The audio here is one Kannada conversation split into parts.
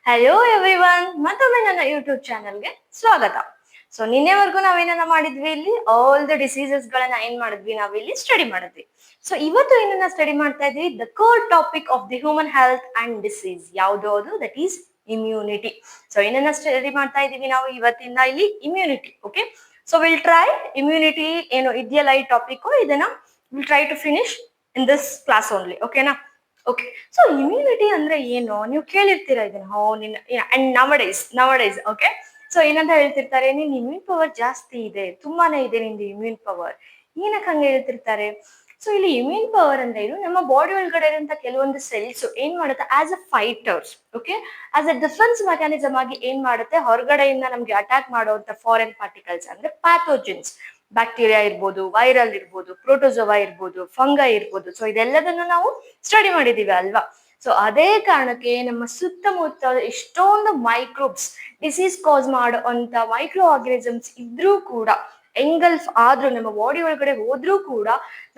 ಹಲೋ ಎವ್ರಿವನ್, ಮತ್ತೊಮ್ಮೆ ನನ್ನ ಯೂಟ್ಯೂಬ್ ಚಾನಲ್ಗೆ ಸ್ವಾಗತ. ಸೊ ನಿನ್ನೆವರೆಗೂ ನಾವೇನ ಮಾಡಿದ್ವಿ, ಇಲ್ಲಿ ಆಲ್ ದ ಡಿಸೀಸಸ್ ಗಳನ್ನ ಏನ್ ಮಾಡಿದ್ವಿ, ನಾವಿಲ್ಲಿ ಸ್ಟಡಿ ಮಾಡಿದ್ವಿ. ಸೊ ಇವತ್ತು ಏನನ್ನ ಸ್ಟಡಿ ಮಾಡ್ತಾ ಇದ್ವಿ, the core topic of the human health and disease ಯಾವುದು, ದಟ್ ಈಸ್ ಇಮ್ಯುನಿಟಿ. ಸೊ ಏನನ್ನ ಸ್ಟಡಿ ಮಾಡ್ತಾ ಇದೀವಿ ನಾವು ಇವತ್ತಿಂದ ಇಲ್ಲಿ, immunity. Okay, so will try immunity ಏನು ಇದೆಯಲ್ಲ ಈ ಟಾಪಿಕ್, ಇದನ್ನ will try to finish in this class only. ಓಕೆನಾ? ಓಕೆ, ಸೊ ಇಮ್ಯುನಿಟಿ ಅಂದ್ರೆ ಏನು ನೀವು ಕೇಳಿರ್ತೀರಾ ಇದನ್ನ. ಅಂಡ್ ನವಡೇಸ್ ಓಕೆ, ಸೊ ಏನಂತ ಹೇಳ್ತಿರ್ತಾರೆ, ನಿನ್ ಇಮ್ಯೂನ್ ಪವರ್ ಜಾಸ್ತಿ ಇದೆ, ತುಂಬಾನೇ ಇದೆ ನಿಂದು ಇಮ್ಯೂನ್ ಪವರ್. ಏನಕ್ಕೆ ಹಂಗೆ ಹೇಳ್ತಿರ್ತಾರೆ? ಸೊ ಇಲ್ಲಿ ಇಮ್ಯೂನ್ ಪವರ್ ಅಂದ್ರೆ ಏನು, ನಮ್ಮ ಬಾಡಿ ಒಳಗಡೆ ಇರುವಂತ ಕೆಲವೊಂದು ಸೆಲ್ಸ್ ಏನ್ ಮಾಡುತ್ತೆ, as a fighters, okay, as a defence mechanism ಆಗಿ ಏನ್ ಮಾಡುತ್ತೆ, ಹೊರಗಡೆಯಿಂದ ನಮ್ಗೆ ಅಟ್ಯಾಕ್ ಮಾಡುವಂತ ಫಾರಿನ್ ಪಾರ್ಟಿಕಲ್ಸ್ ಅಂದ್ರೆ ಪ್ಯಾಥೋಜನ್ಸ್, ಬ್ಯಾಕ್ಟೀರಿಯಾ ಇರ್ಬೋದು, ವೈರಲ್ ಇರ್ಬೋದು, ಪ್ರೋಟೋಸೋವಾ ಇರ್ಬೋದು, ಫಂಗೈ ಇರ್ಬೋದು. ಸೊ ಇದೆಲ್ಲದನ್ನು ನಾವು ಸ್ಟಡಿ ಮಾಡಿದೀವಿ ಅಲ್ವಾ? ಸೊ ಅದೇ ಕಾರಣಕ್ಕೆ ನಮ್ಮ ಸುತ್ತಮುತ್ತ ಎಷ್ಟೊಂದು ಮೈಕ್ರೋಬ್ಸ್, ಡಿಸೀಸ್ ಕಾಸ್ ಮಾಡುವಂತ ಮೈಕ್ರೋ ಆರ್ಗನಿಸಮ್ಸ್ ಇದ್ರೂ ಕೂಡ, ಎಂಗಲ್ಫ್ ಆದ್ರೂ ನಮ್ಮ ಬಾಡಿ ಒಳಗಡೆ ಹೋದ್ರೂ ಕೂಡ,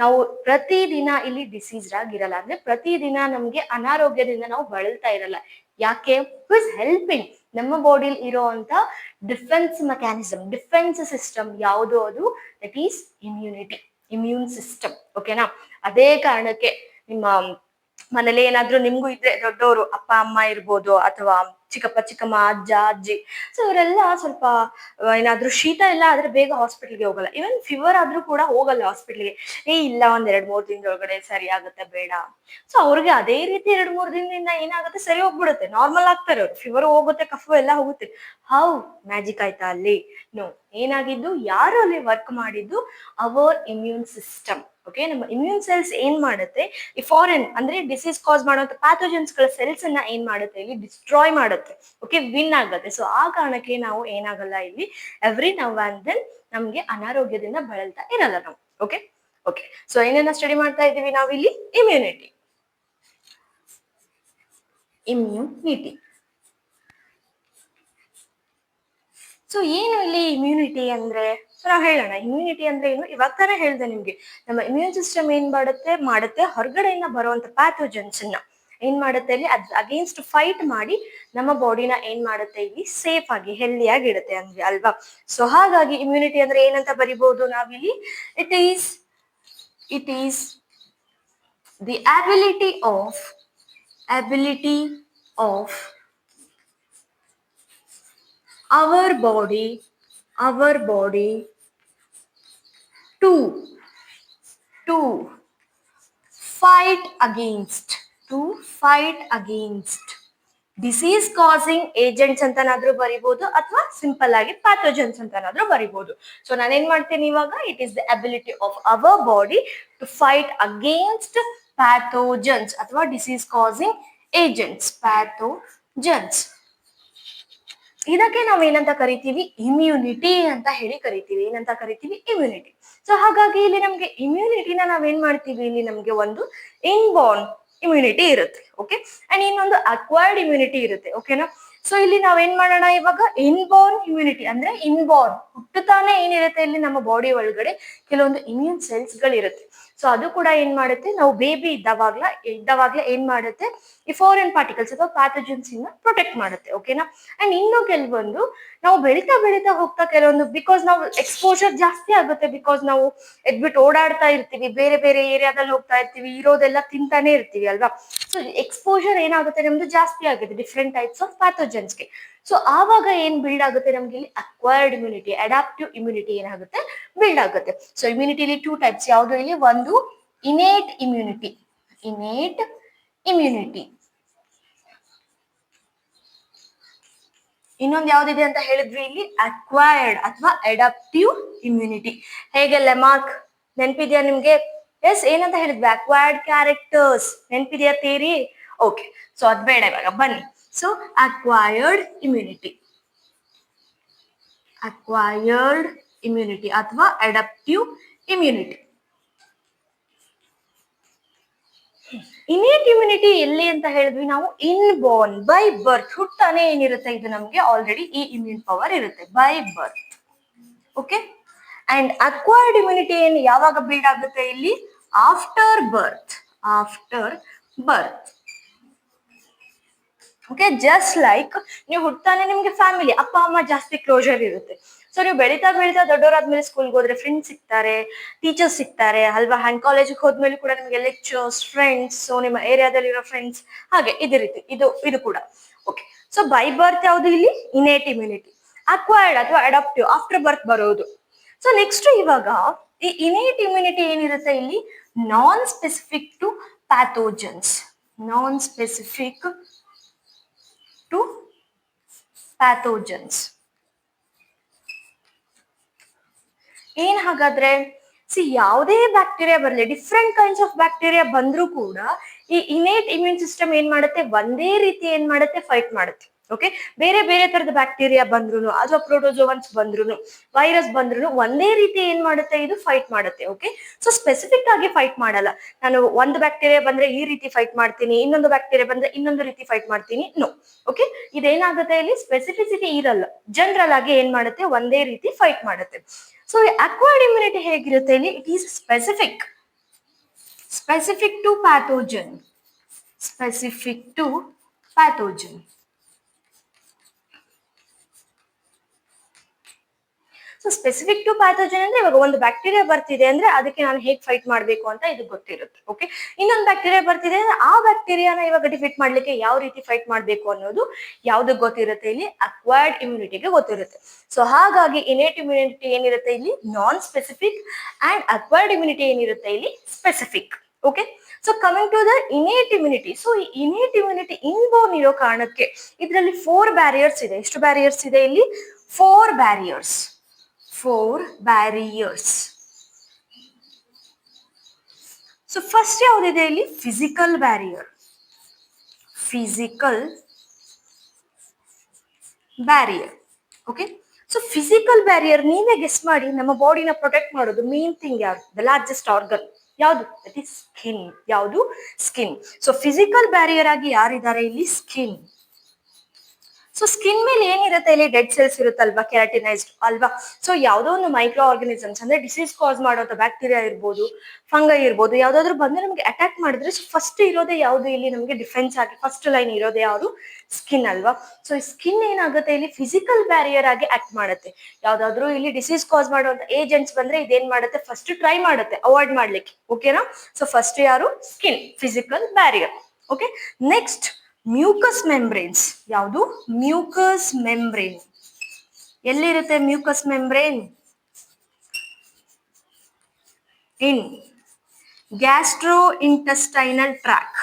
ನಾವು ಪ್ರತಿದಿನ ಇಲ್ಲಿ ಡಿಸೀಸ್ ಆಗಿರಲ್ಲ. ಅಂದ್ರೆ ಪ್ರತಿದಿನ ನಮ್ಗೆ ಅನಾರೋಗ್ಯದಿಂದ ನಾವು ಬಳಲ್ತಾ ಇರಲ್ಲ. ಯಾಕೆ? ಹೂ ಇಸ್ ಹೆಲ್ಪಿಂಗ್ ನಮ್ಮ ಬಾಡಿಲಿ ಇರೋಂತ ಡಿಫೆನ್ಸ್ ಮೆಕ್ಯಾನಿಸಮ್, ಡಿಫೆನ್ಸ್ ಸಿಸ್ಟಮ್ ಯಾವುದು, ಅದು that is immunity, immune system. ಓಕೆನಾ? ಅದೇ ಕಾರಣಕ್ಕೆ ನಿಮ್ಮ ಮನೇಲಿ ಏನಾದ್ರೂ ನಿಮ್ಗೂ ಇದ್ರೆ, ದೊಡ್ಡವರು ಅಪ್ಪ ಅಮ್ಮ ಇರ್ಬೋದು, ಅಥವಾ ಚಿಕ್ಕಪ್ಪ ಚಿಕ್ಕಮ್ಮ, ಅಜ್ಜ ಅಜ್ಜಿ, ಸೊ ಇವರೆಲ್ಲ ಸ್ವಲ್ಪ ಏನಾದ್ರೂ ಶೀತ ಎಲ್ಲ ಆದ್ರೆ ಬೇಗ ಹಾಸ್ಪಿಟಲ್ಗೆ ಹೋಗಲ್ಲ. ಇವನ್ ಫೀವರ್ ಆದ್ರೂ ಕೂಡ ಹೋಗಲ್ಲ ಹಾಸ್ಪಿಟಲ್ಗೆ. ಇಲ್ಲ, ಒಂದ್ 2-3 ದಿನದೊಳಗಡೆ ಸರಿ ಆಗುತ್ತೆ, ಬೇಡ. ಸೊ ಅವ್ರಿಗೆ ಅದೇ ರೀತಿ 2-3 ದಿನದಿಂದ ಏನಾಗುತ್ತೆ, ಸರಿ ಹೋಗ್ಬಿಡುತ್ತೆ, ನಾರ್ಮಲ್ ಆಗ್ತಾರೆ ಅವ್ರು, ಫೀವರ್ ಹೋಗುತ್ತೆ, ಕಫ ಎಲ್ಲ ಹೋಗುತ್ತೆ. ಹೌ ಮ್ಯಾಜಿಕ್ ಆಯ್ತಾ ಅಲ್ಲಿ? ನೋ, ಏನಾಗಿದ್ದು, ಯಾರು ಅಲ್ಲಿ ವರ್ಕ್ ಮಾಡಿದ್ದು, ಅವರ್ ಇಮ್ಯೂನ್ ಸಿಸ್ಟಮ್. ಓಕೆ, ನಮ್ಮ ಇಮ್ಯೂನ್ ಸೆಲ್ಸ್ ಏನ್ ಮಾಡುತ್ತೆ, ಈ ಫಾರಿನ್ ಅಂದ್ರೆ ಡಿಸೀಸ್ ಕಾಸ್ ಮಾಡುವಂತ ಪ್ಯಾಥೋಜನ್ಸ್ ಗಳ ಸೆಲ್ಸ್ ಅನ್ನ ಏನ್ ಮಾಡುತ್ತೆ, ಇಲ್ಲಿ ಡಿಸ್ಟ್ರಾಯ್ ಮಾಡುತ್ತೆ. ಓಕೆ, ವಿನ್ ಆಗುತ್ತೆ. ಸೊ ಆ ಕಾರಣಕ್ಕೆ ನಾವು ಏನಾಗಲ್ಲ, ಇಲ್ಲಿ ಎವ್ರಿ ನೌ ಅಂಡ್ ದೆನ್ ನಮ್ಗೆ ಅನಾರೋಗ್ಯದಿಂದ ಬಳಲ್ತಾ ಇರಲ್ಲ ನಾವು. ಓಕೆ ಓಕೆ, ಸೊ ಏನನ್ನ ಸ್ಟಡಿ ಮಾಡ್ತಾ ಇದೀವಿ ನಾವು ಇಲ್ಲಿ, ಇಮ್ಯುನಿಟಿ. ಸೊ ಏನು ಇಲ್ಲಿ ಇಮ್ಯುನಿಟಿ ಅಂದ್ರೆ? ಸೊ ನಾವು ಹೇಳೋಣ, ಇಮ್ಯುನಿಟಿ ಅಂದ್ರೆ ಏನು. ಇವಾಗ ತಾನೇ ಹೇಳ್ದೆ ನಿಮ್ಗೆ, ನಮ್ಮ ಇಮ್ಯೂನ್ ಸಿಸ್ಟಮ್ ಏನ್ ಮಾಡುತ್ತೆ ಹೊರಗಡೆಯಿಂದ ಬರುವಂತ ಪ್ಯಾಥೋಜನ್ಸ್ ಅನ್ನ ಏನ್ ಮಾಡುತ್ತೆ, ಇಲ್ಲಿ ಅಗೇನ್ಸ್ಟ್ ಫೈಟ್ ಮಾಡಿ ನಮ್ಮ ಬಾಡಿನ ಏನ್ ಮಾಡುತ್ತೆ, ಇಲ್ಲಿ ಸೇಫ್ ಆಗಿ ಹೆಲ್ದಿಯಾಗಿ ಇಡುತ್ತೆ ಅಂದ್ರೆ ಅಲ್ವಾ? ಸೊ ಹಾಗಾಗಿ ಇಮ್ಯುನಿಟಿ ಅಂದ್ರೆ ಏನಂತ ಬರಿಬಹುದು ನಾವಿಲ್ಲಿ, it is the ability of our body to fight against disease causing agents ಅಂತನಾದ್ರೂ ಬರಿಬಹುದು, ಅಥವಾ ಸಿಂಪಲ್ ಆಗಿ ಪ್ಯಾಥೋಜನ್ಸ್ ಅಂತನಾದ್ರೂ ಬರಿಬಹುದು. ಸೊ ನಾನೇನ್ ಮಾಡ್ತೀನಿ ಇವಾಗ, it is the ability of our body to fight against pathogens ಅಥವಾ ಡಿಸೀಸ್ ಕಾಸಿಂಗ್ ಏಜೆಂಟ್ಸ್, ಪ್ಯಾಥೋಜನ್ಸ್. ಇದಕ್ಕೆ ನಾವ್ ಏನಂತ ಕರಿತೀವಿ, ಇಮ್ಯುನಿಟಿ ಅಂತ ಹೇಳಿ ಕರಿತೀವಿ. ಏನಂತ ಕರಿತೀವಿ? ಇಮ್ಯುನಿಟಿ. ಸೊ ಹಾಗಾಗಿ ಇಲ್ಲಿ ನಮ್ಗೆ ಇಮ್ಯುನಿಟಿನ ನಾವೇನ್ ಮಾಡ್ತೀವಿ, ಇಲ್ಲಿ ನಮ್ಗೆ ಒಂದು ಇನ್ಬೋರ್ನ್ ಇಮ್ಯುನಿಟಿ ಇರುತ್ತೆ. ಓಕೆ, ಅಂಡ್ ಇನ್ನೊಂದು ಅಕ್ವೈರ್ಡ್ ಇಮ್ಯುನಿಟಿ ಇರುತ್ತೆ. ಓಕೆನಾ? ಸೊ ಇಲ್ಲಿ ನಾವೇನ್ ಮಾಡೋಣ ಇವಾಗ, ಇನ್ಬೋರ್ನ್ ಇಮ್ಯುನಿಟಿ ಅಂದ್ರೆ ಇನ್ಬೋರ್ನ್, ಹುಟ್ಟುತ್ತಾನೆ ಏನಿರುತ್ತೆ ಇಲ್ಲಿ ನಮ್ಮ ಬಾಡಿ ಒಳಗಡೆ ಕೆಲವೊಂದು ಇಮ್ಯೂನ್ ಸೆಲ್ಸ್ ಗಳಿರುತ್ತೆ. ಸೊ ಅದು ಕೂಡ ಏನ್ ಮಾಡುತ್ತೆ, ನಾವು ಬೇಬಿ ಇದ್ದವಾಗ್ಲೇ ಏನ್ ಮಾಡುತ್ತೆ, ಈ ಫಾರಿನ್ ಪಾರ್ಟಿಕಲ್ಸ್ ಅಥವಾ ಪ್ಯಾಥೋಜನ್ಸ್ ಇಂದ ಪ್ರೊಟೆಕ್ಟ್ ಮಾಡುತ್ತೆ. ಓಕೆನಾ? ಅಂಡ್ ಇನ್ನು ಕೆಲವೊಂದು ನಾವು ಬೆಳೀತಾ ಹೋಗ್ತಾ ಕೆಲವೊಂದು, ಬಿಕಾಸ್ ನಾವು ಎಕ್ಸ್ಪೋಜರ್ ಜಾಸ್ತಿ ಆಗುತ್ತೆ, ಬಿಕಾಸ್ ನಾವು ಎದ್ಬಿಟ್ಟು ಓಡಾಡ್ತಾ ಇರ್ತೀವಿ, ಬೇರೆ ಬೇರೆ ಏರಿಯಾದಲ್ಲಿ ಹೋಗ್ತಾ ಇರ್ತೀವಿ, ಇರೋದೆಲ್ಲ ತಿಂತಾನೆ ಇರ್ತೀವಿ ಅಲ್ವಾ? ಸೊ ಎಕ್ಸ್ಪೋಜರ್ ಏನಾಗುತ್ತೆ ನಮ್ದು ಜಾಸ್ತಿ ಆಗುತ್ತೆ ಡಿಫ್ರೆಂಟ್ ಟೈಪ್ಸ್ ಆಫ್ ಪ್ಯಾಥೋಜನ್ಸ್ಗೆ. ಸೊ ಆವಾಗ ಏನ್ ಬಿಲ್ಡ್ ಆಗುತ್ತೆ ನಮ್ಗೆ ಇಲ್ಲಿ, ಅಕ್ವೈರ್ಡ್ ಇಮ್ಯುನಿಟಿ, ಅಡಾಪ್ಟಿವ್ ಇಮ್ಯುನಿಟಿ ಏನಾಗುತ್ತೆ, ಬಿಲ್ಡ್ ಆಗುತ್ತೆ. ಸೊ ಇಮ್ಯುನಿಟಿಲಿ 2 ಟೈಪ್ಸ್. ಯಾವುದು ಇಲ್ಲಿ? ಒಂದು ಇನ್ನೇಟ್ ಇಮ್ಯುನಿಟಿ, ಇನ್ನೊಂದು ಯಾವ್ದಿದೆ ಅಂತ ಹೇಳಿದ್ವಿ ಇಲ್ಲಿ, ಅಕ್ವೈರ್ಡ್ ಅಥವಾ ಅಡಾಪ್ಟಿವ್ ಇಮ್ಯುನಿಟಿ. ಹೇಗೆ ಲೆಮಾರ್ಕ್ ನೆನ್ಪಿದ್ಯಾ ನಿಮ್ಗೆ? ಎಸ್, ಏನಂತ ಹೇಳಿದ್ವಿ, ಅಕ್ವೈರ್ಡ್ ಕ್ಯಾರೆಕ್ಟರ್ಸ್ ನೆನ್ಪಿದ್ಯಾ ಥಿಯರಿ? ಓಕೆ, ಸೊ ಅದ್ ಬೇಡ ಇವಾಗ, ಬನ್ನಿ. ಸೊ ಅಕ್ವೈರ್ಡ್ ಇಮ್ಯುನಿಟಿ ಅಥವಾ ಅಡಾಪ್ಟಿವ್ ಇಮ್ಯುನಿಟಿ. ಇನ್ನೇಟ್ ಇಮ್ಯುನಿಟಿ ಎಲ್ಲಿ ಅಂತ ಹೇಳಿದ್ವಿ ನಾವು, ಇನ್ಬೋರ್ನ್, ಬೈ ಬರ್ತ್, ಹುಟ್ಟಾನೆ ಏನಿರುತ್ತೆ ಇದು ನಮ್ಗೆ ಆಲ್ರೆಡಿ ಈ ಇಮ್ಯೂನ್ ಪವರ್ ಇರುತ್ತೆ by birth. Okay, and acquired immunity ಏನ್ ಯಾವಾಗ ಬಿಲ್ಡ್ ಆಗುತ್ತೆ ಇಲ್ಲಿ, ಆಫ್ಟರ್ ಬರ್ತ್. ಓಕೆ, ಜಸ್ಟ್ ಲೈಕ್ ನೀವು ಹುಟ್ಟಾನೆ ನಿಮ್ಗೆ ಫ್ಯಾಮಿಲಿ ಅಪ್ಪ ಅಮ್ಮ ಜಾಸ್ತಿ ಕ್ಲೋಜರ್ ಇರುತ್ತೆ. ಸೊ ನೀವು ಬೆಳೀತಾ ಬೆಳೀತಾ ದೊಡ್ಡವರಾದ್ಮೇಲೆ ಸ್ಕೂಲ್ಗೆ ಹೋದ್ರೆ ಫ್ರೆಂಡ್ಸ್ ಸಿಗ್ತಾರೆ, ಟೀಚರ್ಸ್ ಸಿಗ್ತಾರೆ ಅಲ್ವಾ. ಹ್ಯಾಂಡ್ ಕಾಲೇಜಿಗೆ ಹೋದ್ಮೇಲೆ ಕೂಡ ನಿಮ್ಗೆ ಲೆಕ್ಚರ್ಸ್, ಫ್ರೆಂಡ್ಸ್, ಸೊ ನಿಮ್ಮ ಏರಿಯಾದಲ್ಲಿರೋ ಫ್ರೆಂಡ್ಸ್, ಹಾಗೆ ಇದೇ ರೀತಿ ಇದು ಕೂಡ. ಓಕೆ, ಸೊ ಬೈ ಬರ್ತ್ ಯಾವುದು ಇಲ್ಲಿ ಇನೇಟ್ ಇಮ್ಯುನಿಟಿ. ಅಕ್ವೈರ್ಡ್ ಅಥವಾ ಅಡಾಪ್ಟಿವ್ ಆಫ್ಟರ್ ಬರ್ತ್ ಬರೋದು. ಸೊ ನೆಕ್ಸ್ಟ್ ಇವಾಗ ಈ ಇನೇಟ್ ಇಮ್ಯುನಿಟಿ ಏನಿರುತ್ತೆ ಇಲ್ಲಿ non specific to pathogens. Non specific to pathogens ಏನ್ ಹಾಗಾದ್ರೆ? ಯಾವುದೇ ಬ್ಯಾಕ್ಟೀರಿಯಾ ಬರಲಿ, ಡಿಫ್ರೆಂಟ್ ಕೈಂಡ್ಸ್ ಆಫ್ ಬ್ಯಾಕ್ಟೀರಿಯಾ ಬಂದ್ರೂ ಕೂಡ ಈ ಇನೇಟ್ ಇಮ್ಯೂನ್ ಸಿಸ್ಟಮ್ ಏನ್ ಮಾಡುತ್ತೆ, ಒಂದೇ ರೀತಿ ಏನ್ ಮಾಡುತ್ತೆ, ಫೈಟ್ ಮಾಡುತ್ತೆ. ಓಕೆ, ಬೇರೆ ಬೇರೆ ತರದ ಬ್ಯಾಕ್ಟೀರಿಯಾ ಬಂದ್ರು ಅಥವಾ ಪ್ರೋಟೋಜೋವನ್ಸ್ ಬಂದ್ರು, ವೈರಸ್ ಬಂದ್ರು ಒಂದೇ ರೀತಿ ಏನ್ ಮಾಡುತ್ತೆ, ಇದು ಫೈಟ್ ಮಾಡುತ್ತೆ. ಓಕೆ, ಸೊ ಸ್ಪೆಸಿಫಿಕ್ ಆಗಿ ಫೈಟ್ ಮಾಡಲ್ಲ. ನಾನು ಒಂದು ಬ್ಯಾಕ್ಟೀರಿಯಾ ಬಂದ್ರೆ ಈ ರೀತಿ ಫೈಟ್ ಮಾಡ್ತೀನಿ, ಇನ್ನೊಂದು ಬ್ಯಾಕ್ಟೀರಿಯಾ ಬಂದ್ರೆ ಇನ್ನೊಂದು ರೀತಿ ಫೈಟ್ ಮಾಡ್ತೀನಿ, ನೋ. ಓಕೆ, ಇದೇನಾಗುತ್ತೆ ಇಲ್ಲಿ ಸ್ಪೆಸಿಫಿಸಿಟಿ ಇರಲ್ಲ, ಜನರಲ್ ಆಗಿ ಏನ್ ಮಾಡುತ್ತೆ, ಒಂದೇ ರೀತಿ ಫೈಟ್ ಮಾಡುತ್ತೆ. ಸೊ ಅಕ್ವೈರ್ಡ್ ಇಮ್ಯುನಿಟಿ ಹೇಗಿರುತ್ತೆ ಇಲ್ಲಿ, it is specific to pathogen. Specific to pathogen. So specific to pathogen ಅಂದ್ರೆ ಇವಾಗ ಒಂದು ಬ್ಯಾಕ್ಟೀರಿಯಾ ಬರ್ತಿದೆ ಅಂದ್ರೆ ಅದಕ್ಕೆ ನಾನು ಹೇಗೆ ಫೈಟ್ ಮಾಡ್ಬೇಕು ಅಂತ ಇದು ಗೊತ್ತಿರುತ್ತೆ. ಓಕೆ, ಇನ್ನೊಂದು ಬ್ಯಾಕ್ಟೀರಿಯಾ ಬರ್ತಿದೆ ಅಂದ್ರೆ ಆ ಬ್ಯಾಕ್ಟೀರಿಯಾನ ಇವಾಗ ಡಿಫೀಟ್ ಮಾಡ್ಲಿಕ್ಕೆ ಯಾವ ರೀತಿ ಫೈಟ್ ಮಾಡ್ಬೇಕು ಅನ್ನೋದು ಯಾವ್ದು ಗೊತ್ತಿರುತ್ತೆ ಇಲ್ಲಿ, ಅಕ್ವೈರ್ಡ್ ಇಮ್ಯುನಿಟಿಗೆ ಗೊತ್ತಿರುತ್ತೆ. ಸೊ ಹಾಗಾಗಿ ಇನೇಟ್ ಇಮ್ಯುನಿಟಿ ಏನಿರುತ್ತೆ ಇಲ್ಲಿ non specific and acquired immunity ಏನಿರುತ್ತೆ ಇಲ್ಲಿ specific. Okay, so coming to the innate immunity. So ಈ ಇನೇಟ್ ಇಮ್ಯುನಿಟಿ ಇನ್ಬೋರ್ನ್ ಇರೋ ಕಾರಣಕ್ಕೆ ಇದರಲ್ಲಿ 4 ಬ್ಯಾರಿಯರ್ಸ್ ಇದೆ. ಎಷ್ಟು ಬ್ಯಾರಿಯರ್ಸ್ ಇದೆ ಇಲ್ಲಿ? 4 ಬ್ಯಾರಿಯರ್ಸ್. 4 ಬ್ಯಾರಿಯರ್ಸ್. ಸೊ ಫಸ್ಟ್ ಯಾವ್ದಿದೆ ಇಲ್ಲಿ? Physical barrier. Physical barrier. Okay, so physical barrier ನೀವೇ ಗೆಸ್ ಮಾಡಿ, ನಮ್ಮ ಬಾಡಿನ ಪ್ರೊಟೆಕ್ಟ್ ಮಾಡೋದು ಮೇನ್ ಥಿಂಗ್ ಯಾವುದು? ದ ಲಾರ್ಜೆಸ್ಟ್ ಆರ್ಗನ್ ಯಾವುದು? That is skin. ಯಾವುದು? ಸ್ಕಿನ್. ಸೊ ಫಿಸಿಕಲ್ ಬ್ಯಾರಿಯರ್ ಆಗಿ ಯಾರಿದ್ದಾರೆ ಇಲ್ಲಿ? ಸ್ಕಿನ್. ಸೊ ಸ್ಕಿನ್ ಮೇಲೆ ಏನಿರುತ್ತೆ ಇಲ್ಲಿ? ಡೆಡ್ ಸೆಲ್ಸ್ ಇರುತ್ತಲ್ವಾ, ಕೆರಾಟಿನೈಸ್ಡ್ ಅಲ್ವಾ. ಸೊ ಯಾವ್ದೋ ಒಂದು ಮೈಕ್ರೋ ಆರ್ಗನಿಸಮ್ಸ್ ಅಂದ್ರೆ ಡಿಸೀಸ್ ಕಾಸ್ ಮಾಡುವಂತ ಬ್ಯಾಕ್ಟೀರಿಯಾ ಇರ್ಬೋದು, ಫಂಗೈ ಇರ್ಬೋದು, ಯಾವ್ದಾದ್ರು ಬಂದು ನಮ್ಗೆ ಅಟ್ಯಾಕ್ ಮಾಡಿದ್ರೆ ಫಸ್ಟ್ ಇರೋದೇ ಯಾವ್ದು ಇಲ್ಲಿ ನಮ್ಗೆ ಡಿಫೆನ್ಸ್ ಆಗಿ ಫಸ್ಟ್ ಲೈನ್ ಇರೋದೇ ಯಾವುದು? ಸ್ಕಿನ್ ಅಲ್ವಾ. ಸೊ ಈ ಸ್ಕಿನ್ ಏನಾಗುತ್ತೆ ಇಲ್ಲಿ ಫಿಸಿಕಲ್ ಬ್ಯಾರಿಯರ್ ಆಗಿ ಆಕ್ಟ್ ಮಾಡುತ್ತೆ. ಯಾವ್ದಾದ್ರು ಇಲ್ಲಿ ಡಿಸೀಸ್ ಕಾಸ್ ಮಾಡುವಂತ ಏಜೆಂಟ್ಸ್ ಬಂದ್ರೆ ಇದೇನ್ ಮಾಡುತ್ತೆ, ಫಸ್ಟ್ ಟ್ರೈ ಮಾಡುತ್ತೆ ಅವಾಯ್ಡ್ ಮಾಡ್ಲಿಕ್ಕೆ. ಓಕೆನಾ? ಸೊ ಫಸ್ಟ್ ಯಾರು? Skin, physical barrier. Okay, next mucous membranes. ಯಾವುದು? Mucous membrane. ಎಲ್ಲಿರುತ್ತೆ mucous membrane? In gastro intestinal track.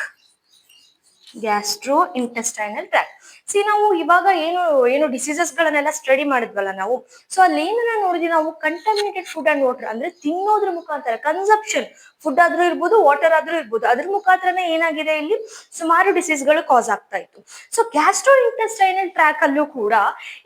Gastro intestinal track. ನಾವು ಇವಾಗ ಏನು ಡಿಸೀಸಸ್ ಗಳನ್ನೆಲ್ಲ ಸ್ಟಡಿ ಮಾಡಿದ್ವಲ್ಲ ನಾವು, ಸೊ ಅಲ್ಲಿ ಏನನ್ನ ನೋಡಿದ್ವಿ ನಾವು? ಕಂಟಾಮಿನೇಟೆಡ್ ಫುಡ್ ಅಂಡ್ ವಾಟರ್, ಅಂದ್ರೆ ತಿನ್ನೋದ್ರ ಮುಖಾಂತರ, ಕನ್ಸಂಪ್ಷನ್ ಫುಡ್ ಆದ್ರೂ ಇರ್ಬೋದು, ವಾಟರ್ ಆದ್ರೂ ಇರ್ಬೋದು, ಅದ್ರ ಮುಖಾಂತರನೇ ಏನಾಗಿದೆ ಇಲ್ಲಿ ಸುಮಾರು ಡಿಸೀಸ್ ಗಳು ಕಾಸ್ ಆಗ್ತಾ ಇತ್ತು. ಸೊ ಗ್ಯಾಸ್ಟ್ರೋ ಇಂಟೆಸ್ಟೈನಲ್ ಟ್ರ್ಯಾಕ್ ಅಲ್ಲೂ ಕೂಡ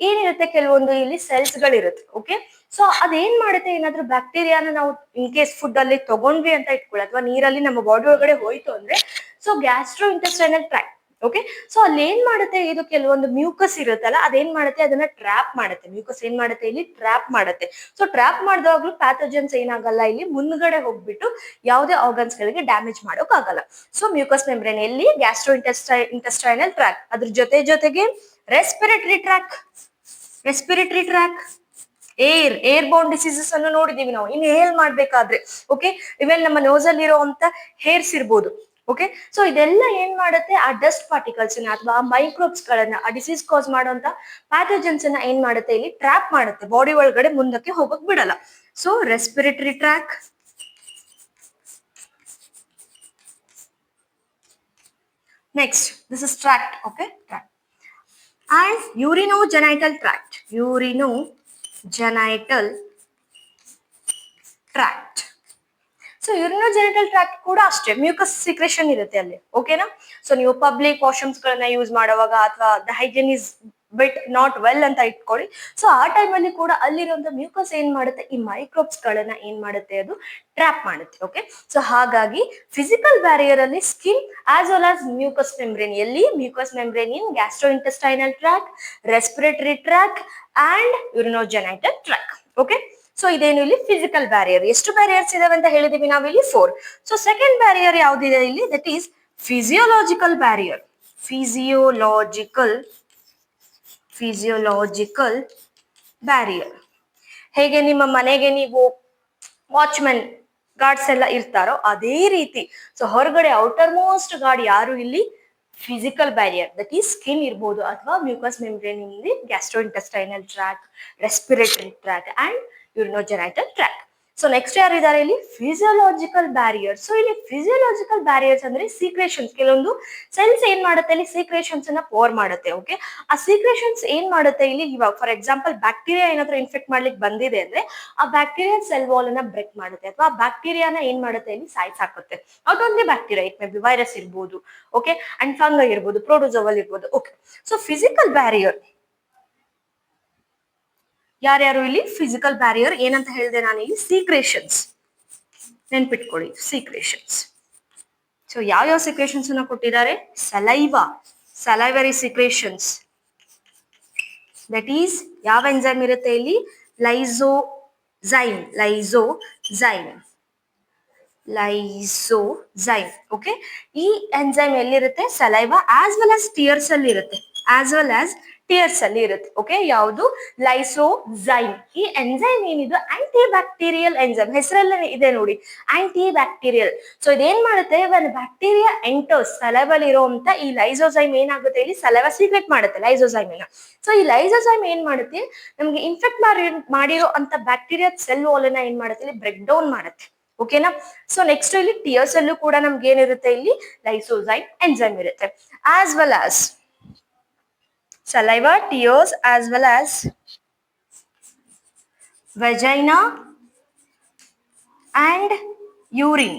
ಏನಿರುತ್ತೆ, ಕೆಲವೊಂದು ಇಲ್ಲಿ ಸೆಲ್ಸ್ ಗಳಿರುತ್ತೆ. ಓಕೆ, ಸೊ ಅದೇನ್ ಮಾಡುತ್ತೆ, ಏನಾದ್ರೂ ಬ್ಯಾಕ್ಟೀರಿಯಾನ ನಾವು ಇನ್ ಕೇಸ್ ಫುಡ್ ಅಲ್ಲಿ ತಗೊಂಡ್ವಿ ಅಂತ ಇಟ್ಕೊಳ್ಳಿ, ಅಥವಾ ನೀರಲ್ಲಿ ನಮ್ಮ ಬಾಡಿ ಒಳಗಡೆ ಹೋಯ್ತು ಅಂದ್ರೆ, so gastro intestinal track. Okay, so ಅಲ್ಲಿ ಏನ್ ಮಾಡುತ್ತೆ, ಇದು ಕೆಲವೊಂದು ಮ್ಯೂಕಸ್ ಇರುತ್ತಲ್ಲ, ಅದೇನ್ ಮಾಡುತ್ತೆ, ಅದನ್ನ ಟ್ರ್ಯಾಪ್ ಮಾಡುತ್ತೆ. ಮ್ಯೂಕಸ್ ಏನ್ ಮಾಡುತ್ತೆ ಇಲ್ಲಿ? ಟ್ರ್ಯಾಪ್ ಮಾಡುತ್ತೆ. ಸೊ ಟ್ರ್ಯಾಪ್ ಮಾಡಿದಾಗ್ಲೂ ಪ್ಯಾಥೋಜನ್ಸ್ ಏನಾಗಲ್ಲ ಇಲ್ಲಿ ಮುಂದ್ಗಡೆ ಹೋಗ್ಬಿಟ್ಟು ಯಾವುದೇ ಆರ್ಗನ್ಸ್ ಗಳಿಗೆ ಡ್ಯಾಮೇಜ್ ಮಾಡೋಕ್ ಆಗಲ್ಲ. ಸೊ ಮ್ಯೂಕಸ್ ಮೆಂಬ್ರೇನ್ ಎಲ್ಲಿ? Gastro intestinal track. ಅದ್ರ ಜೊತೆಗೆ respiratory track. Respiratory track air bound diseases ಅನ್ನು ನೋಡಿದೀವಿ ನಾವು ಇನ್ಹೇಲ್ ಮಾಡ್ಬೇಕಾದ್ರೆ. ಓಕೆ, ಇವೆಲ್ಲ ನಮ್ಮ ನೋಸ್ ಅಲ್ಲಿ ಇರುವಂತ ಹೇರ್ಸ್ ಇರ್ಬೋದು. ಓಕೆ, ಸೊ ಇದೆಲ್ಲ ಏನ್ ಮಾಡುತ್ತೆ, ಆ ಡಸ್ಟ್ ಪಾರ್ಟಿಕಲ್ಸ್ ಅಥವಾ ಮೈಕ್ರೋಬ್ಸ್ ಗಳನ್ನ, ಆ ಡಿಸೀಸ್ ಕಾಸ್ ಮಾಡುವಂತ ಪ್ಯಾಥೋಜನ್ಸ್ ಅನ್ನ ಏನ್ ಮಾಡುತ್ತೆ ಇಲ್ಲಿ? ಟ್ರ್ಯಾಪ್ ಮಾಡುತ್ತೆ, ಬಾಡಿ ಒಳಗಡೆ ಮುಂದಕ್ಕೆ ಹೋಗಕ್ ಬಿಡಲ್ಲ. So respiratory track. Next this is tract. Okay, tract and urinogenital tract. Urinogenital tract. So urinogenital tract ಕೂಡ ಅಷ್ಟೇ ಮ್ಯೂಕಸ್ ಸಿಕ್ರೇಷನ್ ಇರುತ್ತೆ ಅಲ್ಲಿ. ಓಕೆನಾ? ಸೊ ನೀವು ಪಬ್ಲಿಕ್ ವಾಶ್ರೂಮ್ಸ್ ಗಳನ್ನ ಯೂಸ್ ಮಾಡುವಾಗ, ಅಥವಾ the hygiene is bit not well ಅಂತ ಇಟ್ಕೊಳ್ಳಿ, ಸೊ ಆ ಟೈಮ್ ಅಲ್ಲಿ ಕೂಡ ಅಲ್ಲಿರುವಂತ ಮ್ಯೂಕಸ್ ಏನ್ ಮಾಡುತ್ತೆ, ಈ ಮೈಕ್ರೋಬ್ಸ್ ಗಳನ್ನ ಏನ್ ಮಾಡುತ್ತೆ, ಅದು ಟ್ರ್ಯಾಪ್ ಮಾಡುತ್ತೆ. ಓಕೆ, ಸೊ ಹಾಗಾಗಿ ಫಿಸಿಕಲ್ ಬ್ಯಾರಿಯರ್ ಅಲ್ಲಿ skin as well as mucous membrane. ಎಲ್ಲಿ? Mucous membrane in gastro intestinal track, respiratory track and urinogenital track. Okay, so ಇದೇನು ಇಲ್ಲಿ ಫಿಸಿಕಲ್ ಬ್ಯಾರಿಯರ್. ಎಷ್ಟು ಬ್ಯಾರಿಯರ್ಸ್ ಇದಾವೆ ಅಂತ ಹೇಳಿದೀವಿ ನಾವಿಲ್ಲಿ? 4. ಸೊ ಸೆಕೆಂಡ್ ಬ್ಯಾರಿಯರ್ ಯಾವ್ದಿದೆ ಇಲ್ಲಿ? That is physiological barrier. Physiological barrier. ಹೇಗೆ ನಿಮ್ಮ ಮನೆಗೆ ನೀವು ವಾಚ್ಮೆನ್ ಗಾರ್ಡ್ಸ್ ಎಲ್ಲ ಇರ್ತಾರೋ ಅದೇ ರೀತಿ ಸೊ ಹೊರಗಡೆ ಔಟರ್ ಮೋಸ್ಟ್ ಗಾರ್ಡ್ ಯಾರು ಇಲ್ಲಿ physical barrier, that is skin ಇರ್ಬೋದು ಅಥವಾ mucus membrane in the gastro intestinal track, respiratory track and urinogenital track. So next ಯಾರಿದ್ದಾರೆ ಇಲ್ಲಿ ಫಿಸಿಯೋಲಾಜಿಕಲ್ ಬ್ಯಾರಿಯರ್. ಸೊ ಇಲ್ಲಿ ಫಿಸಿಯೋಲಾಜಿಕಲ್ ಬ್ಯಾರಿಯರ್ಸ್ ಅಂದ್ರೆ ಸೀಕ್ರೇಷನ್ಸ್, ಕೆಲವೊಂದು ಸೆಲ್ಸ್ ಏನ್ ಮಾಡುತ್ತೆ ಇಲ್ಲಿ ಸೀಕ್ರೇಷನ್ಸ್ ಅನ್ನ ಪೋರ್ ಮಾಡುತ್ತೆ. ಓಕೆ, ಆ ಸೀಕ್ರೇಷನ್ಸ್ ಏನ್ ಮಾಡುತ್ತೆ ಇಲ್ಲಿ, ಇವಾಗ ಫಾರ್ ಎಕ್ಸಾಂಪಲ್ ಬ್ಯಾಕ್ಟೀರಿಯಾ ಏನಾದ್ರೂ ಇನ್ಫೆಕ್ಟ್ ಮಾಡ್ಲಿಕ್ಕೆ ಬಂದಿದೆ ಅಂದ್ರೆ ಆ ಬ್ಯಾಕ್ಟೀರಿಯಾ ಸೆಲ್ ವಾಲ್ ಅನ್ನ ಬ್ರೇಕ್ ಮಾಡುತ್ತೆ ಅಥವಾ ಆ ಬ್ಯಾಕ್ಟೀರಿಯಾನ ಏನ್ ಮಾಡುತ್ತೆ ಇಲ್ಲಿ ಸಾಯಿಸಾಕುತ್ತೆ. ಅದೊಂದೇ bacteria, it may be virus ಇರ್ಬೋದು, ಓಕೆ, ಅಂಡ್ ಫಂಗೈ ಇರ್ಬೋದು, ಪ್ರೋಟೋಜೋವಲ್ ಇರ್ಬೋದು. ಓಕೆ, ಸೊ ಫಿಸಿಕಲ್ ಬ್ಯಾರಿಯರ್ ಯಾರ್ಯಾರು ಇಲ್ಲಿ ಫಿಸಿಕಲ್ ಬ್ಯಾರಿಯರ್ ಏನಂತ ಹೇಳಿದೆ ನಾನು ಇಲ್ಲಿ ಸೀಕ್ರೇಷನ್ಸ್, ನೆನ್ಪಿಟ್ಕೊಳ್ಳಿ ಸೀಕ್ರೇಷನ್ಸ್. ಸೊ ಯಾವ್ಯಾವ ಸೀಕ್ರೇಷನ್ಸ್ ಅನ್ನ ಕೊಟ್ಟಿದ್ದಾರೆ, ಸಲೈವರಿ ಸೀಕ್ರೇಷನ್ಸ್, ದಟ್ ಈಸ್ ಯಾವ ಎಂಜೈಮ್ ಇರುತ್ತೆ ಇಲ್ಲಿ ಲೈಸೋಸೈಮ್. ಓಕೆ, ಈ ಎಂಜೈಮ್ ಎಲ್ಲಿರುತ್ತೆ saliva as well as tears ಅಲ್ಲಿ ಇರುತ್ತೆ, ಓಕೆ, ಯಾವುದು ಲೈಸೋಸೈಮ್. ಈ ಎಂಜೈಮ್ ಏನಿದು ಆಂಟಿ ಬ್ಯಾಕ್ಟೀರಿಯಲ್ ಎಂಜೈಮ್, ಹೆಸರಲ್ಲೇ ಇದೆ ನೋಡಿ ಆಂಟಿ ಬ್ಯಾಕ್ಟೀರಿಯಲ್. ಸೊ ಇದೇನ್ ಮಾಡುತ್ತೆ, ಒಂದು ಬ್ಯಾಕ್ಟೀರಿಯಾ ಎಂಟರ್ಸ್ ಸಲೈವಲ್ಲಿ ಇರುವಂತ ಈ ಲೈಸೋಸೈಮ್ ಏನಾಗುತ್ತೆ ಇಲ್ಲಿ ಸಲೈವಾ ಸೀಕ್ರೆಟ್ ಮಾಡುತ್ತೆ ಲೈಸೋಸೈಮ್. ಸೊ ಈ ಲೈಸೋಸೈಮ್ ಏನ್ ಮಾಡುತ್ತೆ, ನಮ್ಗೆ ಇನ್ಫೆಕ್ಟ್ ಮಾಡಿರೋ ಅಂತ ಬ್ಯಾಕ್ಟೀರಿಯಾ ಸೆಲ್ ವಾಲ್ ಅನ್ನ ಏನ್ ಮಾಡುತ್ತೆ ಇಲ್ಲಿ ಬ್ರೇಕ್ ಡೌನ್ ಮಾಡುತ್ತೆ. ಓಕೆನಾ. ಸೊ ನೆಕ್ಸ್ಟ್ ಇಲ್ಲಿ ಟಿಯರ್ಸ್ ಅಲ್ಲೂ ಕೂಡ ನಮ್ಗೆ ಏನಿರುತ್ತೆ ಇಲ್ಲಿ ಲೈಸೋಸೈಮ್ ಎಂಜೈಮ್ ಇರುತ್ತೆ, as well as saliva, tears, as well as vagina and urine.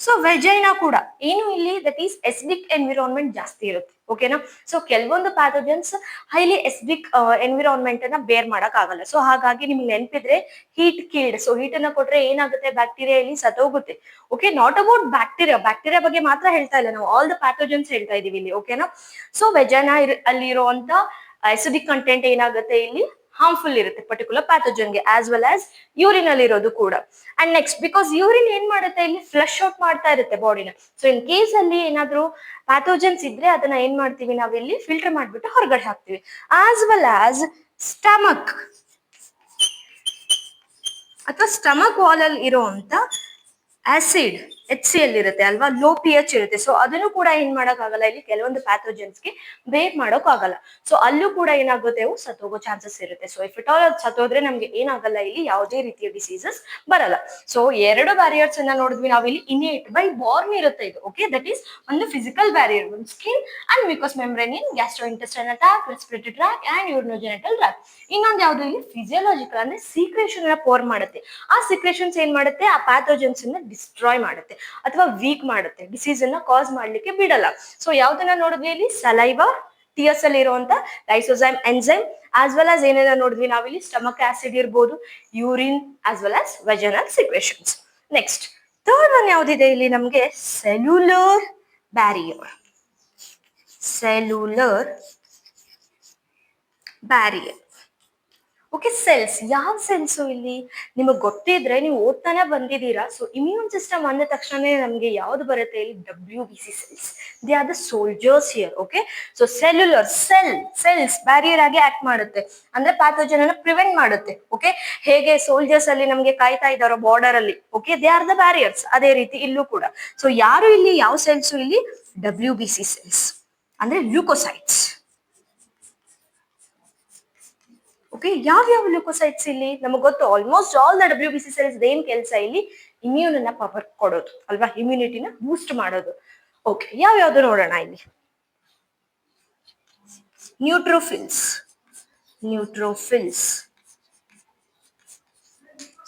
So vagina ಕೂಡ ಏನು ಇಲ್ಲಿ ದಟ್ ಈಸ್ ಎಸಿಡಿಕ್ ಎನ್ವಿರಾನ್ಮೆಂಟ್ ಜಾಸ್ತಿ ಇರುತ್ತೆ. ಓಕೆನಾ. ಸೊ ಕೆಲವೊಂದು ಪ್ಯಾಥೋಜನ್ಸ್ ಹೈಲಿ ಎಸಿಡಿಕ್ ಎನ್ವಿರಾನ್ಮೆಂಟ್ ಅನ್ನ ಬೇರ್ ಮಾಡಕ್ ಆಗಲ್ಲ. ಸೊ ಹಾಗಾಗಿ ನಿಮ್ಗೆ ನೆನಪಿದ್ರೆ ಹೀಟ್ ಕಿಲ್ಡ್. ಸೊ ಹೀಟ್ ಅನ್ನ ಕೊಟ್ರೆ ಏನಾಗುತ್ತೆ, ಬ್ಯಾಕ್ಟೀರಿಯಾ ಇಲ್ಲಿ ಸತ್ತೋಗುತ್ತೆ. ಓಕೆ, ನಾಟ್ ಅಬೌಟ್ ಬ್ಯಾಕ್ಟೀರಿಯಾ ಬಗ್ಗೆ ಮಾತ್ರ ಹೇಳ್ತಾ ಇಲ್ಲ ನಾವು, ಆಲ್ ದ ಪ್ಯಾಥೋಜನ್ಸ್ ಹೇಳ್ತಾ ಇದೀವಿ ಇಲ್ಲಿ. ಓಕೆನಾ. ಸೊ ವೆಜೈನಾ ಅಲ್ಲಿ ಇರುವಂತ ಅಸಿಡಿಕ್ ಕಂಟೆಂಟ್ ಏನಾಗುತ್ತೆ ಇಲ್ಲಿ ಹಾರ್ಮ್ಫುಲ್ ಇರುತ್ತೆ ಪರ್ಟಿಕ್ಯುಲರ್ ಪ್ಯಾಥೋಜನ್ಗೆ, ಆಸ್ ವೆಲ್ ಆಸ್ ಯೂರಿನ್ ಅಲ್ಲಿ ಇರೋದು ಕೂಡ. ಅಂಡ್ ನೆಕ್ಸ್ಟ್ ಬಿಕಾಸ್ ಯೂರಿನ್ ಏನ್ ಮಾಡುತ್ತೆ ಇಲ್ಲಿ ಫ್ಲಶ್ ಔಟ್ ಮಾಡ್ತಾ ಇರುತ್ತೆ ಬಾಡಿನ. ಸೊ ಇನ್ ಕೇಸ್ ಅಲ್ಲಿ ಏನಾದ್ರೂ ಪ್ಯಾಥೋಜನ್ಸ್ ಇದ್ರೆ ಅದನ್ನ ಏನ್ ಮಾಡ್ತೀವಿ ನಾವಿಲ್ಲಿ ಫಿಲ್ಟರ್ ಮಾಡ್ಬಿಟ್ಟು ಹೊರಗಡೆ ಹಾಕ್ತಿವಿ. ಆಸ್ ವೆಲ್ ಆಸ್ ಸ್ಟಮಕ್ ಅಥವಾ ಸ್ಟಮಕ್ ವಾಲ್ ಅಲ್ಲಿ ಇರುವಂತ ಆಸಿಡ್ HCl ಇರುತ್ತೆ ಅಲ್ವಾ, ಲೋ pH ಇರುತ್ತೆ. ಸೊ ಅದನ್ನು ಕೂಡ ಏನ್ ಮಾಡಕ್ ಆಗಲ್ಲ ಇಲ್ಲಿ ಕೆಲವೊಂದು ಪ್ಯಾಥೋಜನ್ಸ್ಗೆ ಬೇರ್ ಮಾಡೋಕ್ ಆಗಲ್ಲ. ಸೊ ಅಲ್ಲೂ ಕೂಡ ಏನಾಗುತ್ತೆ, ಅವು ಸತ್ತೋಗೋ ಚಾನ್ಸಸ್ ಇರುತ್ತೆ. ಸೊ ಇಫ್ ಇಟ್ ಆಲ್ ಸತ್ತೋದ್ರೆ ನಮ್ಗೆ ಏನಾಗಲ್ಲ ಇಲ್ಲಿ ಯಾವುದೇ ರೀತಿಯ ಡಿಸೀಸಸ್ ಬರಲ್ಲ. ಸೊ ಎರಡು ಬ್ಯಾರಿಯರ್ಸ್ ಅನ್ನ ನೋಡಿದ್ವಿ ನಾವಿಲ್ಲಿ, ಇನ್ನೇಟ್ ಬೈ ಬಾರ್ನ್ ಇರುತ್ತೆ ಇದು. ಓಕೆ, ದಟ್ ಈಸ್ ಒಂದು ಫಿಸಿಕಲ್ ಬ್ಯಾರಿಯರ್, ಒಂದು skin and mucous membrane in gastrointestinal track, respiratory track and urinogenital track. ಇನ್ನೊಂದು ಯಾವ್ದು ಇಲ್ಲಿ ಫಿಸಿಯೋಲಾಜಿಕಲ್ ಅಂದ್ರೆ ಸೀಕ್ರೇಷನ್ ಅನ್ನ ಪೋರ್ ಮಾಡುತ್ತೆ. ಆ ಸೀಕ್ರೇಷನ್ಸ್ ಏನ್ ಮಾಡುತ್ತೆ, ಆ ಪ್ಯಾಥೋಜನ್ಸ್ ಅನ್ನ ಡಿಸ್ಟ್ರಾಯ್ ಮಾಡುತ್ತೆ ಅಥವಾ ವೀಕ್ ಮಾಡುತ್ತೆ, ಡಿಸೀಸ್ ಅನ್ನ ಕಾಸ್ ಮಾಡ್ಲಿಕ್ಕೆ ಬಿಡಲ್ಲ. ಸೊ ಯಾವ್ದನ್ನ ನೋಡಿದ್ವಿ ಇಲ್ಲಿ ಸಲೈವಾ, ಟಿಯರ್ಸ್ ಅಲ್ಲಿ ಇರುವಂತ lysozyme enzyme, as well as ಏನೇನ ನೋಡಿದ್ವಿ ನಾವಿಲ್ಲಿ ಸ್ಟಮಕ್ ಆಸಿಡ್ ಇರ್ಬೋದು, urine as well as vaginal secretions. Next third one ಯಾವ್ದಿದೆ ಇಲ್ಲಿ ನಮ್ಗೆ ಸೆಲ್ಯುಲರ್ ಬ್ಯಾರಿಯರ್. ಓಕೆ, ಸೆಲ್ಸ್ ಯಾವ ಸೆಲ್ಸು ಇಲ್ಲಿ ನಿಮಗೆ ಗೊತ್ತಿದ್ರೆ ನೀವು ಓದ್ತಾನೆ ಬಂದಿದ್ದೀರಾ. ಸೊ ಇಮ್ಯೂನ್ ಸಿಸ್ಟಮ್ ಅಂದ ತಕ್ಷಣ ನಮ್ಗೆ ಯಾವ್ದು ಬರುತ್ತೆ ಇಲ್ಲಿ WBC cells, they are the soldiers here. Okay, so cellular cells barrier ಆಗಿ ಆಕ್ಟ್ ಮಾಡುತ್ತೆ, ಅಂದ್ರೆ ಪ್ಯಾಥೋಜನ್ ಅನ್ನ ಪ್ರಿವೆಂಟ್ ಮಾಡುತ್ತೆ. ಓಕೆ, ಹೇಗೆ ಸೋಲ್ಜರ್ಸ್ ಅಲ್ಲಿ ನಮ್ಗೆ ಕಾಯ್ತಾ ಇದ್ದಾರೋ ಬಾರ್ಡರ್ ಅಲ್ಲಿ, okay, they are the barriers, ಅದೇ ರೀತಿ ಇಲ್ಲೂ ಕೂಡ. ಸೊ ಯಾರು ಇಲ್ಲಿ ಯಾವ ಸೆಲ್ಸ್ ಇಲ್ಲಿ WBC ಸೆಲ್ಸ್ ಅಂದ್ರೆ ಲ್ಯೂಕೋಸೈಟ್ಸ್. ಓಕೆ, ಯಾವ್ಯಾವ ಲ್ಯೂಕೋಸೈಟ್ಸ್ ಇಲ್ಲಿ ನಮಗೆ ಗೊತ್ತು, almost all the WBC cells ಏನ್ ಕೆಲಸ ಇಲ್ಲಿ ಇಮ್ಯೂನ್ ಅನ್ನ ಪವರ್ ಕೊಡೋದು ಅಲ್ವಾ, ಇಮ್ಯುನಿಟಿನ ಬೂಸ್ಟ್ ಮಾಡೋದು. ಓಕೆ, ಯಾವ್ಯಾವ್ದು ನೋಡೋಣ ಇಲ್ಲಿ. ನ್ಯೂಟ್ರೋಫಿಲ್ಸ್.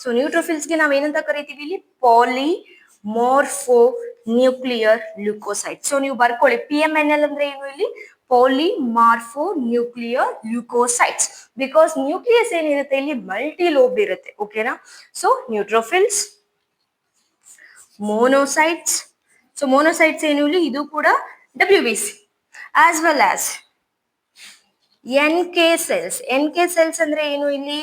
ಸೊ ನ್ಯೂಟ್ರೋಫಿಲ್ಸ್ಗೆ ನಾವೇನಂತ ಕರಿತೀವಿ ಇಲ್ಲಿ ಪಾಲಿಮಾರ್ಫೋ ನ್ಯೂಕ್ಲಿಯರ್ ಲ್ಯೂಕೋಸೈಟ್. ಸೊ ನೀವು ಬರ್ಕೊಳ್ಳಿ PMNL ಅಂದ್ರೆ ಏನು ಇಲ್ಲಿ polymorpho nuclear leukocytes, because nucleus ಏನಿರುತ್ತೆ ಇಲ್ಲಿ ಮಲ್ಟಿ ಲೋಬ್ ಇರುತ್ತೆ. ಓಕೆನಾ. So neutrophils, monocytes. So monocytes ಏನು ಇಲ್ಲಿ ಇದು ಕೂಡ WBC, as well as NK cells. NK cells ಅಂದ್ರೆ ಏನು ಇಲ್ಲಿ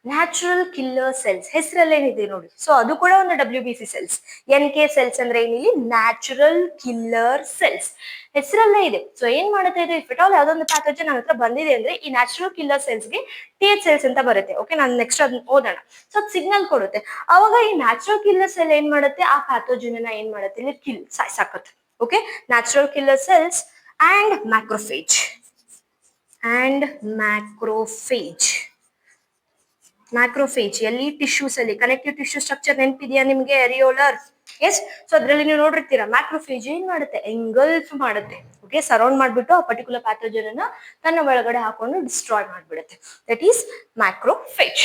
ನ್ಯಾಚುರಲ್ ಕಿಲ್ಲರ್ ಸೆಲ್ಸ್ ಹೆಸರಲ್ಲೇನಿದೆ ನೋಡಿ. ಸೊ ಅದು ಕೂಡ ಒಂದು WBC ಸೆಲ್ಸ್. NK ಸೆಲ್ಸ್ ಅಂದ್ರೆ ಏನಿಲ್ಲಿ ನ್ಯಾಚುರಲ್ ಕಿಲ್ಲರ್ ಸೆಲ್ಸ್ ಹೆಸರಲ್ಲೇ ಇದೆ. ಸೊ ಏನ್ ಮಾಡುತ್ತೆ ಇದು, ಇಫ್ ಇಟ್ ಆಲ್ ಯಾವ್ದೊಂದು ಪ್ಯಾಥೋಜನ್ ನನ್ನ ಹತ್ರ ಬಂದಿದೆ ಅಂದ್ರೆ ಈ ನ್ಯಾಚುರಲ್ ಕಿಲ್ಲರ್ ಸೆಲ್ಸ್ಗೆ TH ಸೆಲ್ಸ್ ಅಂತ ಬರುತ್ತೆ. ಓಕೆ, ನಾನು ನೆಕ್ಸ್ಟ್ ಅದನ್ನ ಓದೋಣ. ಸೊ ಅದು ಸಿಗ್ನಲ್ ಕೊಡುತ್ತೆ. ಅವಾಗ ಈ ನ್ಯಾಚುರಲ್ ಕಿಲ್ಲರ್ ಸೆಲ್ ಏನ್ ಮಾಡುತ್ತೆ, ಆ ಪ್ಯಾಥೋಜನ್ ಏನ್ ಮಾಡುತ್ತೆ ಇಲ್ಲಿ ಸಾಕತ್ತೆ. Okay, natural killer cells and macrophage macrophage ಎಲ್ಲಿ, ಟಿಶ್ಯೂಸ್ ಅಲ್ಲಿ. ಕನೆಕ್ಟಿವ್ ಟಿಶ್ಯೂ ಸ್ಟ್ರಕ್ಚರ್ ನೆನಪಿದೆಯಾ ನಿಮ್ಗೆ, ಎರಿಯೋಲರ್. ಎಸ್, ಸೊ ಅದ್ರಲ್ಲಿ ನೀವು ನೋಡಿರ್ತೀರಾ ಮ್ಯಾಕ್ರೋಫೇಜ್ ಏನ್ ಮಾಡುತ್ತೆ, ಎಂಗಲ್ಫ್ ಮಾಡುತ್ತೆ. ಓಕೆ, ಸರೌಂಡ್ ಮಾಡ್ಬಿಟ್ಟು ಆ ಪರ್ಟಿಕ್ಯುಲರ್ ಪ್ಯಾಥೋಜನ್ ಅನ್ನ ತನ್ನ ಒಳಗಡೆ ಹಾಕೊಂಡು ಡಿಸ್ಟ್ರಾಯ್ ಮಾಡ್ಬಿಡುತ್ತೆ. That is macrophage.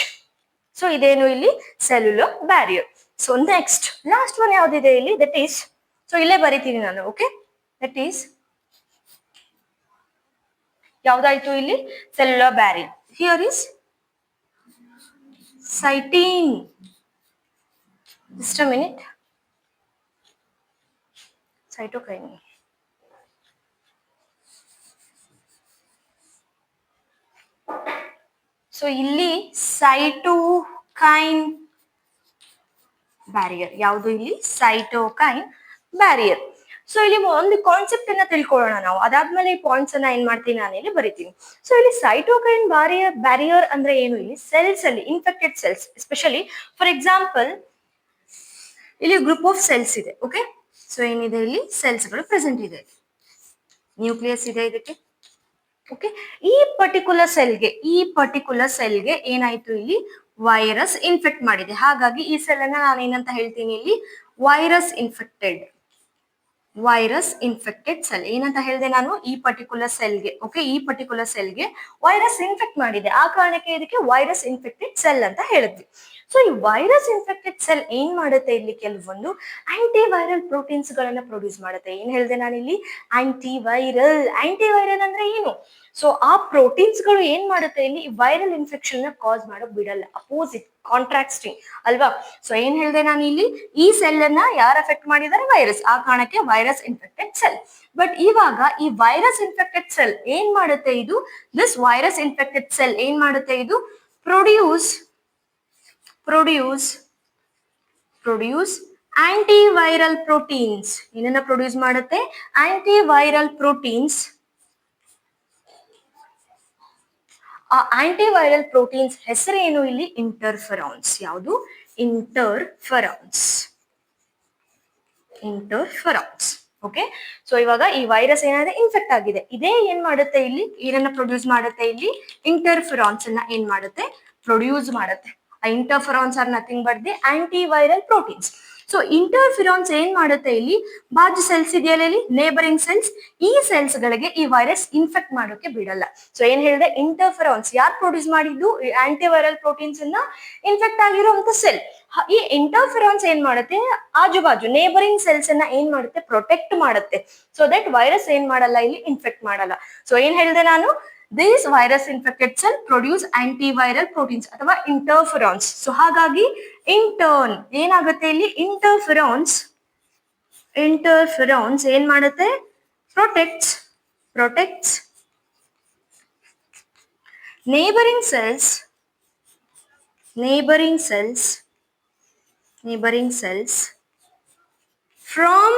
ಸೊ ಇದೇನು ಇಲ್ಲಿ cellular barrier. So next last one ಯಾವ್ದಿದೆ ಇಲ್ಲಿ, ದಟ್ ಈಸ್, ಸೊ ಇಲ್ಲೇ ಬರಿತೀನಿ ನಾನು. ಓಕೆ, ದಟ್ ಈಸ್ ಯಾವ್ದಾಯ್ತು ಇಲ್ಲಿ, cellular barrier. Here is cytine. Just a minute. Cytokine. So ಇಲ್ಲಿ cytokine ಬ್ಯಾರಿಯರ್. ಯಾವುದು ಇಲ್ಲಿ, cytokine ಬ್ಯಾರಿಯರ್. ಸೊ ಇಲ್ಲಿ ಒಂದು ಕಾನ್ಸೆಪ್ಟ್ ಅನ್ನ ತಿಳ್ಕೊಳ್ಳೋಣ ನಾವು. ಅದಾದ್ಮೇಲೆ ಈ ಪಾಯಿಂಟ್ಸ್ ಅನ್ನ ಏನ್ ಮಾಡ್ತೀನಿ ನಾನು ಇಲ್ಲಿ ಬರಿತೀನಿ. ಸೊ ಇಲ್ಲಿ ಸೈಟೋಕೈನ್ ಬ್ಯಾರಿಯರ್ ಅಂದ್ರೆ ಏನು, ಇಲ್ಲಿ ಸೆಲ್ಸ್ ಅಲ್ಲಿ infected cells especially, for example ಇಲ್ಲಿ ಗ್ರೂಪ್ ಆಫ್ ಸೆಲ್ಸ್ ಇದೆ. ಓಕೆ, ಸೊ ಏನಿದೆ ಇಲ್ಲಿ ಸೆಲ್ಸ್ ಗಳು ಪ್ರೆಸೆಂಟ್ ಇದೆ, ನ್ಯೂಕ್ಲಿಯಸ್ ಇದೆ ಇದಕ್ಕೆ. ಓಕೆ, ಈ ಪರ್ಟಿಕ್ಯುಲರ್ ಸೆಲ್ಗೆ ಏನಾಯ್ತು ಇಲ್ಲಿ, ವೈರಸ್ ಇನ್ಫೆಕ್ಟ್ ಮಾಡಿದೆ. ಹಾಗಾಗಿ ಈ ಸೆಲ್ ಅನ್ನ ನಾನು ಏನಂತ ಹೇಳ್ತೀನಿ ಇಲ್ಲಿ, ವೈರಸ್ ಇನ್ಫೆಕ್ಟೆಡ್ ಸೆಲ್. ಏನಂತ ಹೇಳಿದೆ ನಾನು, ಈ ಪರ್ಟಿಕ್ಯುಲರ್ ಸೆಲ್ಗೆ. ಓಕೆ, ಈ ಪರ್ಟಿಕ್ಯುಲರ್ ಸೆಲ್ಗೆ ವೈರಸ್ ಇನ್ಫೆಕ್ಟ್ ಮಾಡಿದೆ, ಆ ಕಾರಣಕ್ಕೆ ಇದಕ್ಕೆ ವೈರಸ್ ಇನ್ಫೆಕ್ಟೆಡ್ ಸೆಲ್ ಅಂತ ಹೇಳಿದ್ವಿ. ಸೊ ಈ ವೈರಸ್ ಇನ್ಫೆಕ್ಟೆಡ್ ಸೆಲ್ ಏನ್ ಮಾಡುತ್ತೆ, ಇಲ್ಲಿ ಕೆಲವೊಂದು ಆಂಟಿವೈರಲ್ ಪ್ರೋಟೀನ್ಸ್ ಗಳನ್ನ ಪ್ರೊಡ್ಯೂಸ್ ಮಾಡುತ್ತೆ. ಏನ್ ಹೇಳಿದೆ ನಾನು ಇಲ್ಲಿ, ಆಂಟಿವೈರಲ್ ಅಂದ್ರೆ ಏನು, ಸೊ ಆ ಪ್ರೋಟೀನ್ಸ್ ಗಳು ಏನ್ ಮಾಡುತ್ತೆ ಇಲ್ಲಿ, ವೈರಲ್ ಇನ್ಫೆಕ್ಷನ್ ನ ಕಾಸ್ ಮಾಡಕ್ ಬಿಡಲ್ಲ, ಅಪೋಸಿಟ್ ಕಾಂಟ್ರಾಕ್ಟಿಂಗ್ ಅಲ್ವಾ. ಸೊ ಏನ್ ಹೇಳಿದೆ ನಾನು ಇಲ್ಲಿ, ಈ ಸೆಲ್ ಅನ್ನ ಯಾರು ಅಫೆಕ್ಟ್ ಮಾಡಿದ್ದಾರೆ, ವೈರಸ್, ಆ ಕಾರಣಕ್ಕೆ ವೈರಸ್ ಇನ್ಫೆಕ್ಟೆಡ್ ಸೆಲ್. ಬಟ್ ಇವಾಗ ಈ ವೈರಸ್ ಇನ್ಫೆಕ್ಟೆಡ್ ಸೆಲ್ ಏನ್ ಮಾಡುತ್ತೆ, ಇದು ದಿಸ್ ವೈರಸ್ ಇನ್ಫೆಕ್ಟೆಡ್ ಸೆಲ್ ಏನ್ ಮಾಡುತ್ತೆ, ಇದು ಪ್ರೊಡ್ಯೂಸ್ ಆಂಟಿವೈರಲ್ ಪ್ರೋಟೀನ್ಸ್. ಏನನ್ನ ಪ್ರೊಡ್ಯೂಸ್ ಮಾಡುತ್ತೆ, ಆಂಟಿವೈರಲ್ ಪ್ರೋಟೀನ್ಸ್. ಆ ಆಂಟಿವೈರಲ್ ಪ್ರೋಟೀನ್ಸ್ ಹೆಸರೇನು ಇಲ್ಲಿ, ಇಂಟರ್ಫೆರಾನ್ಸ್. ಯಾವುದು, ಇಂಟರ್ಫೆರಾನ್ಸ್. ಓಕೆ, ಸೊ ಇವಾಗ ಈ ವೈರಸ್ ಏನಾದ್ರೆ ಇನ್ಫೆಕ್ಟ್ ಆಗಿದೆ, ಇದೇ ಏನ್ ಮಾಡುತ್ತೆ ಇಲ್ಲಿ, ಏನನ್ನ ಪ್ರೊಡ್ಯೂಸ್ ಮಾಡುತ್ತೆ ಇಲ್ಲಿ, ಇಂಟರ್ಫೆರಾನ್ಸ್ ಅನ್ನ ಏನ್ ಮಾಡುತ್ತೆ, ಪ್ರೊಡ್ಯೂಸ್ ಮಾಡುತ್ತೆ. ಆ interferons are nothing but the antiviral proteins. So interferons ಏನ್ ಮಾಡುತ್ತೆ ಇಲ್ಲಿ, ಬಾಜು ಸೆಲ್ಸ್ ಇದೆಯಲ್ಲ ಇಲ್ಲಿ, ನೇಬರಿಂಗ್ ಸೆಲ್ಸ್, ಈ ಸೆಲ್ಸ್ ಗಳಿಗೆ ಈ ವೈರಸ್ ಇನ್ಫೆಕ್ಟ್ ಮಾಡೋಕೆ ಬಿಡಲ್ಲ. ಸೊ ಏನ್ ಹೇಳಿದೆ, ಇಂಟರ್ಫಿರಾನ್ಸ್ ಯಾರು ಪ್ರೊಡ್ಯೂಸ್ ಮಾಡಿದ್ದು, ಆಂಟಿವೈರಲ್ ಪ್ರೋಟೀನ್ಸ್ ಅನ್ನ ಇನ್ಫೆಕ್ಟ್ ಆಗಿರುವಂತ ಸೆಲ್. ಈ ಇಂಟರ್ಫಿರಾನ್ಸ್ ಏನ್ ಮಾಡುತ್ತೆ, ಆಜು ಬಾಜು ನೇಬರಿಂಗ್ ಸೆಲ್ಸ್ ಅನ್ನ ಏನ್ ಮಾಡುತ್ತೆ, ಪ್ರೊಟೆಕ್ಟ್ ಮಾಡುತ್ತೆ. ಸೊ ದಟ್ ವೈರಸ್ ಏನ್ ಮಾಡಲ್ಲ ಇಲ್ಲಿ, ಇನ್ಫೆಕ್ಟ್ ಮಾಡಲ್ಲ. ಸೊ ಏನ್ ಹೇಳಿದೆ ನಾನು, this virus infected cell produce antiviral proteins ಅಥವಾ ಇಂಟರ್ಫಿರಾನ್ಸ್. ಸೊ ಹಾಗಾಗಿ ಇಂಟರ್ನ್ ಏನಾಗುತ್ತೆ ಇಲ್ಲಿ, ಇಂಟರ್ಫಿರಾನ್ಸ್ ಏನ್ ಮಾಡುತ್ತೆ, protects neighboring cells from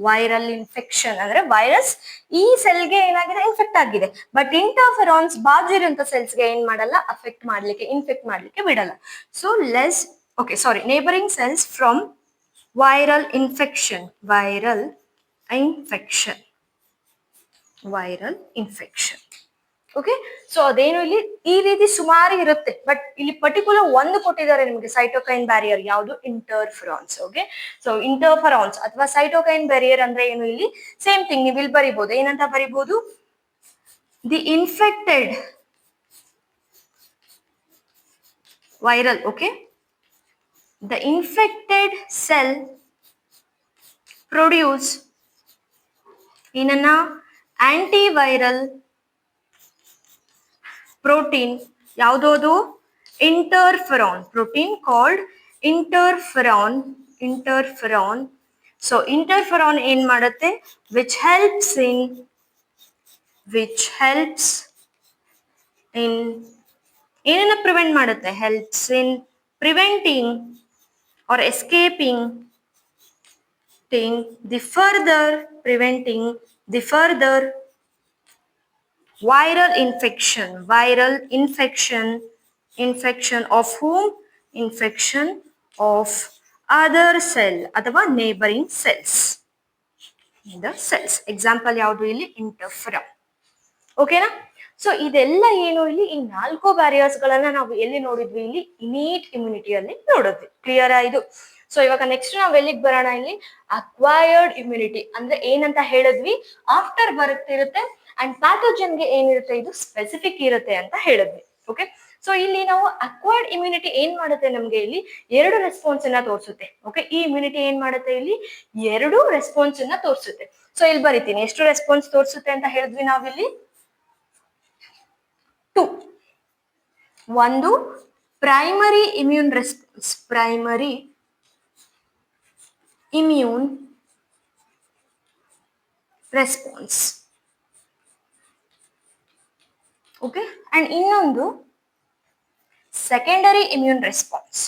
viral infection. ಅಂದ್ರೆ ವೈರಸ್ ಈ ಸೆಲ್ಗೆ ಏನಾಗಿದೆ, ಇನ್ಫೆಕ್ಟ್ ಆಗಿದೆ. ಬಟ್ ಇಂಟರ್ಫೆರಾನ್ಸ್ ಬಾಜು ಇರುವಂತ ಸೆಲ್ಸ್ಗೆ ಏನ್ ಮಾಡಲ್ಲ, ಇನ್ಫೆಕ್ಟ್ ಮಾಡ್ಲಿಕ್ಕೆ ಬಿಡಲ್ಲ. So neighbouring cells from viral infection. Okay, so ಅದೇನು ಇಲ್ಲಿ ಈ ರೀತಿ ಸುಮಾರು ಇರುತ್ತೆ. ಬಟ್ ಇಲ್ಲಿ ಪರ್ಟಿಕ್ಯುಲರ್ ಒಂದು ಕೊಟ್ಟಿದ್ದಾರೆ ನಿಮಗೆ, ಸೈಟೋಕೈನ್ ಬ್ಯಾರಿಯರ್. ಯಾವುದು, ಇಂಟರ್ಫೆರಾನ್ಸ್. ಓಕೆ, ಸೊ ಇಂಟರ್ಫೆರಾನ್ಸ್ ಅಥವಾ ಸೈಟೋಕೈನ್ ಬ್ಯಾರಿಯರ್ ಅಂದ್ರೆ ಏನು, ಇಲ್ಲಿ ಸೇಮ್ ಥಿಂಗ್ ನೀವು ಇಲ್ಲಿ ಬರಿಬಹುದು. ಏನಂತ ಬರಿಬಹುದು, the infected viral. Okay, the infected cell produce ಏನನ್ನ, ಆಂಟಿವೈರಲ್ ಪ್ರೋಟೀನ್. ಯಾವುದೋದು, interferon protein called interferon. So interferon ಏನ್ ಮಾಡುತ್ತೆ, which helps in ಏನನ್ನ ಪ್ರಿವೆಂಟ್ ಮಾಡುತ್ತೆ? Helps in preventing or escaping the further preventing the further infection of whom? Infection of other cell ಅಥವಾ neighboring cells. The cells example ಯಾವುದು ಇಲ್ಲಿ? ಇಂಟರ್ಫೆರಾನ್. ಓಕೆನಾ? ಸೊ ಇದೆಲ್ಲ ಏನು ಇಲ್ಲಿ ಈ 4 ಬ್ಯಾರಿಯರ್ಸ್ ಗಳನ್ನ ನಾವು ಎಲ್ಲಿ ನೋಡಿದ್ವಿ? ಇಲ್ಲಿ ಇನ್ನೇಟ್ ಇಮ್ಯುನಿಟಿಯಲ್ಲಿ ನೋಡಿದ್ವಿ. ಕ್ಲಿಯರ್ ಇದು? ಸೊ ಇವಾಗ ನೆಕ್ಸ್ಟ್ ನಾವ್ ಎಲ್ಲಿಗೆ ಬರೋಣ? ಇಲ್ಲಿ ಅಕ್ವೈರ್ಡ್ ಇಮ್ಯುನಿಟಿ ಅಂದ್ರೆ ಏನಂತ ಹೇಳಿದ್ವಿ? ಆಫ್ಟರ್ ಬರುತ್ತಿರುತ್ತೆ ಅಂಡ್ ಪ್ಯಾಥೋಜನ್ಗೆ ಏನಿರುತ್ತೆ? ಇದು ಸ್ಪೆಸಿಫಿಕ್ ಇರುತ್ತೆ ಅಂತ ಹೇಳಿದ್ವಿ. ಓಕೆ, ಸೊ ಇಲ್ಲಿ ನಾವು ಅಕ್ವೈರ್ಡ್ ಇಮ್ಯುನಿಟಿ ಏನ್ ಮಾಡುತ್ತೆ? ನಮ್ಗೆ ಇಲ್ಲಿ 2 ರೆಸ್ಪಾನ್ಸ್ ಅನ್ನ ತೋರಿಸುತ್ತೆ. ಓಕೆ, ಈ ಇಮ್ಯುನಿಟಿ ಏನ್ ಮಾಡುತ್ತೆ? ಇಲ್ಲಿ 2 ರೆಸ್ಪಾನ್ಸ್ ಅನ್ನ ತೋರಿಸುತ್ತೆ. ಸೊ ಇಲ್ಲಿ ಬರಿತೀನಿ, ಎಷ್ಟು ರೆಸ್ಪಾನ್ಸ್ ತೋರಿಸುತ್ತೆ ಅಂತ ಹೇಳಿದ್ವಿ ನಾವಿಲ್ಲಿ? 2. ಒಂದು primary immune response, primary immune response. Okay, and ಇನ್ನೊಂದು secondary immune response,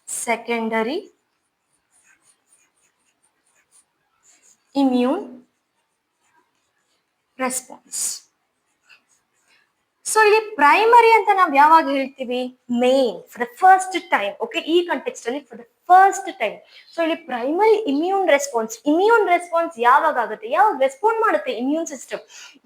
secondary immune response. So ಇಲ್ಲಿ ಪ್ರೈಮರಿ ಅಂತ ನಾವು ಯಾವಾಗ ಹೇಳ್ತೀವಿ? Main, for the first time. Okay, ಈ ಕಾಂಟೆಕ್ಸ್ಟ್ ಅಲ್ಲಿ for the first time. So ಇಲ್ಲಿ ಪ್ರೈಮರಿ ಇಮ್ಯೂನ್ ರೆಸ್ಪಾನ್ಸ್ ಯಾವಾಗ ಆಗುತ್ತೆ? ಯಾವಾಗ ರೆಸ್ಪಾಂಡ್ ಮಾಡುತ್ತೆ ಇಮ್ಯೂನ್ ಸಿಸ್ಟಮ್?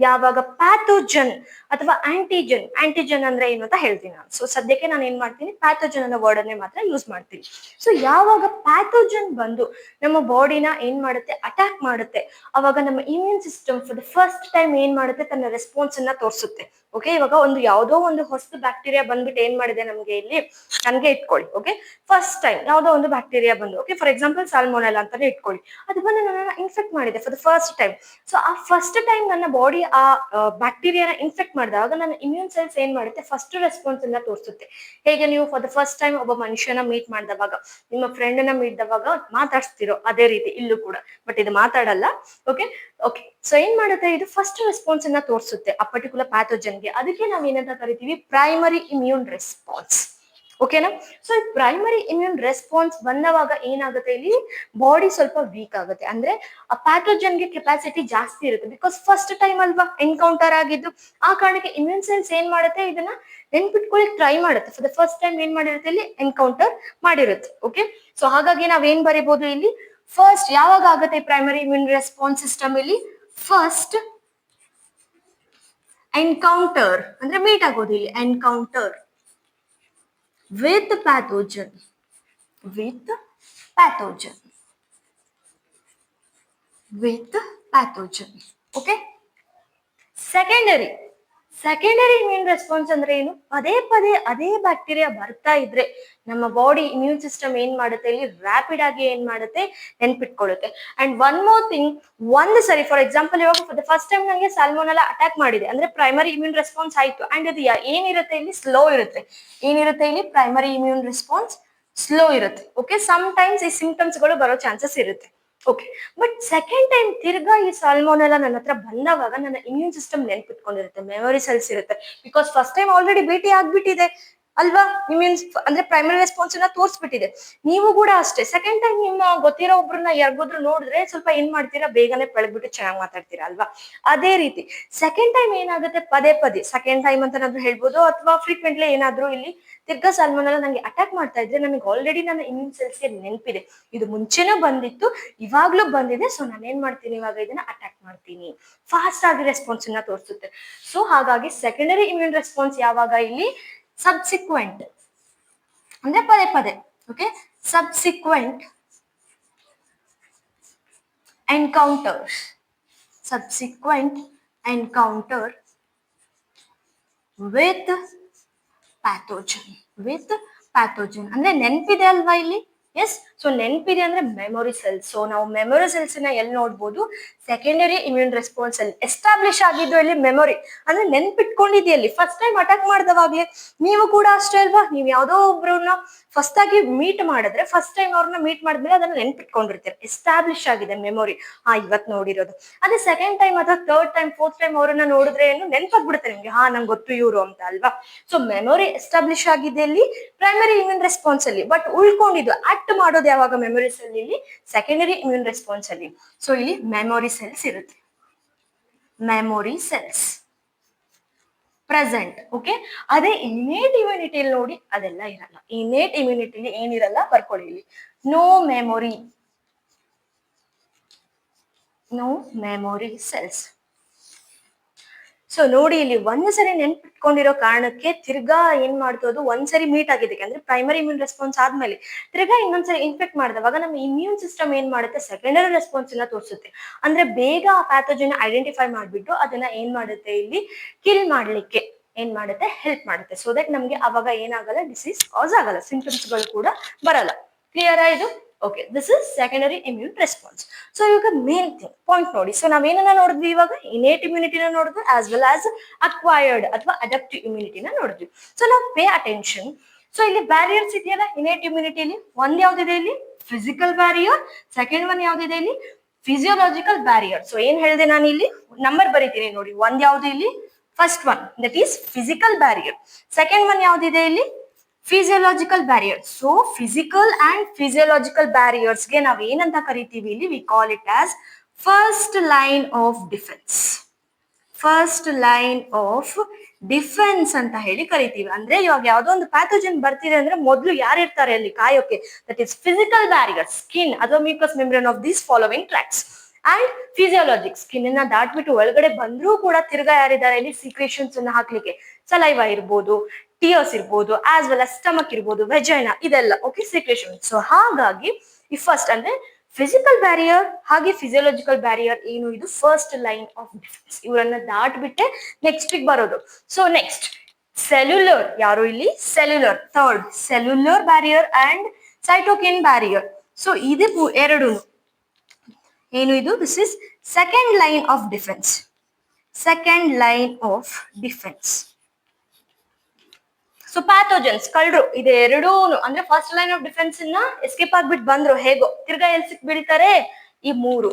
ಯಾವಾಗ ಪ್ಯಾಥೋಜನ್ ಅಥವಾ ಆಂಟಿಜನ್ ಅಂದ್ರೆ ಏನು ಅಂತ ಹೇಳ್ತೀನಿ ನಾನು. ಸೊ ಸದ್ಯಕ್ಕೆ ನಾನು ಏನ್ ಮಾಡ್ತೀನಿ? ಪ್ಯಾಥೋಜನ್ ಅನ್ನೋ ವರ್ಡ್ ಅನ್ನೇ ಮಾತ್ರ ಯೂಸ್ ಮಾಡ್ತೀನಿ. ಸೊ ಯಾವಾಗ ಪ್ಯಾಥೋಜನ್ ಬಂದು ನಮ್ಮ ಬಾಡಿನ ಏನ್ ಮಾಡುತ್ತೆ? ಅಟ್ಯಾಕ್ ಮಾಡುತ್ತೆ. ಅವಾಗ ನಮ್ಮ immune system for the first time ಏನ್ ಮಾಡುತ್ತೆ? ತನ್ನ ರೆಸ್ಪಾನ್ಸ್ ಅನ್ನ ತೋರಿಸುತ್ತೆ. ಓಕೆ, ಇವಾಗ ಯಾವುದೋ ಒಂದು ಹೊಸ ಬ್ಯಾಕ್ಟೀರಿಯಾ ಬಂದ್ಬಿಟ್ಟು ಏನ್ ಮಾಡಿದೆ ನಮ್ಗೆ ಇಲ್ಲಿ? ನನ್ಗೆ ಇಟ್ಕೊಳ್ಳಿ. ಓಕೆ, ಫಸ್ಟ್ ಟೈಮ್ ಯಾವುದೋ ಒಂದು ಬ್ಯಾಕ್ಟೀರಿಯಾ ಬಂದು, ಓಕೆ ಫಾರ್ ಎಕ್ಸಾಂಪಲ್ ಸಾಲ್ಮೊನೆಲ್ಲಾ ಅಂತಾನೆ ಇಟ್ಕೊಳ್ಳಿ, ಅದು ಬಂದು ನನ್ನನ್ನ ಇನ್ಫೆಕ್ಟ್ ಮಾಡಿದೆ for the first time. So ಆ ಫಸ್ಟ್ ಟೈಮ್ ನನ್ನ ಬಾಡಿ ಆ ಬ್ಯಾಕ್ಟೀರಿಯಾನ ಇನ್ಫೆಕ್ಟ್ ಮಾಡಿದಾಗ ನನ್ನ ಇಮ್ಯೂನ್ ಸೆಲ್ಸ್ ಏನ್ ಮಾಡುತ್ತೆ? ಫಸ್ಟ್ ರೆಸ್ಪಾನ್ಸ್ ಅನ್ನ ತೋರಿಸುತ್ತೆ. ಹೇಗೆ ನೀವು ಫಾರ್ ದ ಫಸ್ಟ್ ಟೈಮ್ ಒಬ್ಬ ಮನುಷ್ಯನ ಮೀಟ್ ಮಾಡಿದವಾಗ, ನಿಮ್ಮ ಫ್ರೆಂಡ್ ನ ಮೀಟ್ ದವಾಗ ಮಾತಾಡ್ಸ್ತಿರೋ ಅದೇ ರೀತಿ ಇಲ್ಲೂ ಕೂಡ, ಬಟ್ ಇದು ಮಾತಾಡಲ್ಲ. ಓಕೆ ಓಕೆ, ಸೊ ಏನ್ ಮಾಡುತ್ತೆ? ಇದು ಫಸ್ಟ್ ರೆಸ್ಪಾನ್ಸ್ ಅನ್ನ ತೋರಿಸುತ್ತೆ ಆ ಪರ್ಟಿಕ್ಯುಲರ್ ಪ್ಯಾಥೋಜನ್ಗೆ. ಅದಕ್ಕೆ ನಾವ್ ಏನಂತ ಕರಿತೀವಿ? Primary immune response. ಓಕೆನಾ? ಸೊ ಈ ಪ್ರೈಮರಿ ಇಮ್ಯೂನ್ ರೆಸ್ಪಾನ್ಸ್ ಬಂದವಾಗ ಏನಾಗುತ್ತೆ? ಇಲ್ಲಿ ಬಾಡಿ ಸ್ವಲ್ಪ ವೀಕ್ ಆಗುತ್ತೆ. ಅಂದ್ರೆ ಆ ಪ್ಯಾಥೋಜನ್ಗೆ ಕೆಪಾಸಿಟಿ ಜಾಸ್ತಿ ಇರುತ್ತೆ, ಬಿಕಾಸ್ ಫಸ್ಟ್ ಟೈಮ್ ಅಲ್ವಾ ಎನ್ಕೌಂಟರ್ ಆಗಿದ್ದು. ಆ ಕಾರಣಕ್ಕೆ ಇಮ್ಯೂನ್ ಸೆಲ್ಸ್ ಏನ್ ಮಾಡುತ್ತೆ? ಇದನ್ನ ನೆನ್ಪಿಟ್ಕೊಳ್ಳಿಕ್ ಟ್ರೈ ಮಾಡುತ್ತೆ. ಫಾರ್ ದ ಫಸ್ಟ್ ಟೈಮ್ ಏನ್ ಮಾಡಿರುತ್ತೆ? ಇಲ್ಲಿ ಎನ್ಕೌಂಟರ್ ಮಾಡಿರುತ್ತೆ. ಓಕೆ, ಸೊ ಹಾಗಾಗಿ ನಾವ್ ಏನ್ ಬರಿಬಹುದು ಇಲ್ಲಿ? ಫಸ್ಟ್ ಯಾವಾಗ ಆಗುತ್ತೆ ಪ್ರೈಮರಿ ಇಮ್ಯೂನ್ ರೆಸ್ಪಾನ್ಸ್ ಸಿಸ್ಟಮ್? ಇಲ್ಲಿ ಫಸ್ಟ್ ಎನ್ಕೌಂಟರ್ ಅಂದ್ರೆ ಮೀಟ್ ಆಗೋದು. ಇಲ್ಲಿ encounter with pathogen, with pathogen, with pathogen. Okay, secondary immune response ಅಂದ್ರೆ ಏನು? ಪದೇ ಪದೇ ಅದೇ ಬ್ಯಾಕ್ಟೀರಿಯಾ ಬರ್ತಾ ಇದ್ರೆ ನಮ್ಮ ಬಾಡಿ ಇಮ್ಯೂನ್ ಸಿಸ್ಟಮ್ ಏನ್ ಮಾಡುತ್ತೆ? ಇಲ್ಲಿ ರ್ಯಾಪಿಡ್ ಆಗಿ ಏನ್ ಮಾಡುತ್ತೆ? ನೆನ್ಪಿಟ್ಕೊಳ್ಳುತ್ತೆ. ಅಂಡ್ ಒನ್ ಮೋರ್ ಥಿಂಗ್, ಒಂದು ಸರಿ ಫಾರ್ ಎಕ್ಸಾಂಪಲ್ ಇವಾಗ ಫಾರ್ ದ ಫಸ್ಟ್ ಟೈಮ್ ನನಗೆ ಸಾಲ್ಮೊನೆಲ್ಲಾ ಅಟ್ಯಾಕ್ ಮಾಡಿದೆ ಅಂದ್ರೆ ಪ್ರೈಮರಿ ಇಮ್ಯೂನ್ ರೆಸ್ಪಾನ್ಸ್ ಆಯ್ತು. ಅಂಡ್ ಅದು ಏನಿರುತ್ತೆ? ಇಲ್ಲಿ ಸ್ಲೋ ಇರುತ್ತೆ. ಏನಿರುತ್ತೆ? ಇಲ್ಲಿ ಪ್ರೈಮರಿ ಇಮ್ಯೂನ್ ರೆಸ್ಪಾನ್ಸ್ ಸ್ಲೋ ಇರುತ್ತೆ. ಓಕೆ, ಸಮ್ ಟೈಮ್ಸ್ ಈ ಸಿಂಪ್ಟಮ್ಸ್ ಗಳು ಬರೋ ಚಾನ್ಸಸ್ ಇರುತ್ತೆ. ಓಕೆ, ಬಟ್ ಸೆಕೆಂಡ್ ಟೈಮ್ ತಿರ್ಗಾ ಈ ಸಾಲ್ಮೊನೆಲ್ಲಾ ನನ್ನ ಹತ್ರ ಬಂದವಾಗ ನನ್ನ ಇಮ್ಯೂನ್ ಸಿಸ್ಟಮ್ ನೆನ್ಪಿಟ್ಕೊಂಡಿರುತ್ತೆ, ಮೆಮೊರಿ ಸೆಲ್ಸ್ ಇರುತ್ತೆ. ಬಿಕಾಸ್ ಫಸ್ಟ್ ಟೈಮ್ ಆಲ್ರೆಡಿ ಭೇಟಿ ಆಗ್ಬಿಟ್ಟಿದೆ ಅಲ್ವಾ? ಇಮ್ಯೂನ್ ಅಂದ್ರೆ ಪ್ರೈಮರಿ ರೆಸ್ಪಾನ್ಸ್ ಅನ್ನ ತೋರಿಸ್ಬಿಟ್ಟಿದೆ. ನೀವು ಕೂಡ ಅಷ್ಟೇ, ಸೆಕೆಂಡ್ ಟೈಮ್ ನಿಮ್ಮ ಗೊತ್ತಿರೋ ಒಬ್ರನ್ನ ಯಾರಿಗಾದ್ರೂ ನೋಡಿದ್ರೆ ಸ್ವಲ್ಪ ಏನ್ ಮಾಡ್ತೀರಾ? ಬೇಗನೆ ಪಳಗ್ಬಿಟ್ಟು ಚೆನ್ನಾಗಿ ಮಾತಾಡ್ತೀರಾ ಅಲ್ವಾ? ಅದೇ ರೀತಿ ಸೆಕೆಂಡ್ ಟೈಮ್ ಏನಾಗುತ್ತೆ? ಪದೇ ಪದೇ ಸೆಕೆಂಡ್ ಟೈಮ್ ಅಂತ ನಾದ್ರು ಹೇಳ್ಬೋದು, ಅಥವಾ ಫ್ರೀಕ್ವೆಂಟ್ಲಿ ಏನಾದ್ರು ಇಲ್ಲಿ ತಿರ್ಗಾ ಸಾಲ್ಮೊನೆಲ್ಲಾ ನಂಗೆ ಅಟ್ಯಾಕ್ ಮಾಡ್ತಾ ಇದ್ರೆ ನನಗೆ ಆಲ್ರೆಡಿ ನನ್ನ ಇಮ್ಯೂನ್ ಸೆಲ್ಸ್ಗೆ ನೆನಪಿದೆ, ಇದು ಮುಂಚೆನೂ ಬಂದಿತ್ತು, ಇವಾಗ್ಲೂ ಬಂದಿದೆ. ಸೊ ನಾನು ಏನ್ ಮಾಡ್ತೀನಿ? ಇವಾಗ ಇದನ್ನ ಅಟ್ಯಾಕ್ ಮಾಡ್ತೀನಿ. ಫಾಸ್ಟ್ ಆಗಿ ರೆಸ್ಪಾನ್ಸ್ ಅನ್ನ ತೋರಿಸುತ್ತೆ. ಸೊ ಹಾಗಾಗಿ ಸೆಕೆಂಡರಿ ಇಮ್ಯೂನ್ ರೆಸ್ಪಾನ್ಸ್ ಯಾವಾಗ? ಇಲ್ಲಿ ಸಬ್ಸಿಕ್ವೆಂಟ್ ಅಂದ್ರೆ ಪದೇ ಪದೇ. Okay, subsequent encounter, subsequent encounter with pathogen, with pathogen ಅಂದ್ರೆ ನೆನಪಿದೆ ಅಲ್ವಾ ಇಲ್ಲಿ? ಎಸ್, ಸೊ ನೆನ್ಪಿದೆ ಅಂದ್ರೆ ಮೆಮೊರಿ ಸೆಲ್ಸ್. ಸೊ ನಾವು ಮೆಮೊರಿ ಸೆಲ್ಸ್ ನ ಎಲ್ಲಿ ನೋಡ್ಬೋದು, ಸೆಕೆಂಡರಿ ಇಮ್ಯೂನ್ ರೆಸ್ಪಾನ್ಸ್ ಅಲ್ಲಿ ಎಸ್ಟಾಬ್ಲಿಷ್ ಆಗಿದ್ದು ಇಲ್ಲಿ ಮೆಮೊರಿ ಅಂದ್ರೆ ನೆನ್ಪಿಟ್ಕೊಂಡಿದೆಯಲ್ಲಿ ಫಸ್ಟ್ ಟೈಮ್ ಅಟ್ಯಾಕ್ ಮಾಡಿದವಾಗ್ಲೇ. ನೀವು ಕೂಡ ಅಷ್ಟೇ ಅಲ್ವಾ, ನೀವು ಯಾವ್ದೋ ಒಬ್ರನ್ನ ಫಸ್ಟ್ ಆಗಿ ಮೀಟ್ ಮಾಡಿದ್ರೆ ಫಸ್ಟ್ ಟೈಮ್ ಅವ್ರನ್ನ ಮೀಟ್ ಮಾಡಿದ್ಮೇಲೆ ಅದನ್ನ ನೆನ್ಪಿಟ್ಕೊಂಡಿರ್ತೀರ, ಎಸ್ಟಾಬ್ಲಿಷ್ ಆಗಿದೆ ಮೆಮೊರಿ, ಇವತ್ ನೋಡಿರೋದು. ಅದೇ ಸೆಕೆಂಡ್ ಟೈಮ್ ಅಥವಾ ಥರ್ಡ್ ಟೈಮ್ ಫೋರ್ತ್ ಟೈಮ್ ಅವ್ರನ್ನ ನೋಡಿದ್ರೆ ಏನು ನೆನ್ಪಾಗ್ಬಿಡುತ್ತೆ ನಿಮ್ಗೆ, ನಂಗೆ ಗೊತ್ತು ಇವ್ರು ಅಂತ ಅಲ್ವಾ. ಸೊ ಮೆಮೊರಿ ಎಸ್ಟಾಬ್ಲಿಷ್ ಆಗಿದೆ ಇಲ್ಲಿ ಪ್ರೈಮರಿ ಇಮ್ಯೂನ್ ರೆಸ್ಪಾನ್ಸ್ ಅಲ್ಲಿ, ಬಟ್ ಉಳ್ಕೊಂಡಿದ್ದು ಆಕ್ಟ್ ಮಾಡೋದು ಯಾವಾಗ ಮೆಮೊರಿ ಸೆಲ್ ಇಲ್ಲಿ, ಸೆಕೆಂಡರಿ ಇಮ್ಯೂನ್ ರೆಸ್ಪಾನ್ಸ್ ಅಲ್ಲಿ. ಸೊ ಇಲ್ಲಿ ಮೆಮೊರಿ ಸೆಲ್ಸ್ ಇರುತ್ತೆ, ಮೆಮೊರಿ ಸೆಲ್ಸ್ ಪ್ರೆಸೆಂಟ್. ಓಕೆ, ಅದೇ ಇನ್ನೇಟ್ ಇಮ್ಯುನಿಟಿಲಿ ನೋಡಿ ಅದೆಲ್ಲ ಇರಲ್ಲ. ಇನ್ನೇಟ್ ಇಮ್ಯುನಿಟಿಲಿ ಏನಿರಲ್ಲ ಬರ್ಕೊಳ್ಳಿ ಇಲ್ಲಿ, no memory, no memory cells. So ನೋಡಿ ಇಲ್ಲಿ ಒಂದ್ಸರಿ ನೆನ್ಪಿಟ್ಕೊಂಡಿರೋ ಕಾರಣಕ್ಕೆ ತಿರ್ಗಾ ಏನ್ ಮಾಡ್ತೋದು, ಒಂದ್ಸರಿ ಮೀಟ್ ಆಗಿದ್ದಕ್ಕೆ ಅಂದ್ರೆ ಪ್ರೈಮರಿ ಇಮ್ಯೂನ್ ರೆಸ್ಪಾನ್ಸ್ ಆದ್ಮೇಲೆ ತಿರ್ಗಾ ಇನ್ನೊಂದ್ಸರಿ ಇನ್ಫೆಕ್ಟ್ ಮಾಡಿದವಾಗ ನಮ್ಮ ಇಮ್ಯೂನ್ ಸಿಸ್ಟಮ್ ಏನ್ ಮಾಡುತ್ತೆ, ಸೆಕೆಂಡರಿ ರೆಸ್ಪಾನ್ಸ್ ನ ತೋರಿಸುತ್ತೆ. ಅಂದ್ರೆ ಬೇಗ ಆ ಪ್ಯಾಥೋಜನ್ ಐಡೆಂಟಿಫೈ ಮಾಡ್ಬಿಟ್ಟು ಅದನ್ನ ಏನ್ ಮಾಡುತ್ತೆ ಇಲ್ಲಿ ಕಿಲ್ ಮಾಡ್ಲಿಕ್ಕೆ ಏನ್ ಮಾಡುತ್ತೆ, ಹೆಲ್ಪ್ ಮಾಡುತ್ತೆ. ಸೊ ದಟ್ ನಮ್ಗೆ ಅವಾಗ ಏನಾಗಲ್ಲ, ಡಿಸೀಸ್ ಕಾಸ್ ಆಗಲ್ಲ, ಸಿಂಪ್ಟಮ್ಸ್ ಗಳು ಕೂಡ ಬರಲ್ಲ. ಕ್ಲಿಯರ್ ಇದು? Okay, this is secondary immune response. So ಇವಾಗ ಮೇನ್ ಥಿಂಗ್ ಪಾಯಿಂಟ್ ನೋಡಿ. ಸೊ ನಾವೇನನ್ನ ನೋಡಿದ್ವಿ ಇವಾಗ, ಇನೇಟ್ ಇಮ್ಯುನಿಟಿನ ನೋಡಿದ್ವಿ ಆಸ್ ವೆಲ್ ಆಸ್ ಅಕ್ವೈರ್ಡ್ ಅಥವಾ ಅಡಪ್ಟಿವ್ ಇಮ್ಯುನಿಟಿನ ನೋಡಿದ್ವಿ. ಸೊ ನಾವು ಪೇ ಅಟೆನ್ಷನ್. ಸೊ ಇಲ್ಲಿ ಬ್ಯಾರಿಯರ್ಸ್ ಇದೆಯಲ್ಲ ಇನೇಟ್ ಇಮ್ಯುನಿಟಿಲಿ, ಒಂದ್ ಯಾವ್ದಿದೆ ಇಲ್ಲಿ ಫಿಸಿಕಲ್ ಬ್ಯಾರಿಯರ್, ಸೆಕೆಂಡ್ ಒನ್ ಯಾವ್ದಿದೆ ಇಲ್ಲಿ ಫಿಸಿಯೋಲಾಜಿಕಲ್ ಬ್ಯಾರಿಯರ್. ಸೊ ಏನ್ ಹೇಳಿದೆ ನಾನು ಇಲ್ಲಿ ನಂಬರ್ ಬರೀತೀನಿ ನೋಡಿ, ಒಂದ್ ಯಾವ್ದು ಇಲ್ಲಿ first one that is physical barrier, second one ಯಾವ್ದಿದೆ ಇಲ್ಲಿ physiological barrier. So physical and physiological barriers ಗೆ ನಾವ್ ಏನಂತ ಕರಿತೀವಿ ಇಲ್ಲಿ, we call it as first line of defence, first line of defence ಅಂತ ಹೇಳಿ ಕರಿತೀವಿ. ಅಂದ್ರೆ ಇವಾಗ ಯಾವ್ದೋ ಒಂದು ಪ್ಯಾಥೋಜನ್ ಬರ್ತಿದೆ ಅಂದ್ರೆ ಮೊದಲು ಯಾರಿರ್ತಾರೆ ಅಲ್ಲಿ ಕಾಯೋಕೆ, that is physical barrier, skin ಅಥವಾ mucus membrane of these following tracts. And physiologic, skin ಅನ್ನ ದಾಟ್ಬಿಟ್ಟು ಒಳಗಡೆ ಬಂದ್ರೂ ಕೂಡ ತಿರ್ಗಾ ಯಾರಿದ್ದಾರೆ ಇಲ್ಲಿ ಸೀಕ್ರೇಷನ್ಸ್ ಅನ್ನ ಹಾಕ್ಲಿಕ್ಕೆ, ಸಲೈವಾ ಇರ್ಬೋದು, ಟಿಯರ್ಸ್ ಇರ್ಬೋದು, ಆಸ್ ವೆಲ್ as ಸ್ಟಮಕ್ ಇರ್ಬೋದು, ವೆಜೈನಾ, ಇದೆಲ್ಲ ಓಕೆ ಸೀಕ್ರೇಷನ್. ಸೊ ಹಾಗಾಗಿ ಈ ಫಸ್ಟ್ ಅಂದ್ರೆ ಫಿಸಿಕಲ್ ಬ್ಯಾರಿಯರ್ ಹಾಗೆ ಫಿಸಿಯೋಲಾಜಿಕಲ್ ಬ್ಯಾರಿಯರ್ ಏನು, ಇದು ಫಸ್ಟ್ ಲೈನ್ ಆಫ್ ಡಿಫೆನ್ಸ್. ಇವರನ್ನ ದಾಟ್ಬಿಟ್ಟೆ ನೆಕ್ಸ್ಟ್ ಬರೋದು. ಸೊ ನೆಕ್ಸ್ಟ್ ಸೆಲ್ಯುಲರ್, ಯಾರು ಇಲ್ಲಿ cellular, third cellular barrier and cytokine barrier. So ಇದು ಎರಡು ಏನು, ಇದು this is second line of defence, second line of defence. So pathogens ಕಳ್ರು ಇದೆ ಎರಡೂ ಅಂದ್ರೆ ಫಸ್ಟ್ ಲೈನ್ ಆಫ್ ಡಿಫೆನ್ಸ್ ನ ಎಸ್ಕೇಪ್ ಆಗ್ಬಿಟ್ಟು ಬಂದ್ರು ಹೇಗೋ, ತಿರ್ಗಾ ಎಲ್ಲಿ ಸಿಕ್ ಬೀಳ್ತಾರೆ ಈ ಮೂರು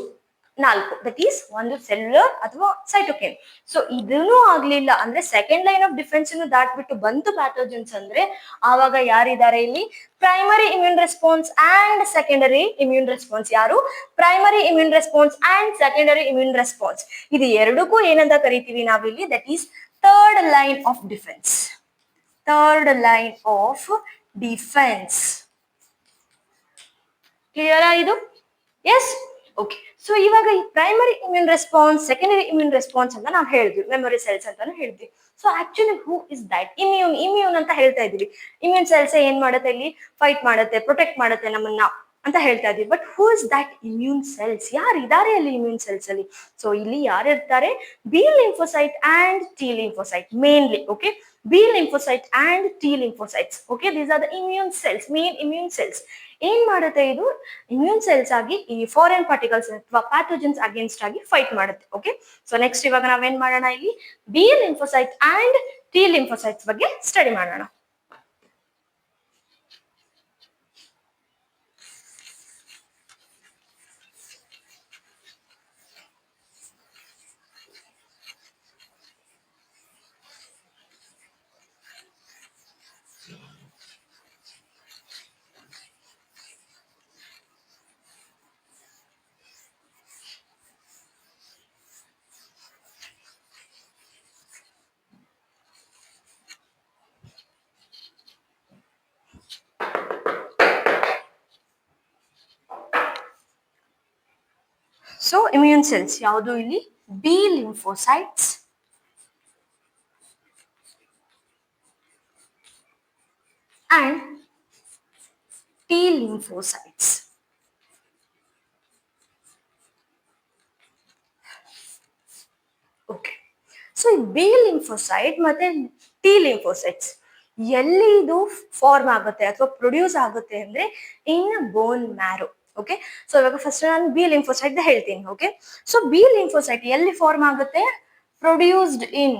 ನಾಲ್ಕು, ದಟ್ ಈಸ್ ಒಂದು ಸೆಲ್ಯುಲರ್ ಅಥವಾ ಸೈಟೋಕಿನ್. ಸೊ ಇದೂ ಆಗ್ಲಿಲ್ಲ ಅಂದ್ರೆ ಸೆಕೆಂಡ್ ಲೈನ್ ಆಫ್ ಡಿಫೆನ್ಸ್ ದಾಟ್ಬಿಟ್ಟು ಬಂತು ಪ್ಯಾಥೋಜನ್ಸ್ ಅಂದ್ರೆ ಆವಾಗ ಯಾರಿದ್ದಾರೆ ಇಲ್ಲಿ primary immune response and secondary immune response. ಯಾರು primary immune response and secondary immune response, ಇದು ಎರಡಕ್ಕೂ ಏನಂತ ಕರಿತೀವಿ ನಾವಿಲ್ಲಿ, that is third line of defence, third line of defence. Clear ಇದು? Yes, okay. ಸೊ ಇವಾಗ ಈ primary immune response, secondary immune response ಅಂತ ನಾವು ಹೇಳಿದ್ವಿ, ಮೆಮೊರಿ ಸೆಲ್ಸ್ ಅಂತಾನು ಹೇಳಿದ್ವಿ. So actually who is that immune, immune ಅಂತ ಹೇಳ್ತಾ ಇದೀವಿ. ಇಮ್ಯೂನ್ ಸೆಲ್ಸ್ ಏನ್ ಮಾಡುತ್ತೆ ಇಲ್ಲಿ, ಫೈಟ್ ಮಾಡುತ್ತೆ, ಪ್ರೊಟೆಕ್ಟ್ ಮಾಡುತ್ತೆ ನಮ್ಮನ್ನ ಅಂತ ಹೇಳ್ತಾ ಇದೀವಿ. But who is that immune cells, ಯಾರು ಇದಾರೆ ಅಲ್ಲಿ ಇಮ್ಯೂನ್ ಸೆಲ್ಸ್ ಅಲ್ಲಿ? ಸೊ ಇಲ್ಲಿ ಯಾರು ಇರ್ತಾರೆ, B lymphocyte and T lymphocyte mainly. Okay, B lymphocyte and T lymphocytes. Okay, these are the immune cells, main immune cells. ಏನ್ ಮಾಡುತ್ತೆ ಇದು ಇಮ್ಯೂನ್ ಸೆಲ್ಸ್ ಆಗಿ ಈ ಫಾರಿನ್ ಪಾರ್ಟಿಕಲ್ಸ್ ಅಥವಾ ಪ್ಯಾಥೋಜನ್ಸ್ ಅಗೇನ್ಸ್ಟ್ ಆಗಿ ಫೈಟ್ ಮಾಡುತ್ತೆ. ಓಕೆ, ಸೊ ನೆಕ್ಸ್ಟ್ ಇವಾಗ ನಾವೇನ್ ಮಾಡೋಣ ಇಲ್ಲಿ B lymphocyte and T lymphocytes ಬಗ್ಗೆ ಸ್ಟಡಿ ಮಾಡೋಣ. ಸೊ ಇಮ್ಯೂನ್ ಸೆಲ್ಸ್ ಯಾವುದು ಇಲ್ಲಿ B lymphocytes and T lymphocytes. Okay. So B lymphocyte ಮತ್ತೆ T lymphocytes ಎಲ್ಲಿ ಇದು ಫಾರ್ಮ್ ಆಗುತ್ತೆ ಅಥವಾ ಪ್ರೊಡ್ಯೂಸ್ ಆಗುತ್ತೆ ಅಂದ್ರೆ in bone marrow. Okay, so ಇವಾಗ ಫಸ್ಟ್ ನಾನು ಬಿ ಲಿಂಫೋಸೈಟ್ ಹೇಳ್ತೀನಿ. ಓಕೆ, ಸೊ ಬಿ ಲಿಂಫೋಸೈಟ್ ಎಲ್ಲಿ ಫಾರ್ಮ್ ಆಗುತ್ತೆ? ಪ್ರೊಡ್ಯೂಸ್ಡ್ ಇನ್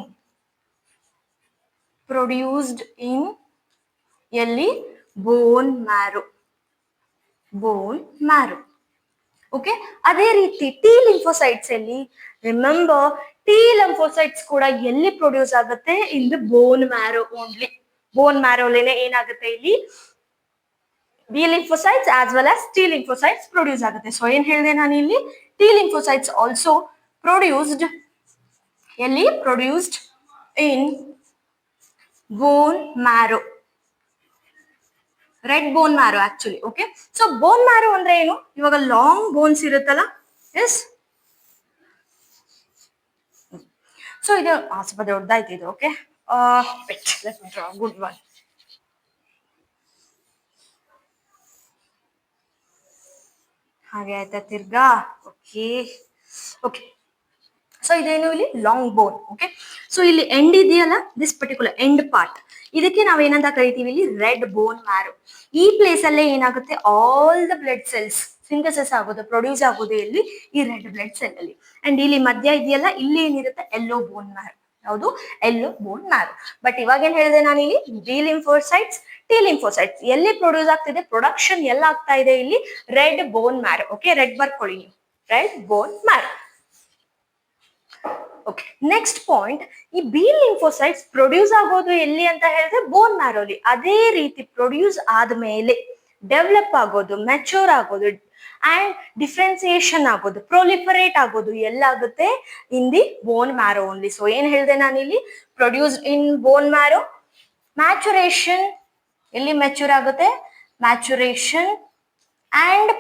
ಎಲ್ಲಿ? Bone marrow. ಓಕೆ, ಅದೇ ರೀತಿ ಟಿ ಲಿಂಫೋಸೈಟ್ಸ್ ಎಲ್ಲಿ? ರಿಮೆಂಬರ್, ಟಿ ಲಿಂಫೋಸೈಟ್ಸ್ ಕೂಡ ಎಲ್ಲಿ ಪ್ರೊಡ್ಯೂಸ್ ಆಗುತ್ತೆ? In the bone marrow only. Bone ಮ್ಯಾರೋಲೇನೆ ಏನಾಗುತ್ತೆ ಇಲ್ಲಿ? B lymphocytes as well as T lymphocytes produce ಆಗುತ್ತೆ. ಸೊ ಏನ್ ಹೇಳಿದೆ ನಾನು ಇಲ್ಲಿ? ಟಿ ಲಿಂಫೋಸೈಟ್ಸ್ ಆಲ್ಸೋ ಪ್ರೊಡ್ಯೂಸ್ಡ್ ಎಲ್ಲಿ? Produced in bone marrow, red bone marrow actually. Okay, so bone marrow ಅಂದ್ರೆ ಏನು? ಇವಾಗ ಲಾಂಗ್ ಬೋನ್ಸ್ ಇರುತ್ತಲ್ಲ, ಎಸ್. ಸೊ ಇದು ಸ್ವಲ್ಪ ದೊಡ್ಡದಾಯ್ತು ಇದು. Okay, good one. ಹಾಗೆ ಆಯ್ತಾ ತಿರ್ಗಾ? ಓಕೆ ಓಕೆ, ಸೊ ಇದೇನು ಇಲ್ಲಿ? ಲಾಂಗ್ ಬೋನ್. ಓಕೆ, ಸೊ ಇಲ್ಲಿ ಎಂಡ್ ಇದೆಯಲ್ಲ, ದಿಸ್ ಪರ್ಟಿಕ್ಯುಲರ್ ಎಂಡ್ ಪಾರ್ಟ್, ಇದಕ್ಕೆ ನಾವೇನಂತ ಕರಿತೀವಿ ಇಲ್ಲಿ? Red bone marrow. ಈ ಪ್ಲೇಸ್ ಅಲ್ಲೇ ಏನಾಗುತ್ತೆ? All the blood cells synthesis ಆಗೋದು, ಪ್ರೊಡ್ಯೂಸ್ ಆಗೋದು ಎಲ್ಲಿ? ಈ ರೆಡ್ ಬ್ಲಡ್ ಸೆಲ್ ಅಲ್ಲಿ. ಅಂಡ್ ಇಲ್ಲಿ ಮಧ್ಯ ಇದೆಯಲ್ಲ, ಇಲ್ಲಿ ಏನಿರುತ್ತೆ? ಎಲ್ಲೋ ಬೋನ್ ಮ್ಯಾರೋ. ಯಾವುದು? ಎಲ್ಲೋ ಬೋನ್ ಮ್ಯಾರೋ. ಬಟ್ ಇವಾಗ ಏನ್ ಹೇಳಿದೆ ನಾನು ಇಲ್ಲಿ? ಬಿ ಲಿಂಫೋಸೈಟ್ಸ್, ಟಿ ಲಿಂಫೋಸೈಟ್ಸ್ ಎಲ್ಲಿ ಪ್ರೊಡ್ಯೂಸ್ ಆಗ್ತಿದೆ? ಪ್ರೊಡಕ್ಷನ್ ಎಲ್ಲ ಆಗ್ತಾ ಇದೆ ಇಲ್ಲಿ? ರೆಡ್ ಬೋನ್ ಮ್ಯಾರೋ. ಓಕೆ, ರೆಡ್ ಬರ್ಕೊಳ್ಳಿ ನೀವು, ರೆಡ್ ಬೋನ್ ಮ್ಯಾರೋ. ಓಕೆ, ನೆಕ್ಸ್ಟ್ ಪಾಯಿಂಟ್, ಈ ಬಿ ಲಿಂಫೋಸೈಟ್ಸ್ ಪ್ರೊಡ್ಯೂಸ್ ಆಗೋದು ಎಲ್ಲಿ ಅಂತ ಹೇಳಿದ್ರೆ? ಬೋನ್ ಮ್ಯಾರೋಲಿ. ಅದೇ ರೀತಿ ಪ್ರೊಡ್ಯೂಸ್ ಆದ್ಮೇಲೆ ಡೆವಲಪ್ ಆಗೋದು, ಮೆಚೂರ್ ಆಗೋದು ಅಂಡ್ ಡಿಫ್ರೆನ್ಸಿಯೇಷನ್ ಆಗೋದು, ಪ್ರೊಲಿಫರೇಟ್ ಆಗೋದು ಎಲ್ಲಾಗುತ್ತೆ? In the bone marrow only. So ಏನ್ ಹೇಳಿದೆ ನಾನಿಲ್ಲಿ? Produced in bone marrow. Maturation ಎಲ್ಲಿ ಮೆಚೂರ್ ಆಗುತ್ತೆ? ಮ್ಯಾಚುರೇಷನ್ ಅಂಡ್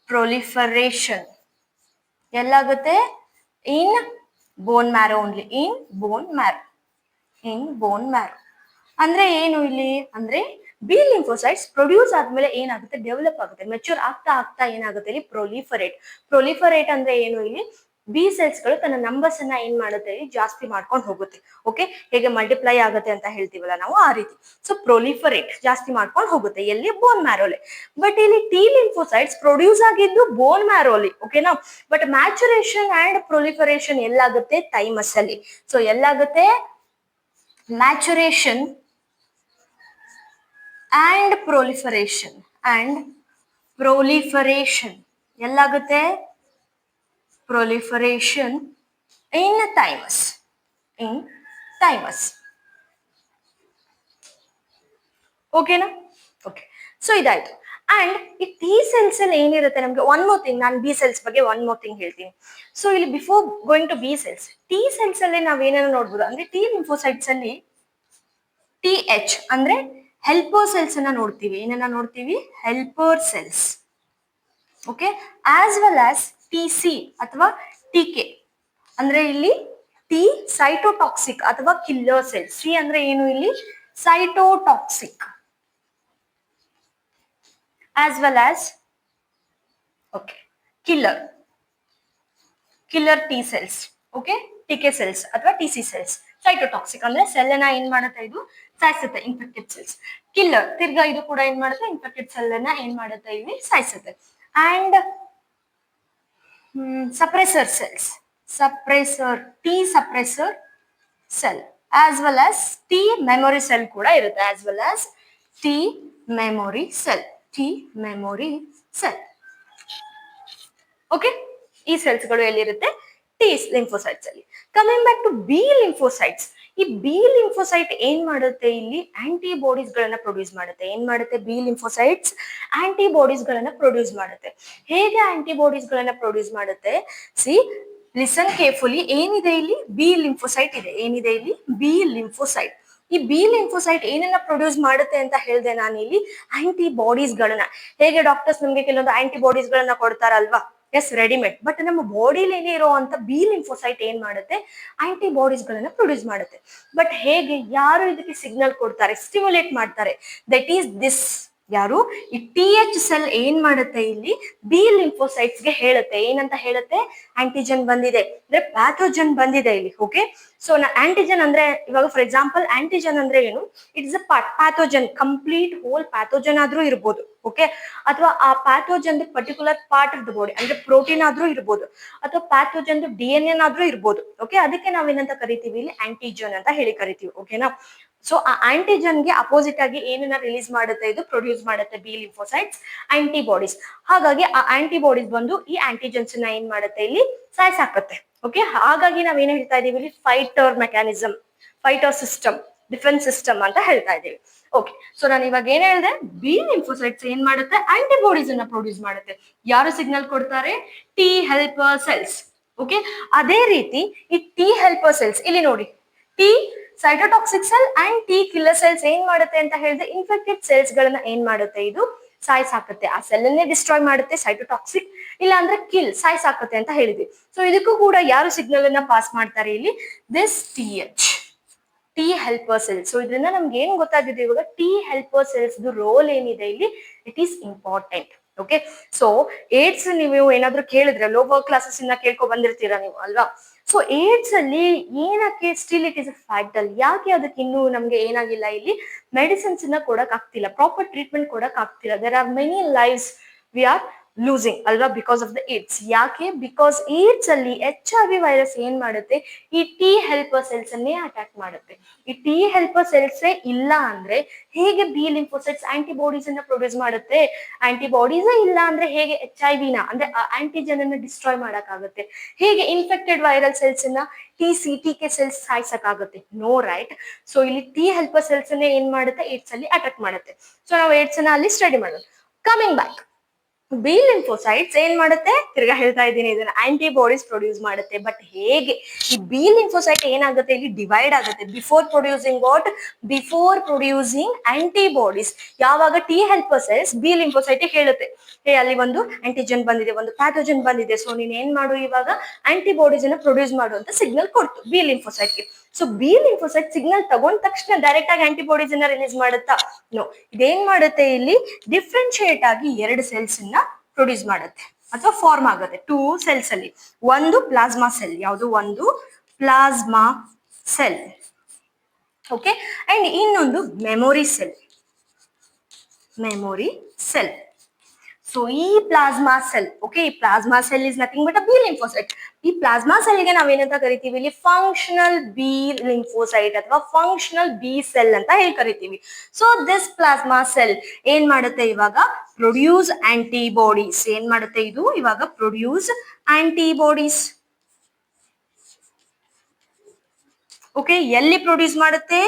ಪ್ರೊಲಿಫರೇಷನ್, ಎಲ್ಲಾಗುತ್ತೆ? In bone marrow only, in bone marrow. ಅಂದ್ರೆ ಏನು ಇಲ್ಲಿ? ಅಂದ್ರೆ ಬಿ ಲಿಂಫೋಸೈಟ್ಸ್ ಪ್ರೊಡ್ಯೂಸ್ ಆದ್ಮೇಲೆ ಏನಾಗುತ್ತೆ? ಡೆವಲಪ್ ಆಗುತ್ತೆ, ಮೆಚೂರ್ ಆಗ್ತಾ ಆಗ್ತಾ ಏನಾಗುತ್ತೆ ಇಲ್ಲಿ? ಪ್ರೊಲಿಫರೇಟ್ ಅಂದ್ರೆ ಏನು ಇಲ್ಲಿ? ಬಿ ಸೆಲ್ಸ್ ಗಳು ತನ್ನ ನಂಬರ್ಸ್ ಅನ್ನ ಏನ್ ಮಾಡುತ್ತೆ? ಜಾಸ್ತಿ ಮಾಡ್ಕೊಂಡು ಹೋಗುತ್ತೆ. ಓಕೆ, ಹೇಗೆ ಮಲ್ಟಿಪ್ಲೈ ಆಗುತ್ತೆ ಅಂತ ಹೇಳ್ತೀವಲ್ಲ ನಾವು, ಆ ರೀತಿ. ಸೊ ಪ್ರೊಲಿಫರೇಟ್ ಜಾಸ್ತಿ ಮಾಡ್ಕೊಂಡು ಹೋಗುತ್ತೆ ಎಲ್ಲಿ? ಬೋನ್ ಮ್ಯಾರೋಲಿ. ಬಟ್ ಇಲ್ಲಿ ಟಿ ಲಿಂಫೋಸೈಟ್ಸ್ ಪ್ರೊಡ್ಯೂಸ್ ಆಗಿದ್ದು ಬೋನ್ ಮ್ಯಾರೋಲಿ. ಓಕೆನಾ? ಬಟ್ ಮ್ಯಾಚುರೇಷನ್ ಅಂಡ್ ಪ್ರೊಲಿಫರೇಷನ್ ಎಲ್ಲಾಗುತ್ತೆ? ಥೈಮಸ್ ಅಲ್ಲಿ. ಸೊ ಎಲ್ಲಾಗುತ್ತೆ? ಮ್ಯಾಚುರೇಷನ್ ಅಂಡ್ ಪ್ರೊಲಿಫರೇಷನ್ ಎಲ್ಲಾಗುತ್ತೆ? Proliferation in thymus. ಓಕೆನಾ? ಓಕೆ, ಸೊ ಇದಾಯ್ತು. ಅಂಡ್ ಈ ಟಿ ಸೆಲ್ಸ್ ಅಲ್ಲಿ ಏನಿರುತ್ತೆ ನಮ್ಗೆ? ಒನ್ ಮೋರ್ ಥಿಂಗ್, ನಾನು ಬಿ ಸೆಲ್ಸ್ ಬಗ್ಗೆ ಒನ್ ಮೋರ್ ಥಿಂಗ್ ಹೇಳ್ತೀನಿ. ಸೊ ಇಲ್ಲಿ before going to B cells, T cells ಅಲ್ಲಿ ನಾವೇನೇನೋ ನೋಡ್ಬೋದು ಅಂದ್ರೆ, ಟಿ ಲಿಂಫೋಸೈಟ್ಸ್ ಅಲ್ಲಿ TH ಅಂದ್ರೆ ಹೆಲ್ಪರ್ ಸೆಲ್ಸ್ ಅನ್ನ ನೋಡ್ತೀವಿ. ಏನನ್ನ ನೋಡ್ತೀವಿ? Helper cells. Okay, as well as TC ಅಥವಾ TK ಅಂದ್ರೆ ಇಲ್ಲಿ ಟಿ ಸೈಟೋಟಾಕ್ಸಿಕ್ ಅಥವಾ ಕಿಲ್ಲರ್ ಸೆಲ್ಸ್. ಸಿ ಅಂದ್ರೆ ಏನು ಇಲ್ಲಿ? Cytotoxic. As well as okay killer T cells. Okay, TK cells ಅಥವಾ TC ಸೆಲ್ಸ್. ಸೈಟೋಟಾಕ್ಸಿಕ್ ಅಂದ್ರೆ ಸೆಲ್ ಅನ್ನ ಏನ್ ಮಾಡುತ್ತೆ? ಇದು ಸಾಯಿಸುತ್ತೆ, ಇನ್ಫೆಕ್ಟೆಡ್ ಸೆಲ್ಸ್. ಕಿಲ್ಲರ್ ತಿರ್ಗಾ ಇದು ಕೂಡ ಏನ್ ಮಾಡುತ್ತೆ? ಇನ್ಫೆಕ್ಟೆಡ್ ಸೆಲ್ ಅನ್ನ ಏನ್ ಮಾಡುತ್ತೆ? ಇಲ್ಲಿ ಸಾಯಿಸುತ್ತೆ. And suppressor cells, T suppressor cell, as well as T memory cell ಕೂಡ ಇರುತ್ತೆ. As well as T memory cell. Okay, ಈ ಸೆಲ್ಸ್ ಗಳು ಎಲ್ಲಿರುತ್ತೆ? ಟಿ ಲಿಂಫೋಸೈಟ್ಸ್ ಅಲ್ಲಿ. Coming back to B lymphocytes, ಈ ಬಿ ಲಿಂಫೋಸೈಟ್ ಏನ್ ಮಾಡುತ್ತೆ? ಇಲ್ಲಿ ಆಂಟಿಬಾಡೀಸ್ ಗಳನ್ನ ಪ್ರೊಡ್ಯೂಸ್ ಮಾಡುತ್ತೆ. ಏನ್ ಮಾಡುತ್ತೆ? ಬಿ ಲಿಂಫೋಸೈಟ್ಸ್ ಆಂಟಿಬಾಡೀಸ್ ಗಳನ್ನ ಪ್ರೊಡ್ಯೂಸ್ ಮಾಡುತ್ತೆ. ಹೇಗೆ ಆಂಟಿಬಾಡೀಸ್ ಗಳನ್ನ ಪ್ರೊಡ್ಯೂಸ್ ಮಾಡುತ್ತೆ? See, listen carefully. ಏನಿದೆ ಇಲ್ಲಿ? ಬಿ ಲಿಂಫೋಸೈಟ್ ಇದೆ. ಏನಿದೆ ಇಲ್ಲಿ? B lymphocyte. ಈ ಬಿ ಲಿಂಫೋಸೈಟ್ ಏನನ್ನ ಪ್ರೊಡ್ಯೂಸ್ ಮಾಡುತ್ತೆ ಅಂತ ಹೇಳಿದೆ ನಾನು ಇಲ್ಲಿ? ಆಂಟಿಬಾಡೀಸ್ ಗಳನ್ನ. ಹೇಗೆ ಡಾಕ್ಟರ್ಸ್ ನಮ್ಗೆ ಕೆಲವೊಂದು ಆಂಟಿಬಾಡೀಸ್ ಗಳನ್ನ ಕೊಡ್ತಾರಲ್ವಾ? S, readymade. ಬಟ್ ನಮ್ಮ ಬಾಡಿಲಿ ಇರುವಂತ ಬಿ ಲಿಂಫೋಸೈಟ್ ಏನ್ ಮಾಡುತ್ತೆ? ಆಂಟಿಬಾಡೀಸ್ ಗಳನ್ನ ಪ್ರೊಡ್ಯೂಸ್ ಮಾಡುತ್ತೆ. ಬಟ್ ಹೇಗೆ? ಯಾರು ಇದಕ್ಕೆ ಸಿಗ್ನಲ್ ಕೊಡ್ತಾರೆ, ಸ್ಟಿಮ್ಯುಲೇಟ್ ಮಾಡ್ತಾರೆ? ದಟ್ ಈಸ್ ದಿಸ್ ಯಾರು ಈ TH ಸೆಲ್ ಏನ್ ಮಾಡುತ್ತೆ ಇಲ್ಲಿ ಬಿ ಲಿಂಫೋಸೈಟ್ಸ್ ಗೆ ಹೇಳುತ್ತೆ, ಏನಂತ ಹೇಳುತ್ತೆ, ಆಂಟಿಜನ್ ಬಂದಿದೆ ಅಂದ್ರೆ ಪ್ಯಾಥೋಜನ್ ಬಂದಿದೆ ಇಲ್ಲಿ. ಓಕೆ, ಸೊ ಆಂಟಿಜನ್ ಅಂದ್ರೆ ಇವಾಗ ಫಾರ್ ಎಕ್ಸಾಂಪಲ್ ಆಂಟಿಜನ್ ಅಂದ್ರೆ ಏನು, it's a pathogen, complete whole pathogen ಆದ್ರೂ ಇರ್ಬೋದು. ಓಕೆ, ಅಥವಾ ಆ pathogen particular part of the body ಅಂದ್ರೆ ಪ್ರೋಟೀನ್ ಆದ್ರೂ ಇರ್ಬೋದು, ಅಥವಾ ಪ್ಯಾಥೋಜನ್ DNA ಆದ್ರೂ ಇರ್ಬೋದು. ಓಕೆ, ಅದಕ್ಕೆ ನಾವೇನಂತ ಕರಿತೀವಿ ಇಲ್ಲಿ ಆಂಟಿಜನ್ ಅಂತ ಹೇಳಿ ಕರಿತೀವಿ. ಓಕೆನಾ, ಸೊ ಆ ಆಂಟಿಜನ್ ಗೆ ಅಪೋಸಿಟ್ ಆಗಿ ಏನನ್ನ ರಿಲೀಸ್ ಮಾಡುತ್ತೆ, ಇದು ಪ್ರೊಡ್ಯೂಸ್ ಮಾಡುತ್ತೆ ಬಿ ಲಿಂಫೋಸೈಟ್ಸ್, ಆಂಟಿಬಾಡೀಸ್. ಹಾಗಾಗಿ ಆ ಆಂಟಿಬಾಡೀಸ್ ಬಂದು ಈ ಆಂಟಿಜನ್ಸ್ ನ ಏನ್ ಮಾಡುತ್ತೆ ಇಲ್ಲಿ ಸಾಯಿಸಾಕತ್ತೆ. ಓಕೆ, ಹಾಗಾಗಿ ನಾವೇನ್ ಹೇಳ್ತಾ ಇದೀವಿ ಇಲ್ಲಿ fighter mechanism, fighter system, defence system ಅಂತ ಹೇಳ್ತಾ ಇದೀವಿ. ಓಕೆ, ಸೊ ನಾನು ಇವಾಗ ಏನ್ ಹೇಳಿದೆ, ಬಿ ಲಿಂಫೋಸೈಟ್ಸ್ ಏನ್ ಮಾಡುತ್ತೆ, ಆಂಟಿಬಾಡೀಸ್ ಅನ್ನ ಪ್ರೊಡ್ಯೂಸ್ ಮಾಡುತ್ತೆ. ಯಾರು ಸಿಗ್ನಲ್ ಕೊಡ್ತಾರೆ, ಟಿ ಹೆಲ್ಪರ್ ಸೆಲ್ಸ್. ಓಕೆ, ಅದೇ ರೀತಿ ಈ ಟಿ ಹೆಲ್ಪರ್ ಸೆಲ್ಸ್ ಇಲ್ಲಿ ನೋಡಿ, T cytotoxic cell and T killer cells ಏನ್ ಮಾಡುತ್ತೆ ಅಂತ ಹೇಳಿದ್ರೆ ಇನ್ಫೆಕ್ಟೆಡ್ ಸೆಲ್ಸ್ ಗಳನ್ನ ಏನ್ ಮಾಡುತ್ತೆ, ಇದು ಸಾಯಿಸಾಕತ್ತೆ, ಆ ಸೆಲ್ ಅನ್ನೇ ಡಿಸ್ಟ್ರಾಯ್ ಮಾಡುತ್ತೆ, ಸೈಟೋಟಾಕ್ಸಿಕ್ ಇಲ್ಲ ಅಂದ್ರೆ ಕಿಲ್, ಸಾಯಿಸಾಕತ್ತೆ ಅಂತ ಹೇಳಿದ್ವಿ. ಸೊ ಇದಕ್ಕೂ ಕೂಡ ಯಾರು ಸಿಗ್ನಲ್ ಅನ್ನ ಪಾಸ್ ಮಾಡ್ತಾರೆ ಇಲ್ಲಿ, this TH, T helper cells. So ಇದರಿಂದ ನಮ್ಗೆ ಏನ್ ಗೊತ್ತಾಗಿದೆ ಇವಾಗ, ಟಿ ಹೆಲ್ಪರ್ ಸೆಲ್ಸ್ ರೋಲ್ ಏನಿದೆ ಇಲ್ಲಿ, it is important. Okay, so AIDS ನೀವು ಏನಾದ್ರು ಕೇಳಿದ್ರೆ ಲೋವರ್ ಕ್ಲಾಸಸ್ ಇಂದ ಕೇಳ್ಕೊ ಬಂದಿರ್ತೀರಾ ನೀವು ಅಲ್ವಾ. ಸೊ ಏಡ್ಸ್ ಅಲ್ಲಿ ಏನಕ್ಕೆ ಸ್ಟಿಲ್ ಇಟ್ ಇಸ್ ಅ ಫ್ಯಾಕ್ಟಲ್, ಯಾಕೆ ಅದಕ್ಕೆ ಇನ್ನೂ ನಮ್ಗೆ ಏನಾಗಿಲ್ಲ ಇಲ್ಲಿ ಮೆಡಿಸಿನ್ಸ್ ನ ಕೊಡಕ್ ಆಗ್ತಿಲ್ಲ, ಪ್ರಾಪರ್ ಟ್ರೀಟ್ಮೆಂಟ್ ಕೊಡಕ್ ಆಗ್ತಿಲ್ಲ. There are many lives we are losing ಅಲ್ವಾ, ಬಿಕಾಸ್ ಆಫ್ ದ ಏಡ್ಸ್. ಯಾಕೆ, ಬಿಕಾಸ್ ಏಡ್ಸ್ ಅಲ್ಲಿ HIV ವೈರಸ್ ಏನ್ ಮಾಡುತ್ತೆ, ಈ ಟಿ ಹೆಲ್ಪರ್ ಸೆಲ್ಸ್ ಅನ್ನೇ ಅಟ್ಯಾಕ್ ಮಾಡುತ್ತೆ. ಈ ಟಿ ಹೆಲ್ಪರ್ ಸೆಲ್ಸ್ ಇಲ್ಲ ಅಂದ್ರೆ ಹೇಗೆ ಬಿ ಲಿಂಫೋಸೈಟ್ಸ್ ಆಂಟಿಬಾಡೀಸ್ ಅನ್ನ ಪ್ರೊಡ್ಯೂಸ್ ಮಾಡುತ್ತೆ, ಆಂಟಿಬಾಡೀಸ್ ಇಲ್ಲ ಅಂದ್ರೆ ಹೇಗೆ HIV ನ ಅಂದ್ರೆ ಆಂಟಿಜನ್ ಅನ್ನ ಡಿಸ್ಟ್ರಾಯ್ ಮಾಡಕ್ ಆಗುತ್ತೆ, ಹೇಗೆ ಇನ್ಫೆಕ್ಟೆಡ್ ವೈರಲ್ ಸೆಲ್ಸ್ ಅನ್ನ TCTK ಸೆಲ್ಸ್ ಸಾಯಿಸಕ್ಕಾಗುತ್ತೆ, ನೋ ರೈಟ್. ಸೊ ಇಲ್ಲಿ ಟಿ ಹೆಲ್ಪರ್ ಸೆಲ್ಸ್ ಅನ್ನೇ ಏನ್ ಮಾಡುತ್ತೆ, ಏಡ್ಸ್ ಅಲ್ಲಿ ಅಟ್ಯಾಕ್ ಮಾಡುತ್ತೆ. ಸೊ ನಾವು ಏಡ್ಸ್ ಅನ್ನ ಅಲ್ಲಿ ಸ್ಟಡಿ ಮಾಡೋಣ. ಕಮಿಂಗ್ ಬ್ಯಾಕ್, ಬಿ ಲಿಂಫೋಸೈಟ್ಸ್ ಏನ್ ಮಾಡುತ್ತೆ, ತಿರ್ಗಾ ಹೇಳ್ತಾ ಇದ್ದೀನಿ ಇದನ್ನ, ಆಂಟಿಬಾಡೀಸ್ ಪ್ರೊಡ್ಯೂಸ್ ಮಾಡುತ್ತೆ. ಬಟ್ ಹೇಗೆ, ಈ ಬಿ ಲಿಂಫೋಸೈಟ್ ಏನಾಗುತ್ತೆ ಇಲ್ಲಿ ಡಿವೈಡ್ ಆಗುತ್ತೆ before producing what, before producing antibodies. ಯಾವಾಗ T helper cells B lymphocyte ಹೇಳುತ್ತೆ, ಅಲ್ಲಿ ಒಂದು ಆಂಟಿಜನ್ ಬಂದಿದೆ, ಒಂದು ಪ್ಯಾಥೋಜನ್ ಬಂದಿದೆ, ಸೊ ನೀನ್ ಏನ್ ಮಾಡು ಇವಾಗ ಆಂಟಿಬಾಡೀಸ್ ಅನ್ನ ಪ್ರೊಡ್ಯೂಸ್ ಮಾಡು ಅಂತ ಸಿಗ್ನಲ್ ಕೊಡ್ತು ಬಿ ಲಿಂಫೋಸೈಟ್ಗೆ. ಸೊ ಬಿ ಲಿಂಫೋಸೈಟ್ ಸಿಗ್ನಲ್ ತಗೊಂಡ ತಕ್ಷಣ ಡೈರೆಕ್ಟ್ ಆಗಿ ಆಂಟಿಬಾಡೀಸ್ ಅನ್ನ ರಿಲೀಸ್ ಮಾಡುತ್ತಾ, ನೋ, ಇದೇನ್ ಮಾಡುತ್ತೆ ಇಲ್ಲಿ ಡಿಫ್ರೆನ್ಶಿಯೇಟ್ ಆಗಿ ಎರಡು ಸೆಲ್ಸ್ ಅನ್ನ ಪ್ರೊಡ್ಯೂಸ್ ಮಾಡುತ್ತೆ ಅಥವಾ ಫಾರ್ಮ್ ಆಗುತ್ತೆ ಟೂ ಸೆಲ್ಸ್ ಅಲ್ಲಿ. ಒಂದು ಪ್ಲಾಸ್ಮಾ ಸೆಲ್, ಯಾವುದು, ಒಂದು ಪ್ಲಾಸ್ಮಾ ಸೆಲ್. ಓಕೆ, ಅಂಡ್ ಇನ್ನೊಂದು memory cell, memory cell. So ಈ ಪ್ಲಾಸ್ಮಾ ಸೆಲ್, ಓಕೆ, ಈ plasma cell is nothing but a B lymphocyte. ಈ ಪ್ಲಾಸ್ಮಾ ಸೆಲ್ಗೆ ನಾವೇನಂತ ಕರಿತೀವಿ ಇಲ್ಲಿ, ಫಂಕ್ಷನಲ್ ಬಿ ಲಿಂಫೋಸೈಟ್ ಅಥವಾ ಫಂಕ್ಷನಲ್ ಬಿ ಸೆಲ್ ಅಂತ ಹೇಳಿ ಕರಿತೀವಿ. ಸೊ ದಿಸ್ ಪ್ಲಾಸ್ಮಾ ಸೆಲ್ ಏನ್ ಮಾಡುತ್ತೆ ಇವಾಗ, ಪ್ರೊಡ್ಯೂಸ್ ಆಂಟಿಬಾಡೀಸ್. ಏನ್ ಮಾಡುತ್ತೆ ಇದು ಇವಾಗ, ಪ್ರೊಡ್ಯೂಸ್ ಆಂಟಿಬಾಡೀಸ್. ಓಕೆ, ಎಲ್ಲಿ ಪ್ರೊಡ್ಯೂಸ್ ಮಾಡುತ್ತೆ,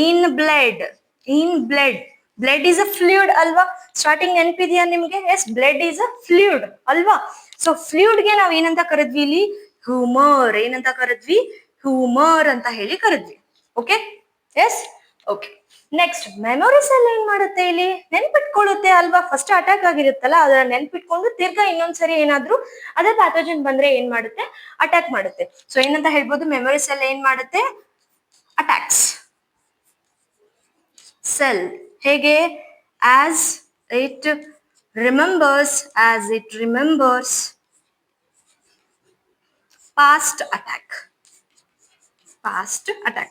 in blood, in blood. Blood is a fluid ಅಲ್ವಾ, ಸ್ಟಾರ್ಟಿಂಗ್ ನೆನಪಿದೆಯಾ ನಿಮ್ಗೆ, yes, blood is a fluid ಅಲ್ವಾ. ಸೊ ಫ್ಲೂಯಿಡ್ ಗೆ ನಾವ್ ಏನಂತ ಕರೆದ್ವಿ ಇಲ್ಲಿ, ಹ್ಯೂಮರ್. ಏನಂತ ಕರೆದ್ವಿ, ಹ್ಯೂಮರ್ ಅಂತ ಹೇಳಿ ಕರೆದ್ವಿ. Okay, yes, okay. Next memory cell ಏನ್ ಮಾಡುತ್ತೆ ಇಲ್ಲಿ, ನೆನ್ಪಿಟ್ಕೊಳ್ಳುತ್ತೆ ಅಲ್ವಾ, ಫಸ್ಟ್ ಅಟ್ಯಾಕ್ ಆಗಿರುತ್ತಲ್ಲ ಅದನ್ನ ನೆನ್ಪಿಟ್ಕೊಂಡು ತಿರ್ಗಾ ಇನ್ನೊಂದ್ಸರಿ ಏನಾದ್ರು ಅದೇ ಪ್ಯಾಥೋಜನ್ ಬಂದ್ರೆ ಏನ್ ಮಾಡುತ್ತೆ, ಅಟ್ಯಾಕ್ ಮಾಡುತ್ತೆ. ಸೊ ಏನಂತ ಹೇಳ್ಬೋದು, ಮೆಮೊರಿ ಸೆಲ್ ಏನ್ ಮಾಡುತ್ತೆ, ಅಟ್ಯಾಕ್ಸ್ ಸೆಲ್. ಹೇಗೆ, as it remembers past attack,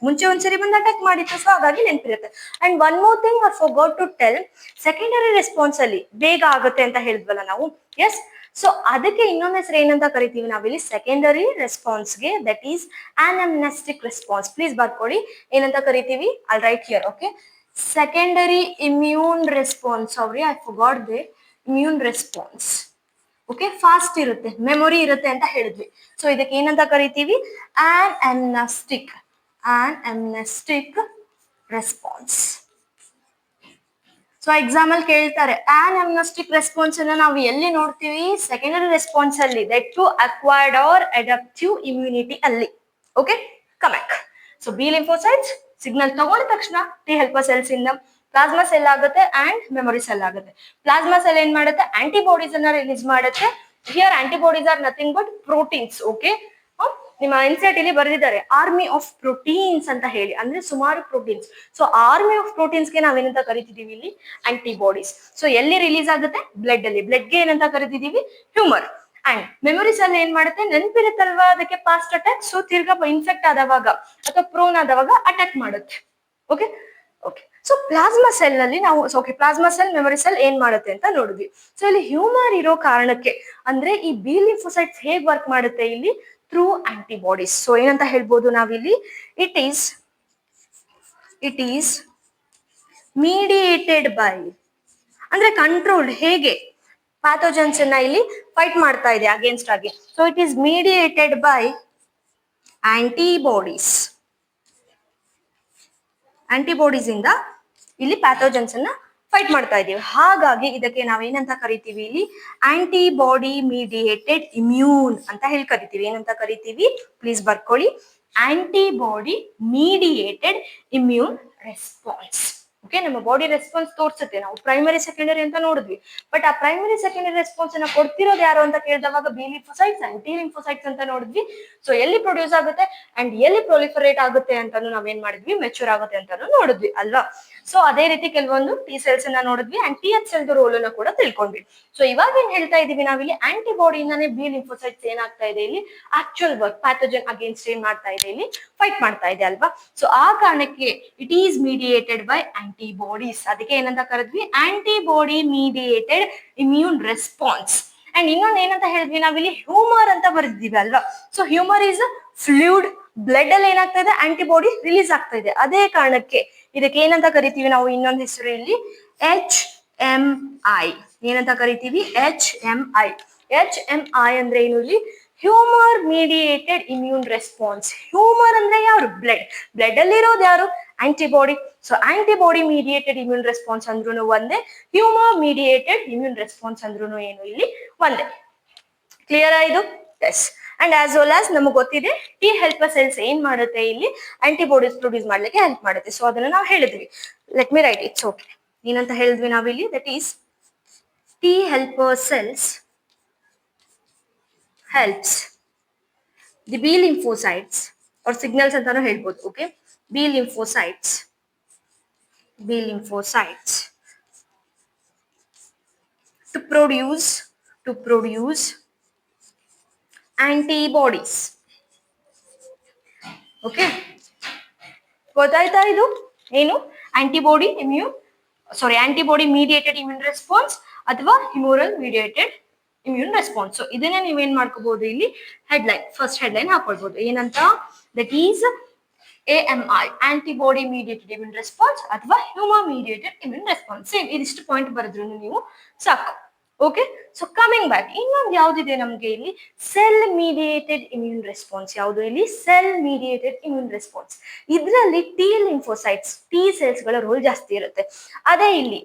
ಮುಂಚೆ ಒಂದ್ಸರಿ ಬಂದು ಅಟ್ಯಾಕ್ ಮಾಡಿತ್ತು, ಸೊ ಹಾಗಾಗಿ ನೆನಪಿರುತ್ತೆ. And one more thing I forgot to tell, secondary response ಅಲ್ಲಿ ಬೇಗ ಆಗುತ್ತೆ ಅಂತ ಹೇಳಿದ್ವಲ್ಲ ನಾವು, ಎಸ್. ಸೊ ಅದಕ್ಕೆ ಇನ್ನೊಂದ್ ಹೆಸರು ಏನಂತ ಕರಿತೀವಿ ನಾವಿಲ್ಲಿ, ಸೆಕೆಂಡರಿ ರೆಸ್ಪಾನ್ಸ್ಗೆ, that is anamnestic response. Please ಬರ್ಕೊಳ್ಳಿ, ಏನಂತ ಕರಿತೀವಿ, I'll write here. Okay, secondary immune response, sorry I forgot the immune response. Okay, fast ಇರುತ್ತೆ, ಮೆಮೊರಿ ಇರುತ್ತೆ ಅಂತ ಹೇಳಿದ್ವಿ. ಸೊ ಇದಕ್ಕೆ ಏನಂತ ಕರಿತೀವಿ, ಅನಮ್ನೆಸ್ಟಿಕ್ ರೆಸ್ಪಾನ್ಸ್. ಸೊ ಎಕ್ಸಾಮ್ ಅಲ್ಲಿ ಕೇಳ್ತಾರೆ, ಅನಮ್ನೆಸ್ಟಿಕ್ ರೆಸ್ಪಾನ್ಸ್ ಅನ್ನ ನಾವು ಎಲ್ಲಿ ನೋಡ್ತೀವಿ, ಸೆಕೆಂಡರಿ ರೆಸ್ಪಾನ್ಸ್ ಅಲ್ಲಿ, that to acquired or adaptive immunity ಅಲ್ಲಿ. ಓಕೆ, ಕಮೆಕ್. ಸೊ ಬಿ ಲಿಂಫೋಸೈಟ್ಸ್ ಸಿಗ್ನಲ್ ತಗೊಂಡ ತಕ್ಷಣ ಟಿ ಹೆಲ್ಪರ್ ಸೆಲ್ಸ್ ಇಂದ ಪ್ಲಾಸ್ಮಾ ಸೆಲ್ ಆಗುತ್ತೆ ಅಂಡ್ ಮೆಮೊರಿ ಸೆಲ್ ಆಗುತ್ತೆ. ಪ್ಲಾಸ್ಮಾ ಸೆಲ್ ಏನ್ ಮಾಡುತ್ತೆ, ಆಂಟಿಬಾಡೀಸ್ ಅನ್ನ ರಿಲೀಸ್ ಮಾಡುತ್ತೆ. Here antibodies are nothing but proteins. Okay, ನಿಮ್ಮ ಎನ್ಸಿಆರ್ಟಿ ಅಲ್ಲಿ ಬರೆದಿದ್ದಾರೆ ಆರ್ಮಿ ಆಫ್ ಪ್ರೋಟೀನ್ಸ್ ಅಂತ ಹೇಳಿ, ಅಂದ್ರೆ ಸುಮಾರು proteins. So army of proteins ಗೆ ನಾವೇನಂತ ಕರಿತಿದೀವಿ ಇಲ್ಲಿ? ಆಂಟಿಬಾಡೀಸ್. ಸೊ ಎಲ್ಲಿ ರಿಲೀಸ್ ಆಗುತ್ತೆ? ಬ್ಲಡ್ ಅಲ್ಲಿ. ಬ್ಲಡ್ ಗೆ ಏನಂತ ಕರಿತಿದೀವಿ? ಹ್ಯೂಮರ್. ಅಂಡ್ ಮೆಮೊರೀಸ್ ಅಲ್ಲಿ ಏನ್ ಮಾಡುತ್ತೆ? ನೆನಪಿರುತ್ತಲ್ವಾ ಅದಕ್ಕೆ ಪಾಸ್ಟ್ ಅಟ್ಯಾಕ್. ಸೊ ತಿರ್ಗಾ ಇನ್ಫೆಕ್ಟ್ ಆದವಾಗ ಅಥವಾ ಪ್ರೋನ್ ಆದವಾಗ ಅಟ್ಯಾಕ್ ಮಾಡುತ್ತೆ. Okay okay. So plasma cell ನಲ್ಲಿ ನಾವು ಪ್ಲಾಸ್ಮಾ ಸೆಲ್, ಮೆಮೊರಿ ಸೆಲ್ ಏನ್ ಮಾಡುತ್ತೆ ಅಂತ ನೋಡಿದ್ವಿ. ಸೊ ಇಲ್ಲಿ ಹ್ಯೂಮರ್ ಇರೋ ಕಾರಣಕ್ಕೆ, ಅಂದ್ರೆ ಈ ಬಿ ಲಿಂಫೋಸೈಟ್ಸ್ ಹೇಗ್ ವರ್ಕ್ ಮಾಡುತ್ತೆ ಇಲ್ಲಿ? Through antibodies. ಸೊ ಏನಂತ ಹೇಳ್ಬೋದು ನಾವಿಲ್ಲಿ? ಇಟ್ ಈಸ್ ಮೀಡಿಯೇಟೆಡ್ ಬೈ, ಅಂದ್ರೆ ಕಂಟ್ರೋಲ್ಡ್. ಹೇಗೆ? ಪ್ಯಾಥೋಜನ್ಸ್ ಅನ್ನ ಇಲ್ಲಿ ಫೈಟ್ ಮಾಡ್ತಾ ಇದೆ ಅಗೇನ್ಸ್ಟ್ ಆಗಿ. So it is mediated by antibodies. Antibodies ಇಂದ ಇಲ್ಲಿ ಪ್ಯಾಥೋಜನ್ಸ್ ಅನ್ನ ಫೈಟ್ ಮಾಡ್ತಾ ಇದೀವಿ. ಹಾಗಾಗಿ ಇದಕ್ಕೆ ನಾವೇನಂತ ಕರಿತೀವಿ ಇಲ್ಲಿ? ಆಂಟಿಬಾಡಿ ಮೀಡಿಯೇಟೆಡ್ ಇಮ್ಯೂನ್ ಅಂತ ಹೇಳಿ ಕರಿತೀವಿ. ಏನಂತ ಕರಿತೀವಿ? ಪ್ಲೀಸ್ ಬರ್ಕೊಳ್ಳಿ. Antibody mediated immune response. Okay, ನಮ್ಮ ಬಾಡಿ ರೆಸ್ಪಾನ್ಸ್ ತೋರಿಸುತ್ತೆ. ನಾವು ಪ್ರೈಮರಿ ಸೆಕೆಂಡರಿ ಅಂತ ನೋಡಿದ್ವಿ, ಬಟ್ ಆ ಪ್ರೈಮರಿ ಸೆಕೆಂಡರಿ ರೆಸ್ಪಾನ್ಸ್ ಅನ್ನ ಕೊಡ್ತಿರೋದು ಯಾರು ಅಂತ ಕೇಳಿದವಾಗ B lymphocytes and T lymphocytes ಅಂತ ನೋಡಿದ್ವಿ. ಸೊ ಎಲ್ಲಿ ಪ್ರೊಡ್ಯೂಸ್ ಆಗುತ್ತೆ ಅಂಡ್ ಎಲ್ಲಿ ಪ್ರೊಲಿಫರೇಟ್ ಆಗುತ್ತೆ ಅಂತಾನು ನಾವೇನ್ ಮಾಡಿದ್ವಿ? ಮೆಚೂರ್ ಆಗುತ್ತೆ ಅಂತಾನು ನೋಡಿದ್ವಿ ಅಲ್ವಾ? ಸೊ ಅದೇ ರೀತಿ ಕೆಲವೊಂದು ಟಿ ಸೆಲ್ಸ್ ಅನ್ನ ನೋಡಿದ್ವಿ and T H cell role ಅನ್ನ ಕೂಡ ತಿಳ್ಕೊಂಡ್ವಿ. ಸೊ ಇವಾಗ ಏನ್ ಹೇಳ್ತಾ ಇದೀವಿ ನಾವಿಲ್ಲಿ? ಆಂಟಿಬಾಡಿಯಿಂದಾನೇ ಬಿ ಲಿಂಫೋಸೈಟ್ಸ್ ಏನಾಗ್ತಾ ಇದೆ ಇಲ್ಲಿ? ಆಕ್ಚುಯಲ್ ವರ್ಕ್ ಪ್ಯಾಥೋಜನ್ ಅಗೇನ್ಸ್ಟ್ ಏನ್ ಮಾಡ್ತಾ ಇದೆ ಇಲ್ಲಿ? ಫೈಟ್ ಮಾಡ್ತಾ ಇದೆ ಅಲ್ವಾ? ಸೊ ಆ ಕಾರಣಕ್ಕೆ it is mediated by antibodies. ಅದಕ್ಕೆ ಏನಂತ ಕರೆದ್ವಿ? Antibody mediated immune response. And ಇನ್ನೊಂದು ಏನಂತ ಹೇಳಿದ್ವಿ ನಾವಿಲ್ಲಿ? ಹ್ಯೂಮರ್ ಅಂತ ಬರೆದಿದ್ದೀವಿ ಅಲ್ವಾ? So humour is fluid. Blood ಅಲ್ಲಿ ಏನಾಗ್ತಾ ಇದೆ? ಆಂಟಿಬಾಡಿ ರಿಲೀಸ್ ಆಗ್ತಾ ಇದೆ. ಅದೇ ಕಾರಣಕ್ಕೆ ಇದಕ್ಕೆ ಏನಂತ ಕರಿತೀವಿ ನಾವು? ಇನ್ನೊಂದು ಹೆಸರು ಇಲ್ಲಿ HMI. ಏನಂತ ಕರಿತೀವಿ? HMI. HMI ಅಂದ್ರೆ ಏನು ಇಲ್ಲಿ? Humour mediated immune response. Humour ಅಂದ್ರೆ ಯಾರು? ಬ್ಲಡ್. ಬ್ಲಡ್ ಅಲ್ಲಿ ಇರೋದು ಯಾರು? Antibody. So antibody mediated immune response ಅಂದ್ರೂ ಒಂದೇ, ಹ್ಯೂಮರ್ ಮೀಡಿಯೇಟೆಡ್ ಇಮ್ಯೂನ್ ರೆಸ್ಪಾನ್ಸ್ ಅಂದ್ರೂ ಏನು ಇಲ್ಲಿ? ಒಂದೇ. ಕ್ಲಿಯರ್ ಆಯ್ತು? Yes. And as well as ನಮಗೆ ಗೊತ್ತಿದೆ ಟಿ ಹೆಲ್ಪರ್ ಸೆಲ್ಸ್ ಏನ್ ಮಾಡುತ್ತೆ ಇಲ್ಲಿ? ಆಂಟಿಬಾಡೀಸ್ ಪ್ರೊಡ್ಯೂಸ್ ಮಾಡ್ಲಿಕ್ಕೆ ಹೆಲ್ಪ್ ಮಾಡುತ್ತೆ. ಸೊ ಅದನ್ನ ನಾವು ಹೇಳಿದ್ವಿ. Let me write. It's okay. ಏನಂತ ಹೇಳಿದ್ವಿ ನಾವಿಲ್ಲಿ? That is T helper cells helps the B lymphocytes or signals ಅಂತಾನು ಹೇಳ್ಬೋದು. Okay, B lymphocytes to produce antibodies. Okay, ಗೊತ್ತಾಯ್ತಾ? ಇದು ಏನು? ಆಂಟಿಬಾಡಿ ಮೀಡಿಯೇಟೆಡ್ ಇಮ್ಯೂನ್ ರೆಸ್ಪಾನ್ಸ್ ಅಥವಾ humoral mediated immune response. So ಇದನ್ನೇ ನೀವೇನ್ ಮಾಡ್ಕೋಬಹುದು ಇಲ್ಲಿ? ಹೆಡ್ಲೈನ್, ಫಸ್ಟ್ ಹೆಡ್ಲೈನ್ ಹಾಕೊಳ್ಬಹುದು. ಏನಂತ? That is AMI, antibody mediated immune response ಅಥವಾ humour mediated immune response. Same ಇದಿಷ್ಟು ಪಾಯಿಂಟ್ ಬರೆದ್ರು ನೀವು ಸಾಕು. ಓಕೆ, ಸೊ ಕಮಿಂಗ್ ಬ್ಯಾಕ್, ಇನ್ನೊಂದು ಯಾವ್ದಿದೆ ನಮ್ಗೆ ಇಲ್ಲಿ? Cell mediated immune response. ಯಾವುದು ಇಲ್ಲಿ? Cell mediated immune response. ಇದರಲ್ಲಿ ಟಿ ಲಿಂಫೋಸೈಟ್ಸ್, ಟಿ ಸೆಲ್ಸ್ ಗಳ ರೋಲ್ ಜಾಸ್ತಿ ಇರುತ್ತೆ. ಅದೇ ಇಲ್ಲಿ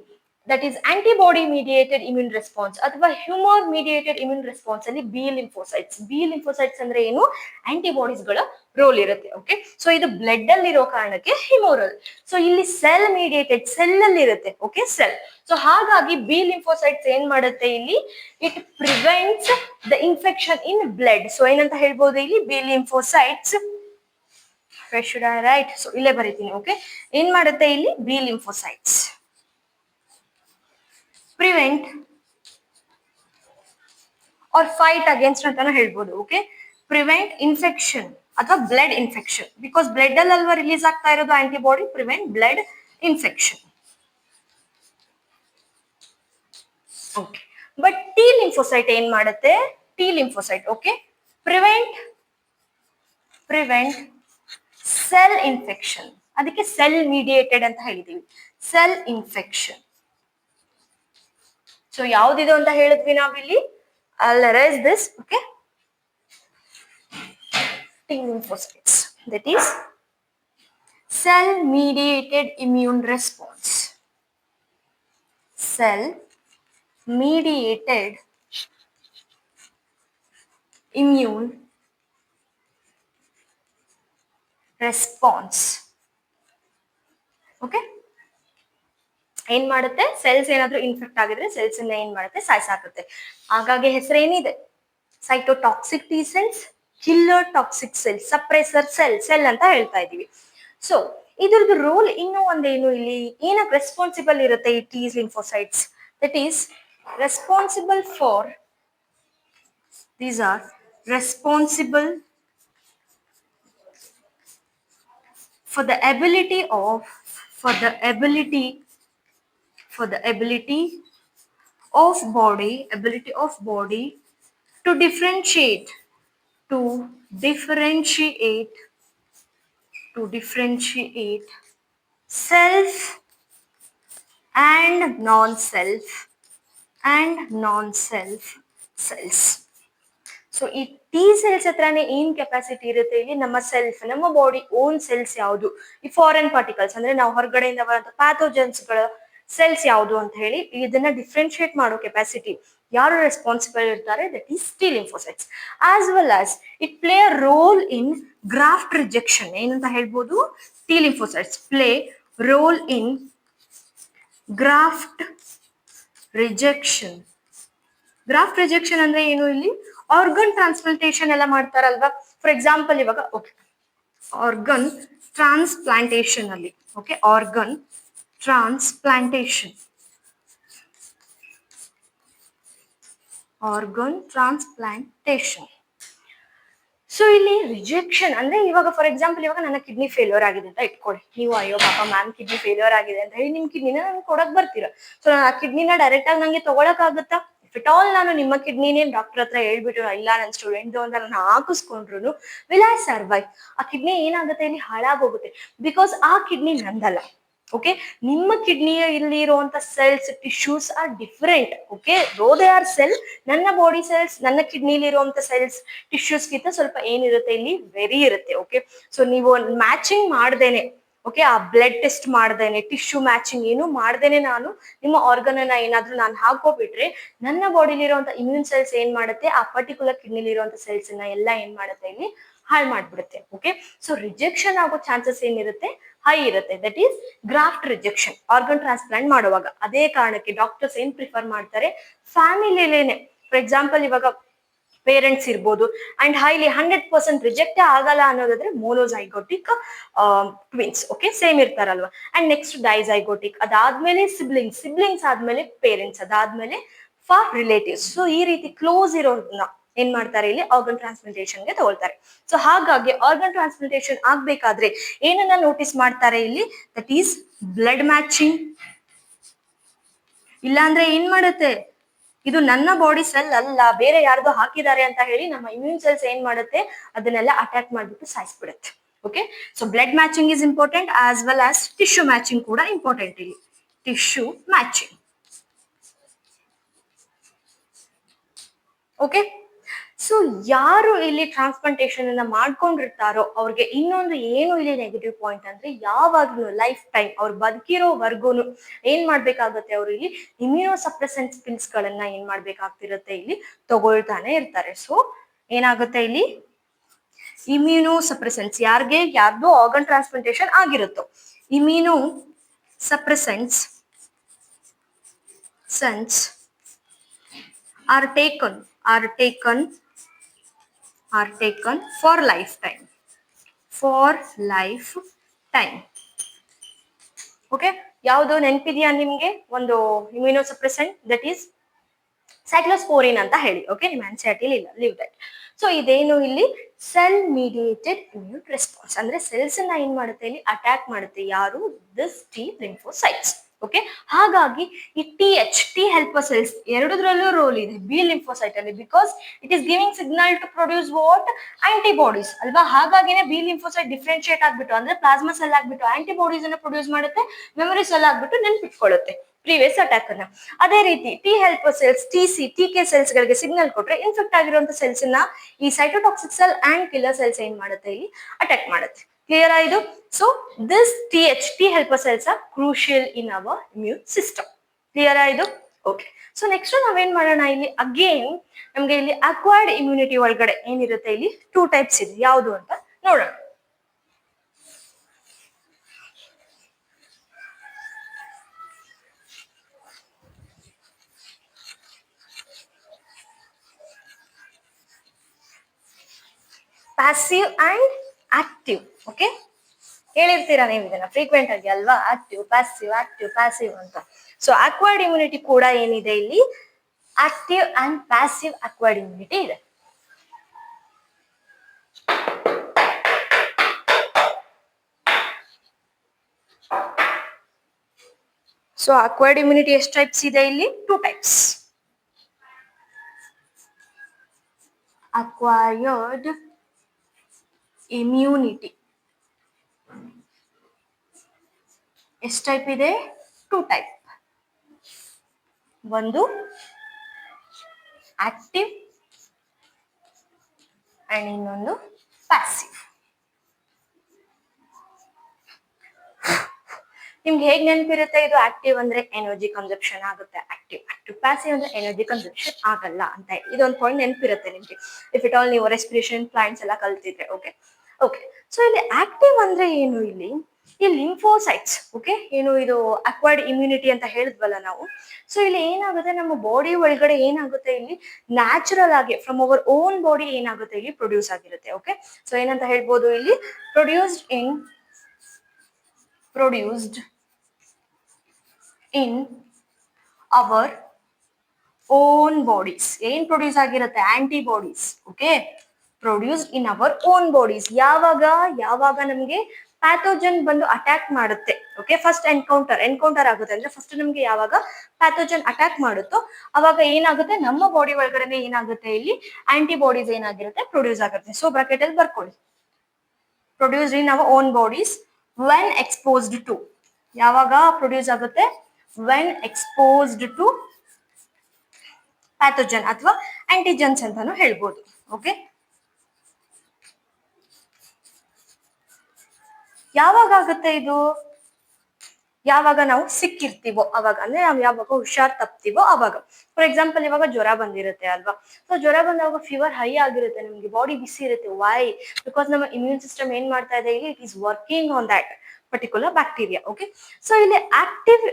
that is antibody mediated immune response ಅಥವಾ ಹ್ಯೂಮರ್ ಮೀಡಿಯೇಟೆಡ್ ಇಮ್ಯೂನ್ ರೆಸ್ಪಾನ್ಸ್ ಅಲ್ಲಿ ಬಿ ಲಿಂಫೋಸೈಟ್ಸ್ ಅಂದ್ರೆ ಏನು? ಆಂಟಿಬಾಡೀಸ್ ಗಳ ರೋಲ್ ಇರುತ್ತೆ. ಓಕೆ, ಸೊ ಇದು ಬ್ಲಡ್ ಅಲ್ಲಿ ಇರೋ ಕಾರಣಕ್ಕೆ ಹಿಮೋರಲ್. ಸೊ ಇಲ್ಲಿ ಸೆಲ್ ಮೀಡಿಯೇಟೆಡ್, ಸೆಲ್ ಅಲ್ಲಿ ಇರುತ್ತೆ. Okay, cell. ಸೊ ಹಾಗಾಗಿ ಬಿ ಲಿಂಫೋಸೈಟ್ಸ್ ಏನ್ ಮಾಡುತ್ತೆ ಇಲ್ಲಿ? It prevents the infection in blood. So ಏನಂತ ಹೇಳ್ಬೋದು ಇಲ್ಲಿ? B lymphocytes, should I write? So ಇಲ್ಲೇ ಬರೀತೀನಿ. ಓಕೆ, ಏನ್ ಮಾಡುತ್ತೆ ಇಲ್ಲಿ? B lymphocytes prevent or fight against ಅಂತಾನು ಹೇಳ್ಬೋದು. ಓಕೆ, ಪ್ರಿವೆಂಟ್ ಇನ್ಫೆಕ್ಷನ್ ಅಥವಾ ಬ್ಲಡ್ ಇನ್ಫೆಕ್ಷನ್. ಬಿಕಾಸ್ ಬ್ಲಡ್ ಅಲ್ಲಿ ಅಲ್ವಾ ರಿಲೀಸ್ ಆಗ್ತಾ ಇರೋದು antibody. Prevent blood infection. Okay, but T lymphocyte ಏನ್ ಮಾಡುತ್ತೆ? T lymphocyte okay prevent cell infection. ಅದಕ್ಕೆ ಸೆಲ್ ಮೀಡಿಯೇಟೆಡ್ ಅಂತ ಹೇಳಿದೀವಿ. Cell infection. ಸೊ ಯಾವ್ದಿದು ಅಂತ ಹೇಳಿದ್ವಿ ನಾವಿಲ್ಲಿ? I'll erase this. Okay, T lymphocytes, that is cell mediated immune response. Cell mediated immune response. Okay, ಏನ್ ಮಾಡುತ್ತೆ? ಸೆಲ್ಸ್ ಏನಾದ್ರೂ ಇನ್ಫೆಕ್ಟ್ ಆಗಿದ್ರೆ ಸೆಲ್ಸ್ ಏನ್ ಮಾಡುತ್ತೆ? ಸಾಯಿಸಾಕುತ್ತೆ. ಹಾಗಾಗಿ ಹೆಸರೇನಿದೆ? Cytotoxic T cells killer toxic cell, suppressor cell ಅಂತ ಹೇಳ್ತಾ ಇದೀವಿ. ಸೊ ಇದ್ರದ್ದು ರೋಲ್ ಇನ್ನೂ ಒಂದೇನು, ಇಲ್ಲಿ ಏನಕ್ಕೆ ರೆಸ್ಪಾನ್ಸಿಬಲ್ ಇರುತ್ತೆ ಈ T lymphocytes, that is responsible for, these are responsible for the ability of, for the ability for the ability of body to differentiate, to differentiate to differentiate self and non-self cells. So ಈ ಟಿ ಸೆಲ್ಸ್ ಹತ್ರನೇ ಏನ್ ಕೆಪಾಸಿಟಿ ಇರುತ್ತೆ ಇಲ್ಲಿ, ನಮ್ಮ ಸೆಲ್ಫ್, ನಮ್ಮ ಬಾಡಿ ಓನ್ ಸೆಲ್ಸ್ ಯಾವುದು, ಈ ಫಾರಿನ್ ಪಾರ್ಟಿಕಲ್ಸ್ ಅಂದ್ರೆ ನಾವು ಹೊರಗಡೆಯಿಂದ ಬರುವಂತ ಪ್ಯಾಥೋಜನ್ಸ್ ಗಳ ಸೆಲ್ಸ್ ಯಾವುದು ಅಂತ ಹೇಳಿ ಇದನ್ನ ಡಿಫ್ರೆನ್ಶಿಯೇಟ್ ಮಾಡೋ ಕೆಪಾಸಿಟಿ ಯಾರು ರೆಸ್ಪಾನ್ಸಿಬಲ್ ಇರ್ತಾರೆ, that is T lymphocytes. As well as it play a role in graft rejection. ಏನಂತ ಹೇಳ್ಬೋದು, T lymphocytes play role in graft rejection. Graft rejection ಅಂದ್ರೆ ಏನು, ಇಲ್ಲಿ ಆರ್ಗನ್ ಟ್ರಾನ್ಸ್ಪ್ಲಾಂಟೇಶನ್ ಎಲ್ಲ ಮಾಡ್ತಾರಲ್ವಾ. ಫಾರ್ ಎಕ್ಸಾಂಪಲ್ ಇವಾಗ ಆರ್ಗನ್ ಟ್ರಾನ್ಸ್ಪ್ಲಾಂಟೇಶನ್ ಅಲ್ಲಿ, ಆರ್ಗನ್ ಟ್ರಾನ್ಸ್ಪ್ಲಾಂಟೇಶನ್, ಸೊ ಇಲ್ಲಿ ರಿಜೆಕ್ಷನ್ ಅಂದ್ರೆ ಇವಾಗ ಫಾರ್ ಎಕ್ಸಾಂಪಲ್ ಇವಾಗ ನನ್ನ ಕಿಡ್ನಿ ಫೇಲ್ಯೂರ್ ಆಗಿದೆ ಅಂತ ಇಟ್ಕೊಳ್ಳಿ. ನೀವು ಅಯ್ಯೋ ಪಾಪ ಮ್ಯಾಮ್ ಕಿಡ್ನಿ ಫೇಲ್ಯೂರ್ ಆಗಿದೆ ಅಂತ ಹೇಳಿ ನಿಮ್ ಕಿಡ್ನಿನ ನಂಗೆ ಕೊಡಕ್ ಬರ್ತೀರಾ. ಸೊ ನಾನು ಆ ಕಿಡ್ನಿನ ಡೈರೆಕ್ಟ್ ಆಗಿ ನಂಗೆ ತಗೊಳಕ್ ಆಗುತ್ತಾ? ಇಫ್ ಇಟ್ ಆಲ್ ನಾನು ನಿಮ್ಮ ಕಿಡ್ನಿನೇ ಡಾಕ್ಟರ್ ಹತ್ರ ಹೇಳ್ಬಿಟ್ಟು ಇಲ್ಲ ನನ್ನ ಸ್ಟೂಡೆಂಟ್ ಅಂತ ನಾನು ಹಾಕಿಸ್ಕೊಂಡ್ರು ವಿಲ್ ಐ ಸರ್ವೈವ್? ಆ ಕಿಡ್ನಿ ಏನಾಗುತ್ತೆ, ಇಲ್ಲಿ ಹಾಳಾಗೋಗುತ್ತೆ. ಬಿಕಾಸ್ ಆ ಕಿಡ್ನಿ ನಂದಲ್ಲ. ಓಕೆ, ನಿಮ್ಮ ಕಿಡ್ನಿಯ ಇಲ್ಲಿ ಇರುವಂತ cells, tissues are different. Okay, ರೋ ದೇ ಆರ್ ಸೆಲ್, ನನ್ನ ಬಾಡಿ ಸೆಲ್ಸ್, ನನ್ನ ಕಿಡ್ನಿಲಿ ಇರುವಂತ ಸೆಲ್ಸ್ ಟಿಶ್ಯೂಸ್ ಗಿಂತ ಸ್ವಲ್ಪ ಏನಿರುತ್ತೆ ಇಲ್ಲಿ ವೆರಿ ಇರುತ್ತೆ. ಓಕೆ, ಸೊ ನೀವು ಮ್ಯಾಚಿಂಗ್ ಮಾಡ್ದೇನೆ, ಓಕೆ, ಆ ಬ್ಲಡ್ ಟೆಸ್ಟ್ ಮಾಡ್ದೇನೆ, ಟಿಶ್ಯೂ ಮ್ಯಾಚಿಂಗ್ ಏನು ಮಾಡ್ದೇನೆ ನಾನು ನಿಮ್ಮ ಆರ್ಗನ್ ಅನ್ನ ಏನಾದ್ರೂ ನಾನು ಹಾಕೋಬಿಟ್ರೆ ನನ್ನ ಬಾಡಿಲಿ ಇರುವಂತ ಇಮ್ಯೂನ್ ಸೆಲ್ಸ್ ಏನ್ ಮಾಡುತ್ತೆ, ಆ ಪರ್ಟಿಕ್ಯುಲರ್ ಕಿಡ್ನಿಲಿ ಇರುವಂತ ಸೆಲ್ಸ್ ಅನ್ನ ಎಲ್ಲ ಏನ್ ಮಾಡುತ್ತೆ, ಇಲ್ಲಿ ಹಾಳು ಮಾಡ್ಬಿಡುತ್ತೆ. ಓಕೆ, ಸೊ ರಿಜೆಕ್ಷನ್ ಆಗೋ ಚಾನ್ಸಸ್ ಏನಿರುತ್ತೆ, ಹೈ ಇರುತ್ತೆ. That is graft rejection organ transplant ಮಾಡುವಾಗ. ಅದೇ ಕಾರಣಕ್ಕೆ ಡಾಕ್ಟರ್ಸ್ ಏನ್ ಪ್ರಿಫರ್ ಮಾಡ್ತಾರೆ, ಫ್ಯಾಮಿಲಿಲೇನೆ. ಫಾರ್ ಎಕ್ಸಾಂಪಲ್ ಇವಾಗ ಪೇರೆಂಟ್ಸ್ ಇರ್ಬೋದು ಅಂಡ್ ಹೈಲಿ 100% ರಿಜೆಕ್ಟ್ ಆಗಲ್ಲ ಅನ್ನೋದಾದ್ರೆ ಮೋನೋಸೈಗೋಟಿಕ್ ಟ್ವಿನ್ಸ್, ಓಕೆ, ಸೇಮ್ ಇರ್ತಾರಲ್ವಾ. ಅಂಡ್ ನೆಕ್ಸ್ಟ್ ಡೈಸೈಗೋಟಿಕ್, ಅದಾದ್ಮೇಲೆ ಸಿಬ್ಲಿಂಗ್ಸ್ ಆದ್ಮೇಲೆ ಪೇರೆಂಟ್ಸ್, ಅದಾದ್ಮೇಲೆ ಫಾರ್ ರಿಲೇಟಿವ್ಸ್. ಸೊ ಈ ರೀತಿ ಕ್ಲೋಸ್ ಇರೋದನ್ನ ಏನ್ ಮಾಡ್ತಾರೆ, ಇಲ್ಲಿ ಆರ್ಗನ್ ಟ್ರಾನ್ಸ್ಪ್ಲಾಂಟೇಶನ್ ಗೆ ತಗೊಳ್ತಾರೆ. ಸೊ ಹಾಗಾಗಿ ಆರ್ಗನ್ ಟ್ರಾನ್ಸ್ಪ್ಲಾಂಟೇಶನ್ ಆಗ್ಬೇಕಾದ್ರೆ ಏನನ್ನ ನೋಟಿಸ್ ಮಾಡ್ತಾರೆ ಇಲ್ಲಿ, ದಟ್ ಈಸ್ ಬ್ಲಡ್ ಮ್ಯಾಚಿಂಗ್. ಇಲ್ಲಾಂದ್ರೆ ಏನ್ ಮಾಡುತ್ತೆ, ಇದು ನನ್ನ ಬಾಡಿ ಸೆಲ್ ಅಲ್ಲ, ಬೇರೆ ಯಾರ್ದೋ ಹಾಕಿದ್ದಾರೆ ಅಂತ ಹೇಳಿ ನಮ್ಮ ಇಮ್ಯೂನ್ ಸೆಲ್ಸ್ ಏನ್ ಮಾಡುತ್ತೆ, ಅದನ್ನೆಲ್ಲ ಅಟ್ಯಾಕ್ ಮಾಡ್ಬಿಟ್ಟು ಸಾಯಿಸ್ಬಿಡುತ್ತೆ. Okay, so blood matching is important as well as tissue matching ಕೂಡ ಇಂಪಾರ್ಟೆಂಟ್. ಇಲ್ಲಿ ಟಿಶ್ಯೂ ಮ್ಯಾಚಿಂಗ್. ಓಕೆ, ಸೊ ಯಾರು ಇಲ್ಲಿ ಟ್ರಾನ್ಸ್ಪ್ಲಾಂಟೇಶನ್ ಅನ್ನ ಮಾಡ್ಕೊಂಡಿರ್ತಾರೋ ಅವ್ರಿಗೆ ಇನ್ನೊಂದು ಏನು ಇಲ್ಲಿ ನೆಗೆಟಿವ್ ಪಾಯಿಂಟ್ ಅಂದ್ರೆ, ಯಾವಾಗ್ಲೂ ಲೈಫ್ ಟೈಮ್ ಅವ್ರು ಬದುಕಿರೋವರ್ಗುನು ಏನ್ ಮಾಡ್ಬೇಕಾಗತ್ತೆ, ಅವ್ರು ಇಲ್ಲಿ ಇಮ್ಯುನೋ ಸಪ್ರೆಸೆಂಟ್ ಪಿಲ್ಸ್ ಗಳನ್ನ ಏನ್ ಮಾಡ್ಬೇಕಾಗ್ತಿರತ್ತೆ, ಇಲ್ಲಿ ತಗೊಳ್ತಾನೆ ಇರ್ತಾರೆ. ಸೊ ಏನಾಗುತ್ತೆ ಇಲ್ಲಿ ಇಮ್ಯುನೋ ಸಪ್ರೆಸೆಂಟ್ಸ್, ಯಾರ್ದು ಆರ್ಗನ್ ಟ್ರಾನ್ಸ್ಪ್ಲಾಂಟೇಶನ್ ಆಗಿರುತ್ತೋ, immunosuppressants are taken for lifetime. Okay, ಯಾವುದು ನೆನಪಿದೆಯಾ ನಿಮ್ಗೆ? ಒಂದು immunosuppressant, that is cyclosporine ಅಂತ ಹೇಳಿ. ಓಕೆ, ನಿಮ್ಮ ಎನ್ಸಿಆರ್ಟಿಲಿ ಇಲ್ಲ, ಲೀವ್ ದಟ್. ಸೊ ಇದೇನು ಇಲ್ಲಿ ಸೆಲ್ ಮೀಡಿಯೇಟೆಡ್ ಇಮ್ಯೂನ್ ರೆಸ್ಪಾನ್ಸ್ ಅಂದ್ರೆ ಸೆಲ್ಸ್ ಅನ್ನ ಏನ್ ಮಾಡುತ್ತೆ, ಇಲ್ಲಿ ಅಟ್ಯಾಕ್ ಮಾಡುತ್ತೆ. ಯಾರು? This T lymphocytes. ಓಕೆ, ಹಾಗಾಗಿ ಈ ಟಿ ಹೆಲ್ಪರ್ ಸೆಲ್ಸ್ ಎರಡರಲ್ಲೂ ರೋಲ್ ಇದೆ ಬಿ ಲಿಂಫೋಸೈಟ್ ಅಲ್ಲಿ, because it is giving signal to produce what, antibodies ಅಲ್ವಾ. ಹಾಗಾಗಿನೇ ಬಿ ಲಿಂಫೋಸೈಟ್ ಡಿಫ್ರೆನ್ಶಿಯೇಟ್ ಆಗ್ಬಿಟ್ಟು ಅಂದ್ರೆ ಪ್ಲಾಸ್ಮಾ ಸೆಲ್ ಆಗ್ಬಿಟ್ಟು ಆಂಟಿಬಾಡೀಸ್ ಅನ್ನ ಪ್ರೊಡ್ಯೂಸ್ ಮಾಡುತ್ತೆ, ಮೆಮೊರಿ ಸೆಲ್ ಆಗ್ಬಿಟ್ಟು ನೆನ್ಪಿಟ್ಕೊಳ್ಳುತ್ತೆ ಪ್ರೀವಿಯಸ್ ಅಟ್ಯಾಕ್ ಅನ್ನ. ಅದೇ ರೀತಿ T helper cells, T K cells ಗಳಿಗೆ ಸಿಗ್ನಲ್ ಕೊಟ್ರೆ ಇನ್ಫೆಕ್ಟ್ ಆಗಿರುವಂತ ಸೆಲ್ಸ್ ನ ಈ cytotoxic cell and killer cells ಏನ್ ಮಾಡುತ್ತೆ, ಇಲ್ಲಿ ಅಟ್ಯಾಕ್ ಮಾಡುತ್ತೆ. ಕ್ಲಿಯರ್ ಆಯ್ತು? So this T helper cells R crucial in our immune system. Clear ಆಯ್ತು? ಓಕೆ, ಸೊ ನೆಕ್ಸ್ಟ್ ನಾವೇನ್ ಮಾಡೋಣ, ಇಲ್ಲಿ ಅಗೇನ್ ನಮ್ಗೆ ಇಲ್ಲಿ ಅಕ್ವೈರ್ಡ್ ಇಮ್ಯುನಿಟಿ ಒಳಗಡೆ ಏನಿರುತ್ತೆ, ಇಲ್ಲಿ 2 ಟೈಪ್ಸ್ ಇದೆ. ಯಾವುದು ಅಂತ ನೋಡೋಣ. Passive and active. ಓಕೆ, ಹೇಳಿರ್ತೀರಾ ನೀವು ಇದನ್ನ ಫ್ರೀಕ್ವೆಂಟ್ ಆಗಿ ಅಲ್ವಾ, ಆಕ್ಟಿವ್ ಪ್ಯಾಸಿವ್ ಅಂತ. ಸೊ ಅಕ್ವೈರ್ಡ್ ಇಮ್ಯುನಿಟಿ ಕೂಡ ಏನಿದೆ ಇಲ್ಲಿ, active and passive acquired immunity ಇದೆ. ಸೊ ಅಕ್ವೈರ್ಡ್ ಇಮ್ಯುನಿಟಿ ಎಷ್ಟು ಟೈಪ್ಸ್ ಇದೆ ಇಲ್ಲಿ, 2 ಟೈಪ್ಸ್. ಅಕ್ವೈರ್ಡ್ ಇಮ್ಯುನಿಟಿ ಎಷ್ಟು ಟೈಪ್ ಇದೆ, 2 ಟೈಪ್. ಒಂದು ಆಕ್ಟಿವ್ ಅಂಡ್ ಇನ್ನೊಂದು ಪ್ಯಾಸಿವ್. ನಿಮ್ಗೆ ಹೇಗ್ ನೆನಪಿರುತ್ತೆ ಇದು ಆಕ್ಟಿವ್ ಅಂದ್ರೆ ಎನರ್ಜಿ ಕನ್ಸಪ್ಷನ್ ಆಗುತ್ತೆ, ಆಕ್ಟಿವ್ ಪ್ಯಾಸಿವ್ ಅಂದ್ರೆ ಎನರ್ಜಿ ಕನ್ಸಪ್ಷನ್ ಆಗಲ್ಲ ಅಂತ. ಇದೊಂದು ಪಾಯಿಂಟ್ ನೆನಪಿರುತ್ತೆ ನಿಮ್ಗೆ, ಇಫ್ ಇಟ್ ಆಲ್ ನೀವು ರೆಸ್ಪಿರೇಷನ್ ಪ್ಲಾಂಟ್ಸ್ ಎಲ್ಲ ಕಲ್ತಿದ್ರೆ. ಓಕೆ ಓಕೆ ಸೊ ಇಲ್ಲಿ ಆಕ್ಟಿವ್ ಅಂದ್ರೆ ಏನು, ಇಲ್ಲಿ ಈ ಲಿಂಫೋಸೈಟ್ಸ್. ಓಕೆ, ಏನು ಇದು ಅಕ್ವೈರ್ಡ್ ಇಮ್ಯುನಿಟಿ ಅಂತ ಹೇಳಿದ್ವಲ್ಲ ನಾವು. ಸೊ ಇಲ್ಲಿ ಏನಾಗುತ್ತೆ, ನಮ್ಮ ಬಾಡಿ ಒಳಗಡೆ ಏನಾಗುತ್ತೆ ಇಲ್ಲಿ ನ್ಯಾಚುರಲ್ ಆಗಿ ಫ್ರಮ್ ಅವರ್ ಓನ್ ಬಾಡಿ ಏನಾಗುತ್ತೆ ಇಲ್ಲಿ ಪ್ರೊಡ್ಯೂಸ್ ಆಗಿರುತ್ತೆ. ಓಕೆ, ಸೊ ಏನಂತ ಹೇಳ್ಬೋದು ಇಲ್ಲಿ, produced in our own bodies. ಏನ್ ಪ್ರೊಡ್ಯೂಸ್ ಆಗಿರುತ್ತೆ, antibodies. Okay, produced in our own bodies. ಯಾವಾಗ ನಮ್ಗೆ ಪ್ಯಾಥೋಜನ್ ಬಂದು ಅಟ್ಯಾಕ್ ಮಾಡುತ್ತೆ. ಓಕೆ, ಫಸ್ಟ್ ಎನ್ಕೌಂಟರ್ ಆಗುತ್ತೆ ಅಂದ್ರೆ ಫಸ್ಟ್ ನಮ್ಗೆ ಯಾವಾಗ ಪ್ಯಾಥೋಜನ್ ಅಟ್ಯಾಕ್ ಮಾಡುತ್ತೋ ಅವಾಗ ಏನಾಗುತ್ತೆ, ನಮ್ಮ ಬಾಡಿ ಒಳಗಡೆ ಏನಾಗುತ್ತೆ ಇಲ್ಲಿ ಆಂಟಿಬಾಡೀಸ್ ಏನಾಗಿರುತ್ತೆ ಪ್ರೊಡ್ಯೂಸ್ ಆಗುತ್ತೆ. ಸೊ ಬ್ರಾಕೆಟ್ ಅಲ್ಲಿ ಬರ್ಕೊಳ್ಳಿ, produced in our own bodies when exposed to. ಯಾವಾಗ ಪ್ರೊಡ್ಯೂಸ್ ಆಗುತ್ತೆ, ವೆನ್ ಎಕ್ಸ್ಪೋಸ್ಡ್ ಟು ಪ್ಯಾಥೋಜನ್ ಅಥವಾ ಆಂಟಿಜನ್ಸ್ ಅಂತಾನು ಹೇಳ್ಬೋದು. ಓಕೆ, ಯಾವಾಗ ಆಗುತ್ತೆ ಇದು, ಯಾವಾಗ ನಾವು ಸಿಕ್ಕಿರ್ತೀವೋ ಅವಾಗ, ಅಂದ್ರೆ ನಾವು ಯಾವಾಗ ಹುಷಾರ್ ತಪ್ತೀವೋ ಅವಾಗ. ಫಾರ್ ಎಕ್ಸಾಂಪಲ್ ಇವಾಗ ಜ್ವರ ಬಂದಿರುತ್ತೆ ಅಲ್ವಾ, ಸೊ ಜ್ವರ ಬಂದಾಗ ಫೀವರ್ ಹೈ ಆಗಿರುತ್ತೆ, ನಿಮ್ಗೆ ಬಾಡಿ ಬಿಸಿ ಇರುತ್ತೆ. ವೈ? ಬಿಕಾಸ್ ನಮ್ಮ ಇಮ್ಯೂನ್ ಸಿಸ್ಟಮ್ ಏನ್ ಮಾಡ್ತಾ ಇದೆ ಇಲ್ಲಿ, it is working on that particular bacteria. Okay, so ಇಲ್ಲಿ ಆಕ್ಟಿವ್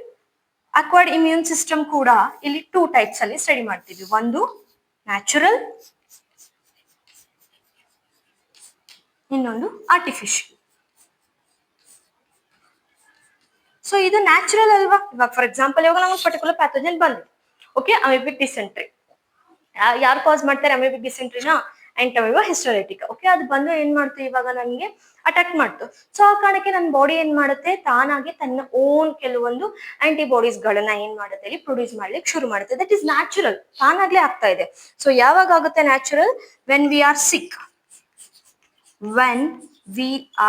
ಅಕ್ವೈರ್ಡ್ ಇಮ್ಯೂನ್ ಸಿಸ್ಟಮ್ ಕೂಡ ಇಲ್ಲಿ 2 ಟೈಪ್ಸ್ ಅಲ್ಲಿ ಸ್ಟಡಿ ಮಾಡ್ತೀವಿ. ಒಂದು ನ್ಯಾಚುರಲ್, ಇನ್ನೊಂದು ಆರ್ಟಿಫಿಷಿಯಲ್. ಸೊ ಇದು ನ್ಯಾಚುರಲ್ ಅಲ್ವಾ. ಇವಾಗ ಫಾರ್ ಎಕ್ಸಾಂಪಲ್ ಇವಾಗ ನಮಗೆ ಪರ್ಟಿಕ್ಯುಲರ್ ಪ್ಯಾಥೋಜನ್ ಬಂದಿದೆ. ಓಕೆ, ಅಮೀಬಿಕ್ ಡಿಸೆಂಟ್ರಿ ಯಾರು ಕಾಸ್ ಮಾಡ್ತಾರೆ, ಅಮೀಬಿಕ್ ಡಿಸೆಂಟ್ರಿನ ಎಂಟಮೀಬಾ ಹಿಸ್ಟೊಲಿಟಿಕಾ. ಓಕೆ, ಅದು ಬಂದು ಏನ್ ಮಾಡ್ತು, ಇವಾಗ ನನಗೆ ಅಟ್ಯಾಕ್ ಮಾಡ್ತು. ಸೊ ಆ ಕಾರಣಕ್ಕೆ ನನ್ನ ಬಾಡಿ ಏನ್ ಮಾಡುತ್ತೆ, ತಾನಾಗಿ ತನ್ನ ಓನ್ ಕೆಲವೊಂದು ಆಂಟಿಬಾಡೀಸ್ ಗಳನ್ನ ಏನ್ ಮಾಡುತ್ತೆ ಇಲ್ಲಿ ಪ್ರೊಡ್ಯೂಸ್ ಮಾಡ್ಲಿಕ್ಕೆ ಶುರು ಮಾಡುತ್ತೆ. ದಟ್ ಇಸ್ ನ್ಯಾಚುರಲ್, ತಾನಾಗ್ಲೇ ಆಗ್ತಾ ಇದೆ. ಸೊ ಯಾವಾಗ ಆಗುತ್ತೆ natural, when we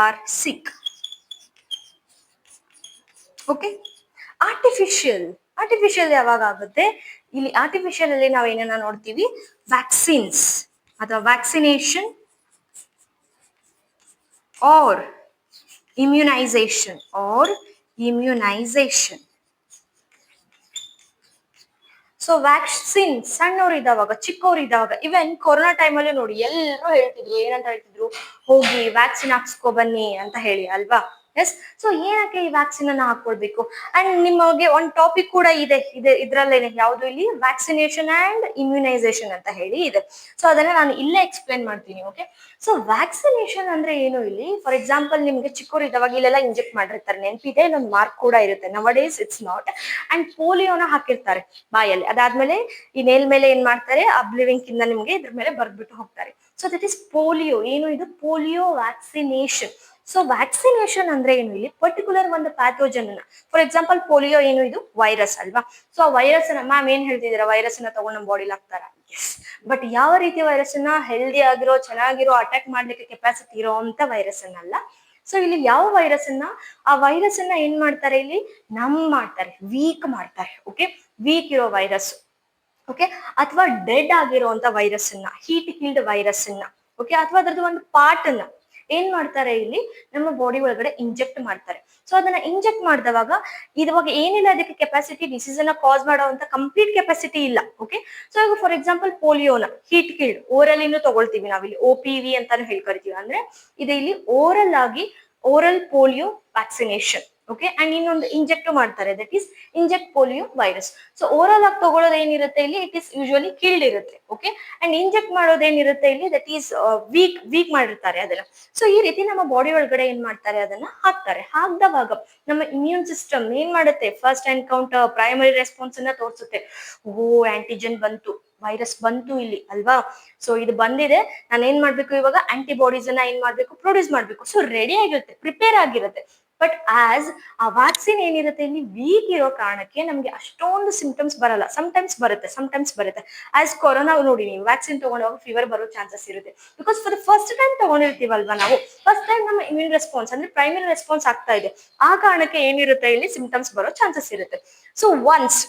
are sick. Okay, artificial ಯಾವಾಗ ಆಗುತ್ತೆ, ಇಲ್ಲಿ ಆರ್ಟಿಫಿಷಿಯಲ್ ಅಲ್ಲಿ ನಾವು ಏನನ್ನ ನೋಡ್ತೀವಿ, ವ್ಯಾಕ್ಸಿನ್ಸ್ ಅಥವಾ vaccination or immunization so vaccine ಸಣ್ಣವ್ರು ಚಿಕ್ಕವ್ರು ಇವನ್ ಕೊರೋನಾ ಟೈಮಲ್ಲಿ ನೋಡಿ ಎಲ್ಲರೂ ಹೇಳ್ತಿದ್ರು, ಏನಂತ ಹೇಳ್ತಿದ್ರು, ಹೋಗಿ ವ್ಯಾಕ್ಸಿನ್ ಹಾಕ್ಸ್ಕೊ ಬನ್ನಿ ಅಂತ ಹೇಳಿ ಅಲ್ವಾ. ಎಸ್, ಸೊ ಏನಕ್ಕೆ ಈ ವ್ಯಾಕ್ಸಿನ್ ಅನ್ನ ಹಾಕೊಳ್ಬೇಕು. ಅಂಡ್ ನಿಮಗೆ ಒಂದು ಟಾಪಿಕ್ ಕೂಡ ಇದೆ ಇದ್ರಲ್ಲೇನೆ, ಯಾವುದು ಇಲ್ಲಿ ವ್ಯಾಕ್ಸಿನೇಷನ್ ಅಂಡ್ ಇಮ್ಯುನೈಸೇಷನ್ ಅಂತ ಹೇಳಿ ಇದೆ. ಸೊ ಅದನ್ನ ನಾನು ಇಲ್ಲೇ ಎಕ್ಸ್ಪ್ಲೇನ್ ಮಾಡ್ತೀನಿ. ಓಕೆ, ಸೊ ವ್ಯಾಕ್ಸಿನೇಷನ್ ಅಂದ್ರೆ ಏನು ಇಲ್ಲಿ, ಫಾರ್ ಎಕ್ಸಾಂಪಲ್ ನಿಮ್ಗೆ ಚಿಕ್ಕವರು ಇದ್ದವಾಗ ಇಲ್ಲೆಲ್ಲ ಇಂಜೆಕ್ಟ್ ಮಾಡಿರ್ತಾರೆ, ನೆನಪಿದೆ, ಇನ್ನೊಂದು ಮಾರ್ಕ್ ಕೂಡ ಇರುತ್ತೆ. Nowadays it's not. ಅಂಡ್ ಪೋಲಿಯೋನ ಹಾಕಿರ್ತಾರೆ ಬಾಯಲ್ಲಿ, ಅದಾದ್ಮೇಲೆ ಈ ನೇಲ್ ಮೇಲೆ ಏನ್ ಮಾಡ್ತಾರೆ, ಅಬ್ಲಿವಿಂಗ್ ಇಂದ ನಿಮ್ಗೆ ಇದ್ರ ಮೇಲೆ ಬರ್ದ್ಬಿಟ್ಟು ಹೋಗ್ತಾರೆ. So that is polio. ಏನು ಇದು, ಪೋಲಿಯೋ ವ್ಯಾಕ್ಸಿನೇಷನ್. ಸೊ ವ್ಯಾಕ್ಸಿನೇಷನ್ ಅಂದ್ರೆ ಏನು, ಇಲ್ಲಿ ಪರ್ಟಿಕ್ಯುಲರ್ ಒಂದು ಪ್ಯಾಥೋಜನ್ ಅನ್ನ, ಫಾರ್ ಎಕ್ಸಾಂಪಲ್ ಪೋಲಿಯೋ ಏನು, ಇದು ವೈರಸ್ ಅಲ್ವಾ. ಸೊ ಆ ವೈರಸ್ ಅನ್ನ ಮ್ಯಾಮ್ ಏನ್ ಹೇಳ್ತಿದ್ದೀರಾ, ವೈರಸ್ ಅನ್ನ ತಗೊಂಡು ನಮ್ಮ ಬಾಡಿಲಿ ಹಾಕ್ತಾರ. ಎಸ್, ಬಟ್ ಯಾವ ರೀತಿ ವೈರಸ್ ಅನ್ನ, ಹೆಲ್ದಿ ಆಗಿರೋ ಚೆನ್ನಾಗಿರೋ ಅಟ್ಯಾಕ್ ಮಾಡ್ಲಿಕ್ಕೆ ಕೆಪಾಸಿಟಿ ಇರೋ ಅಂತ ವೈರಸ್ ಅನ್ನಲ್ಲ. ಸೊ ಇಲ್ಲಿ ಯಾವ ವೈರಸ್ ಅನ್ನ, ಆ ವೈರಸ್ ಅನ್ನ ಏನ್ ಮಾಡ್ತಾರೆ ಇಲ್ಲಿ ಮಾಡ್ತಾರೆ, ವೀಕ್ ಮಾಡ್ತಾರೆ. ಓಕೆ, ವೀಕ್ ಇರೋ ವೈರಸ್. ಓಕೆ, ಅಥವಾ ಡೆಡ್ ಆಗಿರುವಂತ ವೈರಸ್ ಅನ್ನ, ಹೀಟ್ ಹೀಲ್ಡ್ ವೈರಸ್ ಅನ್ನ, ಓಕೆ, ಅಥವಾ ಅದ್ರದ್ದು ಒಂದು ಪಾರ್ಟ್ ಅನ್ನ ಏನ್ ಮಾಡ್ತಾರೆ ಇಲ್ಲಿ ನಮ್ಮ ಬಾಡಿ ಒಳಗಡೆ ಇಂಜೆಕ್ಟ್ ಮಾಡ್ತಾರೆ. ಸೊ ಅದನ್ನ ಇಂಜೆಕ್ಟ್ ಮಾಡಿದವಾಗ ಇವಾಗ ಏನಿಲ್ಲ, ಅದಕ್ಕೆ ಕೆಪಾಸಿಟಿ ಡಿಸೀಸ್ ಅನ್ನ ಕಾಸ್ ಮಾಡುವಂತ ಕಂಪ್ಲೀಟ್ ಕೆಪಾಸಿಟಿ ಇಲ್ಲ. ಓಕೆ, ಸೊ ಈಗ ಫಾರ್ ಎಕ್ಸಾಂಪಲ್ ಪೋಲಿಯೋನ ಹೀಟ್ ಕೀಲ್ಡ್ ಓರಲ್ ತಗೊಳ್ತೀವಿ ನಾವಿಲ್ಲಿ, OPV ಅಂತಾನು ಹೇಳ್ಕರಿತೀವಿ. ಅಂದ್ರೆ ಇದು ಇಲ್ಲಿ oral polio vaccination. Okay and ಇನ್ನೊಂದು ಇಂಜೆಕ್ಟ್ ಮಾಡ್ತಾರೆ, that is inject polio virus. So oral ಆಗಿ ತಗೊಳ್ಳೋದು ಏನಿರುತ್ತೆ ಇಲ್ಲಿ, ಇಟ್ ಈಸ್ ಯೂಶುವಲಿ ಕಿಲ್ಡ್ ಇರುತ್ತೆ. ಓಕೆ ಅಂಡ್ ಇಂಜೆಕ್ಟ್ ಮಾಡೋದು ಏನಿರುತ್ತೆ ಇಲ್ಲಿ, ದಟ್ ಈಸ್ ವೀಕ್ ಮಾಡಿರ್ತಾರೆ ಅದನ್ನ. ಸೊ ಈ ರೀತಿ ನಮ್ಮ ಬಾಡಿ ಒಳಗಡೆ ಏನ್ ಮಾಡ್ತಾರೆ, ಅದನ್ನ ಹಾಕ್ತಾರೆ. ಹಾಕ್ದವಾಗ ನಮ್ಮ ಇಮ್ಯೂನ್ ಸಿಸ್ಟಮ್ ಏನ್ ಮಾಡುತ್ತೆ, ಫಸ್ಟ್ ಎನ್ಕೌಂಟರ್ ಪ್ರೈಮರಿ ರೆಸ್ಪಾನ್ಸ್ ಅನ್ನ ತೋರಿಸುತ್ತೆ. ಓ ಆಂಟಿಜೆನ್ ಬಂತು, ವೈರಸ್ ಬಂತು ಇಲ್ಲಿ ಅಲ್ವಾ. ಸೊ ಇದು ಬಂದಿದೆ, ನಾನು ಏನ್ ಮಾಡ್ಬೇಕು ಇವಾಗ, ಆಂಟಿಬಾಡೀಸ್ ಅನ್ನ ಏನ್ ಮಾಡ್ಬೇಕು, ಪ್ರೊಡ್ಯೂಸ್ ಮಾಡ್ಬೇಕು. ಸೊ ರೆಡಿ ಆಗಿರುತ್ತೆ, ಪ್ರಿಪೇರ್ ಆಗಿರುತ್ತೆ. ಬಟ್ ಆಸ್ ಆ ವ್ಯಾಕ್ಸಿನ್ ಏನಿರುತ್ತೆ ಇಲ್ಲಿ ವೀಕ್ ಇರೋ ಕಾರಣಕ್ಕೆ ನಮ್ಗೆ ಅಷ್ಟೊಂದು ಸಿಂಪ್ಟಮ್ಸ್ ಬರಲ್ಲ. ಸಮಟೈಮ್ಸ್ ಬರುತ್ತೆ. ಆಸ್ ಕೊರೋನಾ ನೋಡಿ, ನೀವು ವ್ಯಾಕ್ಸಿನ್ ತಗೊಂಡಾಗ ಫೀವರ್ ಬರೋ ಚಾನ್ಸಸ್ ಇರುತ್ತೆ. Because for the first time ತಗೊಂಡಿರ್ತೀವಲ್ವಾ ನಾವು, ಫಸ್ಟ್ ಟೈಮ್ ನಮ್ಮ ಇಮ್ಯೂನ್ ರೆಸ್ಪಾನ್ಸ್ ಅಂದ್ರೆ ಪ್ರೈಮರಿ ರೆಸ್ಪಾನ್ಸ್ ಆಗ್ತಾ ಇದೆ. ಆ ಕಾರಣಕ್ಕೆ ಏನಿರುತ್ತೆ ಇಲ್ಲಿ ಸಿಂಪ್ಟಮ್ಸ್ ಬರೋ ಚಾನ್ಸಸ್ ಇರುತ್ತೆ. ಸೊ ಒನ್ಸ್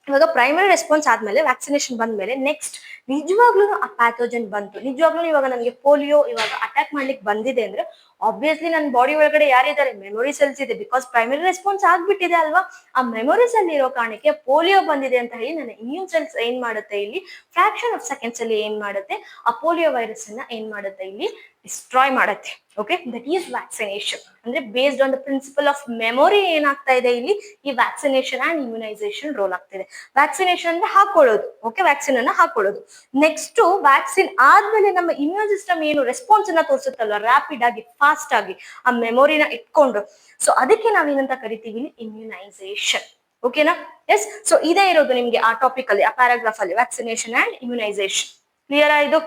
ಇವಾಗ ಪ್ರೈಮರಿ ರೆಸ್ಪಾನ್ಸ್ ಆದ್ಮೇಲೆ, ವ್ಯಾಕ್ಸಿನೇಷನ್ ಬಂದ್ಮೇಲೆ, ನೆಕ್ಸ್ಟ್ ನಿಜವಾಗ್ಲೂ ಆ ಪ್ಯಾಥೋಜನ್ ಬಂತು, ನಿಜವಾಗ್ಲೂ ಇವಾಗ ನನಗೆ ಪೋಲಿಯೋ ಇವಾಗ ಅಟ್ಯಾಕ್ ಮಾಡ್ಲಿಕ್ಕೆ ಬಂದಿದೆ ಅಂದ್ರೆ ಆಬ್ವಿಯಸ್ಲಿ ನನ್ನ ಬಾಡಿ ಒಳಗಡೆ ಯಾರಿದ್ದಾರೆ, ಮೆಮೊರಿ ಸೆಲ್ಸ್ ಇದೆ. ಬಿಕಾಸ್ ಪ್ರೈಮರಿ ರೆಸ್ಪಾನ್ಸ್ ಆಗ್ಬಿಟ್ಟಿದೆ ಅಲ್ವಾ, ಆ ಮೆಮೊರಿ ಸೆಲ್ ಇರೋ ಕಾರಣಕ್ಕೆ ಪೋಲಿಯೋ ಬಂದಿದೆ ಅಂತ ಹೇಳಿ ನನ್ನ ಇಮ್ಯೂನ್ ಸೆಲ್ಸ್ ಏನ್ ಮಾಡುತ್ತೆ ಇಲ್ಲಿ, ಫ್ರಾಕ್ಷನ್ ಆಫ್ ಸೆಕೆಂಡ್ಸ್ ಅಲ್ಲಿ ಏನ್ ಮಾಡುತ್ತೆ, ಆ ಪೋಲಿಯೋ ವೈರಸ್ ಅನ್ನ ಏನ್ ಮಾಡುತ್ತೆ ಇಲ್ಲಿ ಡಿಸ್ಟ್ರಾಯ್ ಮಾಡುತ್ತೆ. Okay that is vaccination. ಅಂದ್ರೆ based on the principle of memory ಏನಾಗ್ತಾ ಇದೆ ಇಲ್ಲಿ, ಈ ವ್ಯಾಕ್ಸಿನೇಷನ್ ಅಂಡ್ ಇಮ್ಯುನೈಸೇಷನ್ ರೋಲ್ ಆಗ್ತಿದೆ. ವ್ಯಾಕ್ಸಿನೇಷನ್ ಅಂದ್ರೆ ಹಾಕೊಳ್ಳೋದು, ಓಕೆ ವ್ಯಾಕ್ಸಿನ್ ಅನ್ನ ಹಾಕೊಳ್ಳೋದು. ನೆಕ್ಸ್ಟ್ ವ್ಯಾಕ್ಸಿನ್ ಆದ್ಮೇಲೆ ನಮ್ಮ ಇಮ್ಯೂನ್ ಸಿಸ್ಟಮ್ ಏನು ರೆಸ್ಪಾನ್ಸ್ ಅನ್ನ ತೋರಿಸುತ್ತಲ್ವ, ರ್ಯಾಪಿಡ್ ಆಗಿ ಫಾಸ್ಟ್ ಆಗಿ ಆ ಮೆಮೊರಿನ ಇಟ್ಕೊಂಡು, ಸೊ ಅದಕ್ಕೆ ನಾವೇನಂತ ಕರಿತೀವಿ, ಇಮ್ಯುನೈಸೇಷನ್. ಓಕೆನಾ? ಎಸ್. ಸೊ ಇದೇ ಇರೋದು ನಿಮ್ಗೆ ಆ ಟಾಪಿಕ್ ಅಲ್ಲಿ, ಆ ಪ್ಯಾರಾಗ್ರಾಫ್ ಅಲ್ಲಿ, ವ್ಯಾಕ್ಸಿನೇಷನ್ ಅಂಡ್ ಇಮ್ಯುನೈಸೇಷನ್. ಕ್ಲಿಯರ್ ಆಯ್ತು?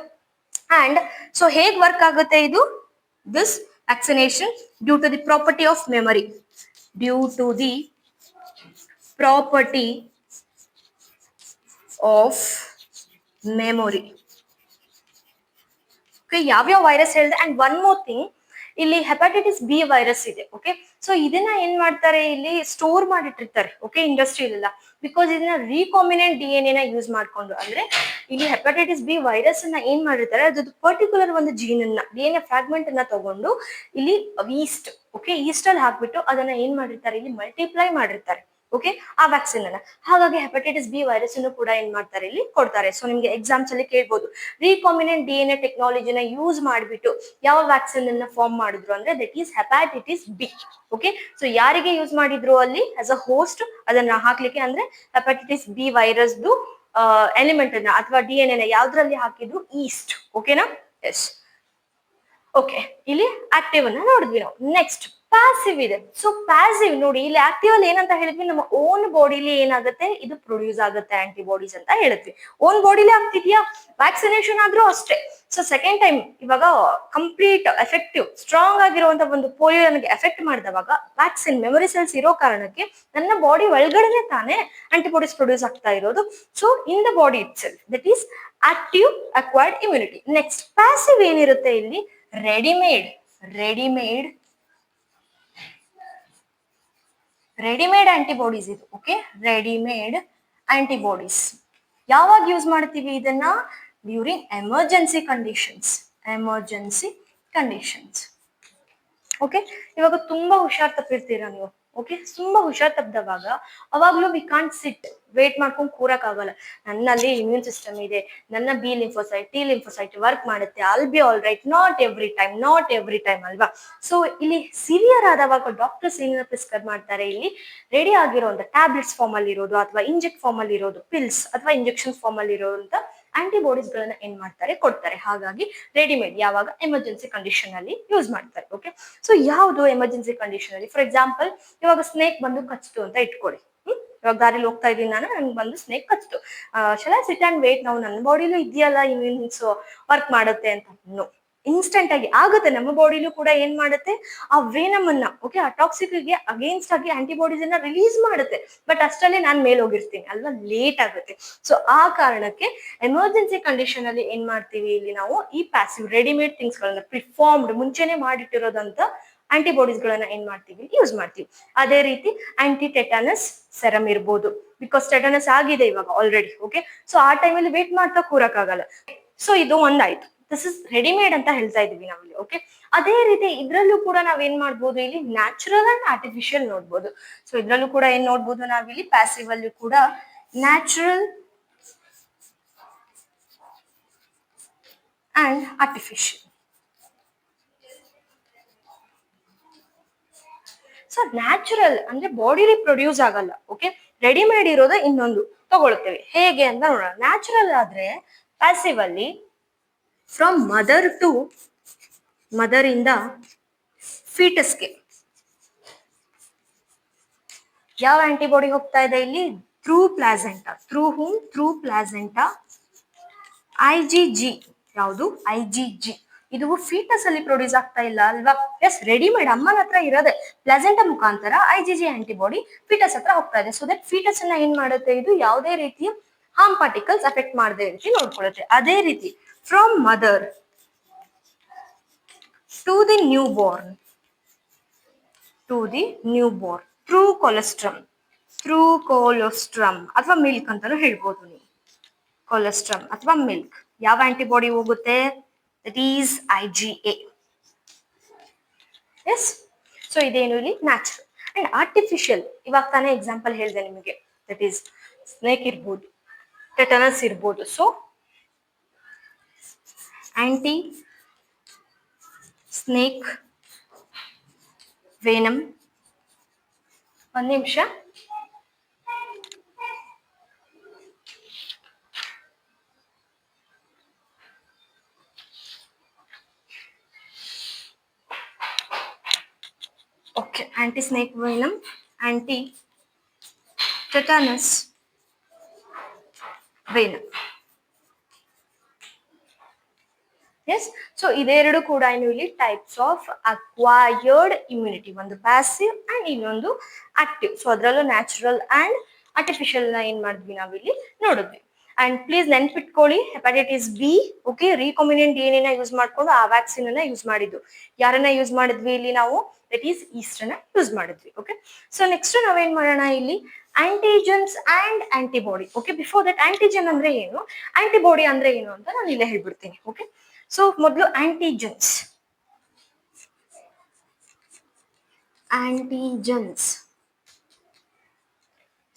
ಅಂಡ್ ಸೊ ಹೇಗ್ ವರ್ಕ್ ಆಗುತ್ತೆ ಇದು, this vaccination due to the property of memory, due to the property of memory. Okay ಯಾವ್ಯಾವ ವೈರಸ್ ಹೇಳಿದೆ. ಅಂಡ್ ಒನ್ ಮೋರ್ ಥಿಂಗ್, ಇಲ್ಲಿ ಹೆಪಟೈಟಿಸ್ ಬಿ ವೈರಸ್ ಇದೆ. ಓಕೆ ಸೊ ಇದನ್ನ ಏನ್ ಮಾಡ್ತಾರೆ ಇಲ್ಲಿ, ಸ್ಟೋರ್ ಮಾಡಿಟ್ಟಿರ್ತಾರೆ. ಓಕೆ ಇಂಡಸ್ಟ್ರಿಯಲ್ಲ, ಬಿಕಾಸ್ ಇದನ್ನ ರೀಕಾಂಬಿನೆಂಟ್ DNA ನ ಯೂಸ್ ಮಾಡ್ಕೊಂಡು, ಅಂದ್ರೆ ಇಲ್ಲಿ ಹೆಪಟೈಟಿಸ್ ಬಿ ವೈರಸ್ ಅನ್ನ ಏನ್ ಮಾಡಿರ್ತಾರೆ, ಅದ್ರದ್ದು ಪರ್ಟಿಕ್ಯುಲರ್ ಒಂದು ಜೀನ್ ಅನ್ನ, DNA ಫ್ರಾಗ್ಮೆಂಟ್ ಅನ್ನ ತಗೊಂಡು ಇಲ್ಲಿ ಈಸ್ಟ್, ಓಕೆ ಈಸ್ಟ್ ಅಲ್ಲಿ ಹಾಕ್ಬಿಟ್ಟು ಅದನ್ನ ಏನ್ ಮಾಡಿರ್ತಾರೆ ಇಲ್ಲಿ ಮಲ್ಟಿಪ್ಲೈ ಮಾಡಿರ್ತಾರೆ. ಓಕೆ ಆ ವ್ಯಾಕ್ಸಿನ್ ಅನ್ನ. ಹಾಗಾಗಿ ಹೆಪಟೈಟಿಸ್ ಬಿ ವೈರಸ್ ಅನ್ನು ಕೂಡ ಏನ್ ಮಾಡ್ತಾರೆ ಇಲ್ಲಿ ಕೊಡ್ತಾರೆ. ಸೊ ನಿಮ್ಗೆ ಎಕ್ಸಾಮ್ಸ್ ಅಲ್ಲಿ ಕೇಳ್ಬೋದು, ರೀಕಾಂಬಿನೆಂಟ್ DNA ಟೆಕ್ನಾಲಜಿನ ಯೂಸ್ ಮಾಡಿಬಿಟ್ಟು ಯಾವ ವ್ಯಾಕ್ಸಿನ್ ಅನ್ನ ಫಾರ್ಮ್ ಮಾಡಿದ್ರು ಅಂದ್ರೆ, that is hepatitis B. Okay so ಯಾರಿಗೆ ಯೂಸ್ ಮಾಡಿದ್ರು ಅಲ್ಲಿ ಆಸ್ ಅ ಹೋಸ್ಟ್ ಅದನ್ನ ಹಾಕ್ಲಿಕ್ಕೆ, ಅಂದ್ರೆ ಹೆಪಟೈಟಿಸ್ ಬಿ ವೈರಸ್ದು ಎಲಿಮೆಂಟ್ ಅನ್ನ ಅಥವಾ DNA ನ ಯಾವ್ದ್ರಲ್ಲಿ ಹಾಕಿದ್ರು, ಈಸ್ಟ್. ಓಕೆನಾ? ಎಸ್. ಓಕೆ ಇಲ್ಲಿ ಆಕ್ಟಿವ್ ಅನ್ನ ನೋಡಿದ್ವಿ ನಾವು. ನೆಕ್ಸ್ಟ್ ಪ್ಯಾಸಿವ್ ಇದೆ. ಸೊ ಪ್ಯಾಸಿವ್ ನೋಡಿ, ಇಲ್ಲಿ ಆಕ್ಟಿವ್ ಅಲ್ಲಿ ಏನಂತ ಹೇಳಿದ್ವಿ, ನಮ್ಮ ಓನ್ ಬಾಡಿಲಿ ಏನಾಗುತ್ತೆ, ಇದು ಪ್ರೊಡ್ಯೂಸ್ ಆಗುತ್ತೆ ಆಂಟಿಬಾಡೀಸ್ ಅಂತ ಹೇಳಿದ್ವಿ. ಓನ್ ಬಾಡಿಲಿ ಆಗ್ತಿದ್ಯಾ, ವ್ಯಾಕ್ಸಿನೇಷನ್ ಆದ್ರೂ ಅಷ್ಟೇ. ಸೊ ಸೆಕೆಂಡ್ ಟೈಮ್ ಇವಾಗ ಕಂಪ್ಲೀಟ್ ಎಫೆಕ್ಟಿವ್ ಸ್ಟ್ರಾಂಗ್ ಆಗಿರುವಂತ ಒಂದು ಪೋಲಿಯೋ ನನಗೆ ಎಫೆಕ್ಟ್ ಮಾಡಿದವಾಗ, ವ್ಯಾಕ್ಸಿನ್ ಮೆಮೊರಿ ಸೆಲ್ಸ್ ಇರೋ ಕಾರಣಕ್ಕೆ ನನ್ನ ಬಾಡಿ ಒಳಗಡೆನೆ ತಾನೇ ಆಂಟಿಬಾಡೀಸ್ ಪ್ರೊಡ್ಯೂಸ್ ಆಗ್ತಾ ಇರೋದು. So in the body it self, that is active acquired immunity. Next passive ಏನಿರುತ್ತೆ ಇಲ್ಲಿ, ರೆಡಿಮೇಡ್ ಆಂಟಿಬಾಡೀಸ್ ಇದು. ಓಕೆ ರೆಡಿಮೇಡ್ ಆಂಟಿಬಾಡೀಸ್ ಯಾವಾಗ ಯೂಸ್ ಮಾಡ್ತೀವಿ ಇದನ್ನ, ಡ್ಯೂರಿಂಗ್ ಎಮರ್ಜೆನ್ಸಿ ಕಂಡೀಷನ್ಸ್. ಓಕೆ ಇವಾಗ ತುಂಬಾ ಹುಷಾರ್ ತಪ್ಪಿರ್ತೀರಾ ನೀವು. ಓಕೆ ತುಂಬಾ ಹುಷಾರ್ ತಪ್ಪದವಾಗ ಅವಾಗ್ಲೂ ವಿ ಕಾಂಟ್ ಸಿಟ್, ವೇಟ್ ಮಾಡ್ಕೊಂಡು ಕೂರಕ್ ಆಗಲ್ಲ. ನನ್ನಲ್ಲಿ ಇಮ್ಯೂನ್ ಸಿಸ್ಟಮ್ ಇದೆ, ನನ್ನ B lymphocyte T lymphocyte work ಮಾಡುತ್ತೆ, ಅಲ್ B all right. Not every time ಅಲ್ವಾ. ಸೊ ಇಲ್ಲಿ ಸಿವಿಯರ್ ಆದವಾಗ ಡಾಕ್ಟರ್ಸ್ ಏನ ಪ್ರಿಸ್ಕ್ರೈಬ್ ಮಾಡ್ತಾರೆ, ಇಲ್ಲಿ ರೆಡಿ ಆಗಿರೋಂಥ ಟ್ಯಾಬ್ಲೆಟ್ಸ್ ಫಾರ್ಮ್ ಅಲ್ಲಿ ಇರೋದು ಅಥವಾ ಇಂಜೆಕ್ಟ್ ಫಾರ್ಮ್ ಅಲ್ಲಿ ಇರೋದು, ಪಿಲ್ಸ್ ಅಥವಾ ಇಂಜೆಕ್ಷನ್ ಫಾರ್ಮ್ ಅಲ್ಲಿ ಇರೋಂಥ ಆಂಟಿಬಾಡೀಸ್ ಗಳನ್ನ ಏನ್ ಮಾಡ್ತಾರೆ, ಕೊಡ್ತಾರೆ. ಹಾಗಾಗಿ ರೆಡಿಮೇಡ್ ಯಾವಾಗ ಎಮರ್ಜೆನ್ಸಿ ಕಂಡೀಷನ್ ಅಲ್ಲಿ ಯೂಸ್ ಮಾಡ್ತಾರೆ. ಓಕೆ ಸೊ ಯಾವುದು ಎಮರ್ಜೆನ್ಸಿ ಕಂಡೀಷನ್ ಅಲ್ಲಿ, ಫಾರ್ ಎಕ್ಸಾಂಪಲ್ ಇವಾಗ ಸ್ನೇಕ್ ಬಂದು ಕಚ್ತು ಅಂತ ಇಟ್ಕೊಳ್ಳಿ. ಇವಾಗ ದಾರಿಲಿ ಹೋಗ್ತಾ ಇದ್ದೀನಿ ನಾನು, ನನ್ಗೆ ಬಂದು ಸ್ನೇಕ್ ಕಚ್ತು, shall I sit and wait, ನಾವು ನನ್ನ ಬಾಡಿಲೂ ಇದೆಯಲ್ಲ ಇಮ್ಯೂನ್ಸ್ ವರ್ಕ್ ಮಾಡುತ್ತೆ ಅಂತ. ನೋ, ಇನ್ಸ್ಟೆಂಟ್ ಆಗಿ ಆಗುತ್ತೆ. ನಮ್ಮ ಬಾಡಿಲೂ ಕೂಡ ಏನ್ ಮಾಡುತ್ತೆ, ಆ ವೇನಮ್ ಅನ್ನ, ಓಕೆ ಆ ಟಾಕ್ಸಿಕ್ ಗೆ ಅಗೇನ್ಸ್ಟ್ ಆಗಿ ಆಂಟಿಬಾಡೀಸ್ ಅನ್ನ ರಿಲೀಸ್ ಮಾಡುತ್ತೆ. ಬಟ್ ಅಷ್ಟರಲ್ಲಿ ನಾನ್ ಮೇಲ್ ಹೋಗಿರ್ತೀನಿ ಅಲ್ವಾ, ಲೇಟ್ ಆಗುತ್ತೆ. ಸೊ ಆ ಕಾರಣಕ್ಕೆ ಎಮರ್ಜೆನ್ಸಿ ಕಂಡೀಷನ್ ಅಲ್ಲಿ ಏನ್ ಮಾಡ್ತೀವಿ ಇಲ್ಲಿ ನಾವು, ಈ ಪ್ಯಾಸಿವ್ ರೆಡಿಮೇಡ್ ಥಿಂಗ್ಸ್ ಗಳನ್ನ ಪ್ರಿಫಾರ್ಮ್ಡ್ ಮುಂಚೆನೆ ಮಾಡಿಟ್ಟಿರೋದಂತ ಆಂಟಿಬಾಡೀಸ್ ಗಳನ್ನ ಏನ್ ಮಾಡ್ತೀವಿ, ಯೂಸ್ ಮಾಡ್ತೀವಿ. ಅದೇ ರೀತಿ ಆಂಟಿ ಟೆಟಾನಸ್ ಸೆರಮ್ ಇರ್ಬೋದು, ಬಿಕಾಸ್ ಟೆಟಾನಸ್ ಆಗಿದೆ ಇವಾಗ ಆಲ್ರೆಡಿ. ಓಕೆ ಸೊ ಆ ಟೈಮಲ್ಲಿ ವೇಟ್ ಮಾಡ್ತಾ ಕೂರಕ್ಕಾಗಲ್ಲ. ಸೊ ಇದು ಒಂದಾಯ್ತು, ದಿಸ್ ಇಸ್ ರೆಡಿಮೇಡ್ ಅಂತ ಹೇಳ್ತಾ ಇದೀವಿ ನಾವಿಲ್ಲಿ. ಓಕೆ ಅದೇ ರೀತಿ ಇದ್ರಲ್ಲೂ ಕೂಡ ನಾವೇನ್ ಮಾಡ್ಬೋದು, ಇಲ್ಲಿ ನ್ಯಾಚುರಲ್ ಅಂಡ್ ಆರ್ಟಿಫಿಷಿಯಲ್ ನೋಡ್ಬೋದು. ಸೊ ಇದ್ರಲ್ಲೂ ಕೂಡ ಏನ್ ನೋಡ್ಬೋದು ನಾವಿಲ್ಲಿ, ಪ್ಯಾಸಿವ್ ಅಲ್ಲಿ ಕೂಡ natural and artificial. So natural ಅಂದ್ರೆ ಬಾಡಿಲಿ ಪ್ರೊಡ್ಯೂಸ್ ಆಗಲ್ಲ. ಓಕೆ, ರೆಡಿಮೇಡ್ ಇರೋದು ಇನ್ನೊಂದು ತಗೊಳ್ತೇವೆ. ಹೇಗೆ ಅಂತ ನೋಡೋಣ. ನ್ಯಾಚುರಲ್ ಆದ್ರೆ ಪ್ಯಾಸಿವ್ ಅಲ್ಲಿ ಫ್ರಮ್ ಮದರ್ ಇಂದ ಫೀಟಸ್ಗೆ ಯಾವ ಆಂಟಿಬಾಡಿ ಹೋಗ್ತಾ ಇದೆ ಇಲ್ಲಿ? Through placenta. Through placenta IgG. ಯಾವುದು? IgG. ಇದು ಫೀಟಸ್ ಅಲ್ಲಿ ಪ್ರೊಡ್ಯೂಸ್ ಆಗ್ತಾ ಇಲ್ಲ ಅಲ್ವಾ? ಎಸ್, ರೆಡಿಮೇಡ್ ಅಮ್ಮನ ಹತ್ರ ಇರೋದೆ ಪ್ಲಾಸೆಂಟಾ ಮುಖಾಂತರ IgG ಆಂಟಿಬಾಡಿ ಫೀಟಸ್ ಹತ್ರ ಹೋಗ್ತಾ ಇದೆ. ಸೊ ದಟ್ ಫೀಟಸ್ ಅನ್ನ ಏನ್ ಮಾಡುತ್ತೆ? ಇದು ಯಾವುದೇ ರೀತಿಯ ಹಾರ್ಮ್ ಪಾರ್ಟಿಕಲ್ಸ್ ಅಫೆಕ್ಟ್ ಮಾಡದೆ ರೀತಿ ನೋಡ್ಕೊಳ್ಳುತ್ತೆ. ಅದೇ ರೀತಿ from mother to the newborn through colostrum ಅಥವಾ ಮಿಲ್ಕ್ ಅಂತಾನು ಹೇಳ್ಬೋದು ನೀವು. ಕೊಲೆಸ್ಟ್ರಮ್ ಅಥವಾ ಮಿಲ್ಕ್ ಯಾವ ಆಂಟಿಬಾಡಿ ಹೋಗುತ್ತೆ? That is IgA. Yes, so ಇದೇನು ಇಲ್ಲಿ ನ್ಯಾಚುರಲ್. ಅಂಡ್ ಆರ್ಟಿಫಿಷಿಯಲ್, ಇವಾಗ ತಾನೇ ಎಕ್ಸಾಂಪಲ್ ಹೇಳಿದೆ ನಿಮಗೆ. ದಟ್ ಈಸ್ ಸ್ನೇಕ್ ಇರ್ಬೋದು, ಟೆಟನಸ್ ಇರ್ಬೋದು. So anti snake venom. ಒಂದ್ ನಿಮಿಷ. Okay, anti snake venom, anti tetanus venom. Yes, so ಇದೆರಡು ಕೂಡ ಏನು ಇಲ್ಲಿ ಟೈಪ್ಸ್ ಆಫ್ ಅಕ್ವೈರ್ಡ್ ಇಮ್ಯುನಿಟಿ. ಒಂದು ಪ್ಯಾಸಿವ್ ಅಂಡ್ ಇನ್ನೊಂದು ಆಕ್ಟಿವ್. ಸೊ ಅದರಲ್ಲೂ ನ್ಯಾಚುರಲ್ ಅಂಡ್ ಆರ್ಟಿಫಿಷಿಯಲ್ ನ ಏನ್ ಮಾಡಿದ್ವಿ ನಾವಿಲ್ಲಿ ನೋಡಿದ್ವಿ. ಅಂಡ್ ಪ್ಲೀಸ್ ನೆನ್ಪಿಟ್ಕೊಳ್ಳಿ, hepatitis B, okay, recombinant DNA ನ ಯೂಸ್ ಮಾಡ್ಕೊಂಡು ಆ ವ್ಯಾಕ್ಸಿನ್ ಅನ್ನ ಯೂಸ್ ಮಾಡಿದ್ದು. ಯಾರನ್ನ ಯೂಸ್ ಮಾಡಿದ್ವಿ ಇಲ್ಲಿ ನಾವು? ದಟ್ ಈಸ್ ಈಸ್ಟ್ ಅನ್ನ ಯೂಸ್ ಮಾಡಿದ್ವಿ. ಓಕೆ, ಸೊ ನೆಕ್ಸ್ಟ್ ನಾವೇನ್ ಮಾಡೋಣ ಇಲ್ಲಿ? Antigens and antibody. Okay, before that antigen ಅಂದ್ರೆ ಏನು, ಆಂಟಿಬಾಡಿ ಅಂದ್ರೆ ಏನು ಅಂತ ನಾನು ಇಲ್ಲೇ ಹೇಳ್ಬಿಡ್ತೀನಿ. ಓಕೆ, ಸೊ ಮೊದಲು ಆಂಟಿಜನ್ಸ್.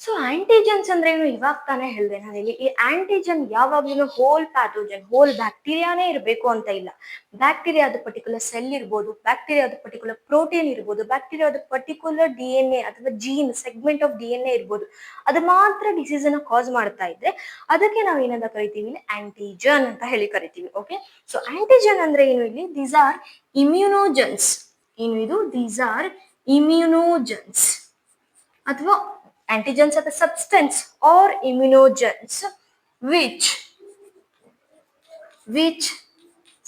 ಸೊ ಆಂಟಿಜನ್ಸ್ ಅಂದ್ರೆ ಏನು? ಇವಾಗ ತಾನೇ ಹೇಳಿದೆ ನಾನು ಇಲ್ಲಿ. ಈ ಆಂಟಿಜನ್ ಯಾವಾಗ್ಲೂ ಹೋಲ್ ಪ್ಯಾಥೋಜನ್, ಹೋಲ್ ಬ್ಯಾಕ್ಟೀರಿಯಾನೇ ಇರಬೇಕು ಅಂತ ಇಲ್ಲ. ಬ್ಯಾಕ್ಟೀರಿಯಾದ ಪರ್ಟಿಕ್ಯುಲರ್ ಸೆಲ್ ಇರ್ಬೋದು, ಬ್ಯಾಕ್ಟೀರಿಯಾದ ಪರ್ಟಿಕ್ಯುಲರ್ ಪ್ರೋಟೀನ್ ಇರ್ಬೋದು, ಬ್ಯಾಕ್ಟೀರಿಯಾದ ಪರ್ಟಿಕ್ಯುಲರ್ DNA ಅಥವಾ ಜೀನ್ ಸೆಗ್ಮೆಂಟ್ ಆಫ್ DNA ಇರ್ಬೋದು. ಅದು ಮಾತ್ರ ಡಿಸೀಸ್ ಅನ್ನ ಕಾಸ್ ಮಾಡ್ತಾ ಇದ್ರೆ ಅದಕ್ಕೆ ನಾವು ಏನಂತ ಕರಿತೀವಿ? ಆಂಟಿಜನ್ ಅಂತ ಹೇಳಿ ಕರಿತೀವಿ. ಓಕೆ, ಸೊ ಆಂಟಿಜನ್ ಅಂದ್ರೆ ಏನು ಇಲ್ಲಿ? These are immunogens. ಏನು ಇದು? ದೀಸ್ ಆರ್ ಇಮ್ಯುನೋಜನ್ಸ್ ಅಥವಾ antigens are the substance or immunogens which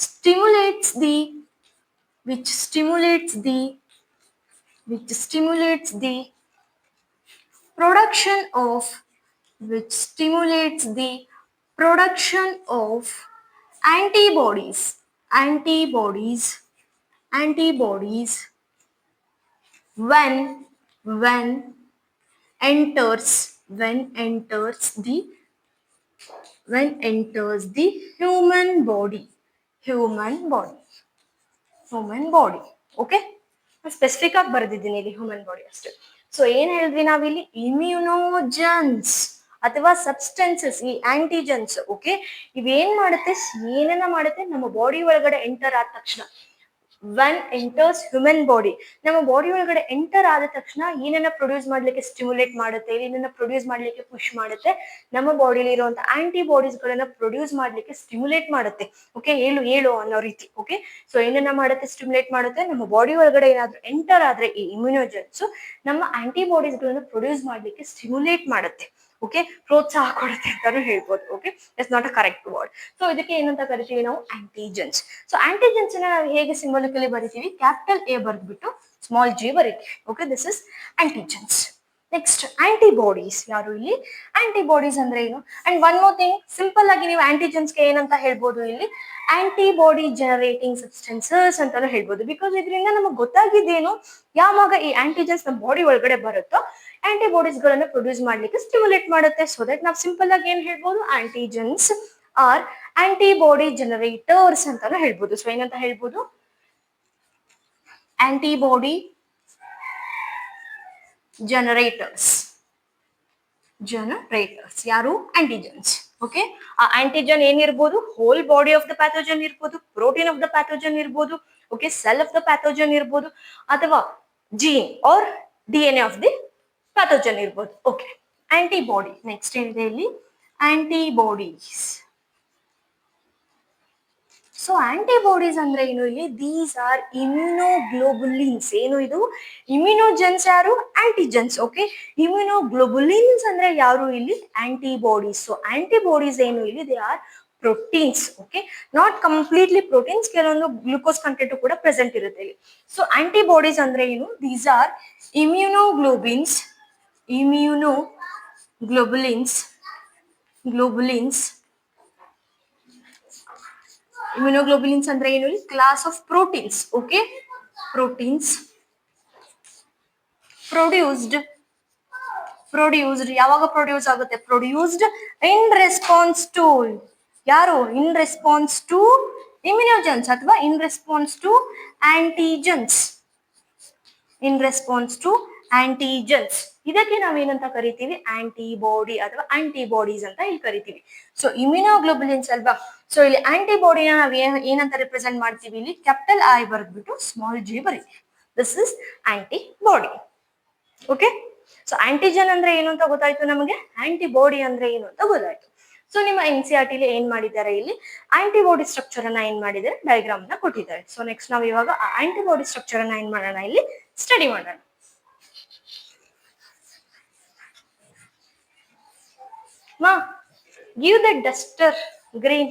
stimulates the production of antibodies when enters the human body. Okay, specific ಆಗಿ ಬರೆದಿದ್ದೀನಿ ಇಲ್ಲಿ ಹ್ಯೂಮನ್ ಬಾಡಿ ಅಷ್ಟೇ. ಸೊ ಏನ್ ಹೇಳಿದ್ವಿ ನಾವಿಲ್ಲಿ? ಇಮ್ಯುನೋಜನ್ಸ್ ಅಥವಾ ಸಬ್ಸ್ಟೆನ್ಸಸ್, ಈ ಆಂಟಿಜನ್ಸ್. ಓಕೆ, ಇವೇನ್ ಮಾಡುತ್ತೆ? ಏನನ್ನ ಮಾಡುತ್ತೆ? ನಮ್ಮ ಬಾಡಿ ಒಳಗಡೆ ಎಂಟರ್ ಆದ ತಕ್ಷಣ, when enters human body, ನಮ್ಮ ಬಾಡಿ ಒಳಗಡೆ ಎಂಟರ್ ಆದ ತಕ್ಷಣ ಏನನ್ನ ಪ್ರೊಡ್ಯೂಸ್ ಮಾಡ್ಲಿಕ್ಕೆ ಸ್ಟಿಮ್ಯುಲೇಟ್ ಮಾಡುತ್ತೆ, ಏನನ್ನ ಪ್ರೊಡ್ಯೂಸ್ ಮಾಡ್ಲಿಕ್ಕೆ ಪುಷ್ ಮಾಡುತ್ತೆ? ನಮ್ಮ ಬಾಡಿಲಿ ಇರುವಂತ ಆಂಟಿಬಾಡೀಸ್ ಗಳನ್ನ ಪ್ರೊಡ್ಯೂಸ್ ಮಾಡ್ಲಿಕ್ಕೆ ಸ್ಟಿಮ್ಯುಲೇಟ್ ಮಾಡುತ್ತೆ. ಓಕೆ, ಏಳು ಅನ್ನೋ ರೀತಿ. ಓಕೆ, ಸೊ ಏನನ್ನ ಮಾಡುತ್ತೆ? ಸ್ಟಿಮ್ಯುಲೇಟ್ ಮಾಡುತ್ತೆ. ನಮ್ಮ ಬಾಡಿ ಒಳಗಡೆ ಏನಾದ್ರೂ ಎಂಟರ್ ಆದ್ರೆ ಈ ಇಮ್ಯುನೋಜನ್ಸ್ ನಮ್ಮ ಆಂಟಿಬಾಡೀಸ್ ಗಳನ್ನ ಪ್ರೊಡ್ಯೂಸ್ ಮಾಡ್ಲಿಕ್ಕೆ ಸ್ಟಿಮ್ಯುಲೇಟ್ ಮಾಡುತ್ತೆ. ಓಕೆ, ಪ್ರೋತ್ಸಾಹ ಕೊಡುತ್ತೆ ಅಂತಾನು ಹೇಳ್ಬೋದು. Okay, it's not a correct word. So ಇದಕ್ಕೆ ಏನಂತ ಕರಿತೀವಿ ನಾವು? ಆಂಟಿಜನ್ಸ್. ಸೊ ಆಂಟಿಜನ್ಸ್ ನಾವು ಹೇಗೆ ಸಿಂಬಲಿಕಲಿ ಬರಿತೀವಿ? ಕ್ಯಾಪಿಟಲ್ A ಬರ್ದ್ಬಿಟ್ಟು ಸ್ಮಾಲ್ g ಬರೀತೀವಿ. Okay, this is antigens. Next antibodies. ಯಾರು ಇಲ್ಲಿ? ಆಂಟಿಬಾಡೀಸ್ ಅಂದ್ರೆ ಏನು? And one more thing, simple ಆಗಿ ನೀವು ಆಂಟಿಜನ್ಸ್ಗೆ ಏನಂತ ಹೇಳ್ಬೋದು ಇಲ್ಲಿ? ಆಂಟಿಬಾಡಿ ಜನರೇಟಿಂಗ್ ಸಬ್ಸ್ಟೆನ್ಸಸ್ ಅಂತಾನು ಹೇಳ್ಬೋದು. ಬಿಕಾಸ್ ಇದರಿಂದ ನಮಗೆ ಗೊತ್ತಾಗಿದ್ದೇನು? ಯಾವಾಗ ಈ ಆಂಟಿಜನ್ಸ್ ನಮ್ಮ ಬಾಡಿ ಒಳಗಡೆ ಬರುತ್ತೋ ಆಂಟಿಬಾಡೀಸ್ ಗಳನ್ನ ಪ್ರೊಡ್ಯೂಸ್ ಮಾಡ್ಲಿಕ್ಕೆ ಸ್ಟಿಮ್ಯುಲೇಟ್ ಮಾಡುತ್ತೆ. ಸೊ ದಟ್ ನಾವು ಸಿಂಪಲ್ ಆಗಿ ಏನ್ ಹೇಳ್ಬೋದು? ಆಂಟಿಜನ್ಸ್ ಆರ್ ಆಂಟಿಬಾಡಿ ಜನರೇಟರ್ಸ್ ಅಂತಾನು ಹೇಳ್ಬೋದು. ಸೊ ಏನಂತ ಹೇಳ್ಬೋದು? Antibody generators. ಯಾರು? ಆಂಟಿಜನ್ಸ್. ಓಕೆ, ಆ ಆಂಟಿಜನ್ ಏನಿರ್ಬೋದು? Whole body of the pathogen ಇರ್ಬೋದು, ಪ್ರೋಟೀನ್ ಆಫ್ ದ ಪ್ಯಾಥೋಜನ್ ಇರ್ಬೋದು, okay, cell of the pathogen ಇರ್ಬೋದು, ಅಥವಾ gene or DNA of the pathogen ಇರ್ಬೋದು. ಓಕೆ, ಆಂಟಿಬಾಡಿ ನೆಕ್ಸ್ಟ್ ಏನಿದೆ ಇಲ್ಲಿ ಆಂಟಿಬಾಡೀಸ್. ಸೊ ಆಂಟಿಬಾಡೀಸ್ ಅಂದ್ರೆ ಏನು ಇಲ್ಲಿ, ದೀಸ್ ಆರ್ ಇಮ್ಯುನೋಗ್ಲೋಬುಲಿನ್ಸ್. ಏನು ಇದು, ಇಮ್ಯುನೋಜೆನ್ಸ್ ಯಾರು, ಆಂಟಿಜೆನ್ಸ್. ಓಕೆ, ಇಮ್ಯುನೋಗ್ಲೋಬುಲಿನ್ಸ್ ಅಂದ್ರೆ ಯಾರು ಇಲ್ಲಿ, ಆಂಟಿಬಾಡೀಸ್. ಸೊ ಆಂಟಿಬಾಡೀಸ್ ಏನು ಇಲ್ಲಿ, they are proteins. Okay, not completely proteins, ಕೆಲವೊಂದು ಗ್ಲೂಕೋಸ್ ಕಂಟೆಂಟ್ ಕೂಡ ಪ್ರೆಸೆಂಟ್ ಇರುತ್ತೆ ಇಲ್ಲಿ. ಸೊ ಆಂಟಿಬಾಡೀಸ್ ಅಂದ್ರೆ ಏನು, these are immunoglobins, immunoglobulins, immunoglobulins ಅಂದ್ರೆ ಏನು, class of proteins. Okay, proteins produced ಯಾವಾಗ ಪ್ರೊಡ್ಯೂಸ್ ಆಗುತ್ತೆ, ಪ್ರೊಡ್ಯೂಸ್ಡ್ ಇನ್ ರೆಸ್ಪಾನ್ಸ್ ಟು ಯಾರು, ಇನ್ ರೆಸ್ಪಾನ್ಸ್ ಟು ಇಮ್ಯುನೋಜೆನ್ಸ್ ಅಥವಾ in response to antigens, in response to antigens. ಇದಕ್ಕೆ ನಾವೇನಂತ ಕರಿತೀವಿ, ಆಂಟಿಬಾಡಿ ಅಥವಾ ಆಂಟಿಬಾಡೀಸ್ ಅಂತ ಇಲ್ಲಿ ಕರಿತೀವಿ. ಸೊ ಇಮ್ಯುನೋಗ್ಲೋಬುಲಿನ್ಸ್ ಅಲ್ವಾ. ಸೊ ಇಲ್ಲಿ ಆಂಟಿಬಾಡಿನ ನಾವ್ ಏನಂತ ರಿಪ್ರೆಸೆಂಟ್ ಮಾಡ್ತೀವಿ, ಇಲ್ಲಿ ಕ್ಯಾಪಿಟಲ್ ಐ ಬರ್ದ್ಬಿಟ್ಟು ಸ್ಮಾಲ್ ಜಿ ಬರೀತೀವಿ. This is antibody. Okay, so antigen ಅಂದ್ರೆ ಏನು ಅಂತ ಗೊತ್ತಾಯ್ತು ನಮಗೆ, ಆಂಟಿಬಾಡಿ ಅಂದ್ರೆ ಏನು ಅಂತ ಗೊತ್ತಾಯ್ತು. ಸೊ ನಿಮ್ಮ NCERT ಏನ್ ಮಾಡಿದ್ದಾರೆ, ಇಲ್ಲಿ ಆಂಟಿಬಾಡಿ ಸ್ಟ್ರಕ್ಚರ್ ಅನ್ನ ಏನ್ ಮಾಡಿದ್ದಾರೆ, ಡಯಾಗ್ರಾಮ್ ನ ಕೊಟ್ಟಿದ್ದಾರೆ. ಸೊ ನೆಕ್ಸ್ಟ್ ನಾವು ಇವಾಗ ಆಂಟಿಬಾಡಿ ಸ್ಟ್ರಕ್ಚರ್ ಅನ್ನ ಏನ್ ಮಾಡೋಣ, ಇಲ್ಲಿ ಸ್ಟಡಿ ಮಾಡೋಣ. Ma, give the duster green.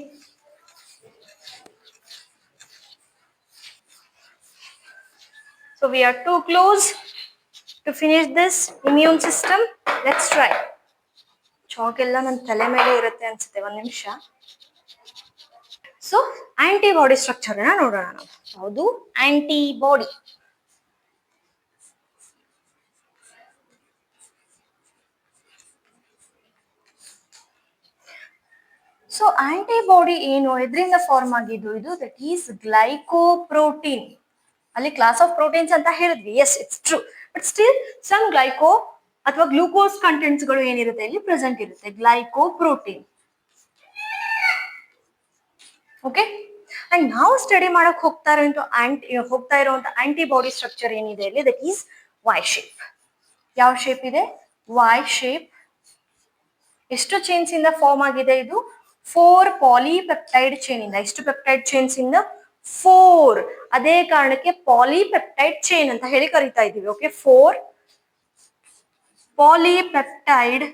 So we are too close to finish this immune system. Let's try. Chalk ಎಲ್ಲ ನನ್ನ ತಲೆ ಮೇಲೆ ಇರುತ್ತೆ ಅನ್ಸುತ್ತೆ, ಒಂದ್ ನಿಮಿಷ. ಸೊ ಆಂಟಿಬಾಡಿ ಸ್ಟ್ರಕ್ಚರ್ ನೋಡೋಣ ನಾವು. ಯಾವುದು, ಆಂಟಿಬಾಡಿ. ಸೊ ಆಂಟಿಬಾಡಿ ಏನು, ಎದ್ರಿಂದ ಫಾರ್ಮ್ ಆಗಿದ್ದು ಇದು, ದಟ್ ಈಸ್ ಗ್ಲೈಕೋಪ್ರೋಟೀನ್. ಅಲ್ಲಿ ಕ್ಲಾಸ್ ಆಫ್ ಪ್ರೋಟೀನ್ಸ್ ಅಂತ ಹೇಳಿದ್ವಿ, yes it's true, but still some glyco ಅಥವಾ ಗ್ಲೂಕೋಸ್ ಕಂಟೆಂಟ್ಸ್ ಗಳು ಏನಿರುತ್ತೆ ಇಲ್ಲಿ ಪ್ರೆಸೆಂಟ್ ಇರುತ್ತೆ, ಗ್ಲೈಕೋಪ್ರೋಟೀನ್. ಓಕೆ, ಅಂಡ್ ನಾವು ಸ್ಟಡಿ ಮಾಡಕ್ ಹೋಗ್ತಾ ಇರುವಂತ ಆಂಟಿಬಾಡಿ ಸ್ಟ್ರಕ್ಚರ್ ಏನಿದೆ ಇಲ್ಲಿ, ದಟ್ ಈಸ್ ವೈ ಶೇಪ್. ಯಾವ ಶೇಪ್ ಇದೆ, ವೈ ಶೇಪ್. ಎಷ್ಟು ಚೈನ್ಸ್ ಇಂದ ಫಾರ್ಮ್ ಆಗಿದೆ ಇದು, 4 ಪಾಲಿಪೆಪ್ಟೈಡ್ ಚೈನ್ ಇಂದ. ಎಷ್ಟು ಪೆಪ್ಟೈಡ್ ಚೈನ್ಸ್ ಇಂದ, 4. ಅದೇ ಕಾರಣಕ್ಕೆ ಪಾಲಿಪೆಪ್ಟೈಡ್ ಚೈನ್ ಅಂತ ಹೇಳಿ ಕರಿತಾ ಇದೀವಿ. ಓಕೆ, 4 ಪಾಲಿಪೆಪ್ಟೈಡ್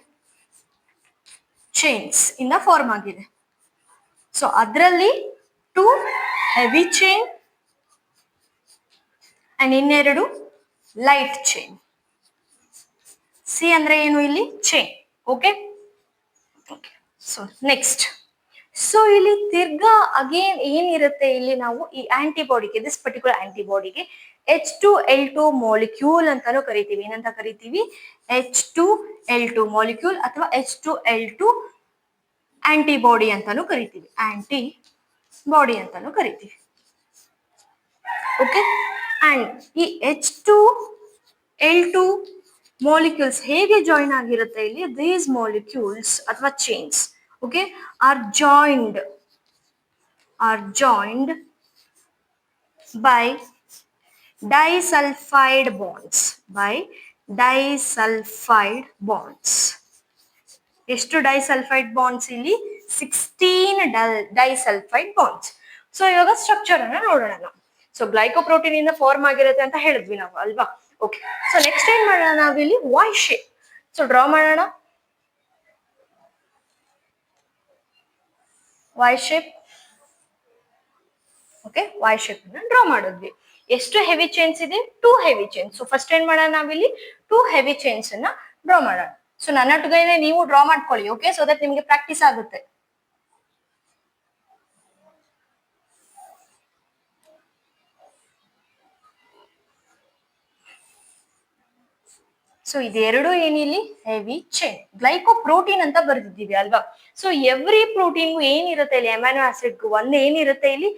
ಚೈನ್ಸ್ ಇಂದ ಫಾರ್ಮ್ ಆಗಿದೆ. ಸೊ ಅದರಲ್ಲಿ 2 ಹೆವಿ ಚೈನ್ ಅಂಡ್ ಇನ್ನೆರಡು ಲೈಟ್ ಚೈನ್. ಸಿ ಅಂದ್ರೆ ಏನು ಇಲ್ಲಿ, chain. Okay, so next, so ಇಲ್ಲಿ ತಿರ್ಗಾ ಅಗೇನ್ ಏನಿರುತ್ತೆ ಇಲ್ಲಿ, ನಾವು ಈ ಆಂಟಿಬಾಡಿಗೆ, ದಿಸ್ ಪರ್ಟಿಕ್ಯುಲರ್ ಆಂಟಿಬಾಡಿಗೆ H2L2 ಮಾಲಿಕ್ಯೂಲ್ ಅಂತಾನು ಕರಿತೀವಿ. ಏನಂತ ಕರಿತೀವಿ, H2L2 ಮಾಲಿಕ್ಯೂಲ್ ಅಥವಾ H2L2 ಆಂಟಿಬಾಡಿ ಅಂತಾನು ಕರಿತೀವಿ, ಆಂಟಿಬಾಡಿ ಅಂತಾನು ಕರಿತೀವಿ. ಓಕೆ, ಅಂಡ್ ಈ H2L2 ಮಾಲಿಕ್ಯೂಲ್ಸ್ ಹೇಗೆ ಜಾಯಿನ್ ಆಗಿರುತ್ತೆ ಇಲ್ಲಿ, ದೀಸ್ ಮಾಲಿಕ್ಯೂಲ್ಸ್ ಅಥವಾ chains, okay, are joined by disulfide bonds. ಎಷ್ಟು ಡೈಸಲ್ಫೈಡ್ ಬಾಂಡ್ಸ್ ಇಲ್ಲಿ, 16 ಡೈಸಲ್ಫೈಡ್ ಬಾಂಡ್ಸ್. ಸೊ ಇವಾಗ ಸ್ಟ್ರಕ್ಚರ್ ಅನ್ನ ನೋಡೋಣ ನಾವು. ಸೊ ಗ್ಲೈಕೋಪ್ರೋಟೀನ್ ಇಂದ ಫಾರ್ಮ್ ಆಗಿರುತ್ತೆ ಅಂತ ಹೇಳಿದ್ವಿ ನಾವು ಅಲ್ವಾ. ಓಕೆ, ಸೊ ನೆಕ್ಸ್ಟ್ ಏನ್ ಮಾಡೋಣ ನಾವು ಇಲ್ಲಿ, ವೈ ಶೇಪ್. ಸೊ ಡ್ರಾ ಮಾಡೋಣ, Y shape. Okay, Y shape ಅನ್ನ ಡ್ರಾ ಮಾಡಿದ್ವಿ. ಎಷ್ಟು ಹೆವಿ ಚೈನ್ಸ್ ಇದೆ, 2 ಹೆವಿ ಚೈನ್ಸ್. ಸೊ ಫಸ್ಟ್ ಏನ್ ಮಾಡೋಣ ನಾವಿಲ್ಲಿ, 2 ಹೆವಿ ಚೈನ್ಸ್ ಅನ್ನ ಡ್ರಾ ಮಾಡೋಣ. ಸೊ ನನ್ನೊಟ್ಟಿಗೆ ನೀವು ಡ್ರಾ ಮಾಡ್ಕೊಳ್ಳಿ. ಓಕೆ, ಸೊ ದಟ್ ನಿಮ್ಗೆ ಪ್ರಾಕ್ಟೀಸ್ ಆಗುತ್ತೆ. ಸೊ ಇದೆರಡು ಏನಿಲ್ಲಿ ಹೆವಿ ಚೈನ್, ಗ್ಲೈಕೋಪ್ರೋಟೀನ್ ಅಂತ ಬರ್ದಿದ್ದೀವಿ ಅಲ್ವಾ. ಸೊ ಎವ್ರಿ ಪ್ರೋಟೀನ್ಗೂ ಏನಿರುತ್ತೆ ಇಲ್ಲಿ, ಅಮೈನೋ ಆಸಿಡ್ಗೂ ಒಂದು ಏನಿರುತ್ತೆ ಇಲ್ಲಿ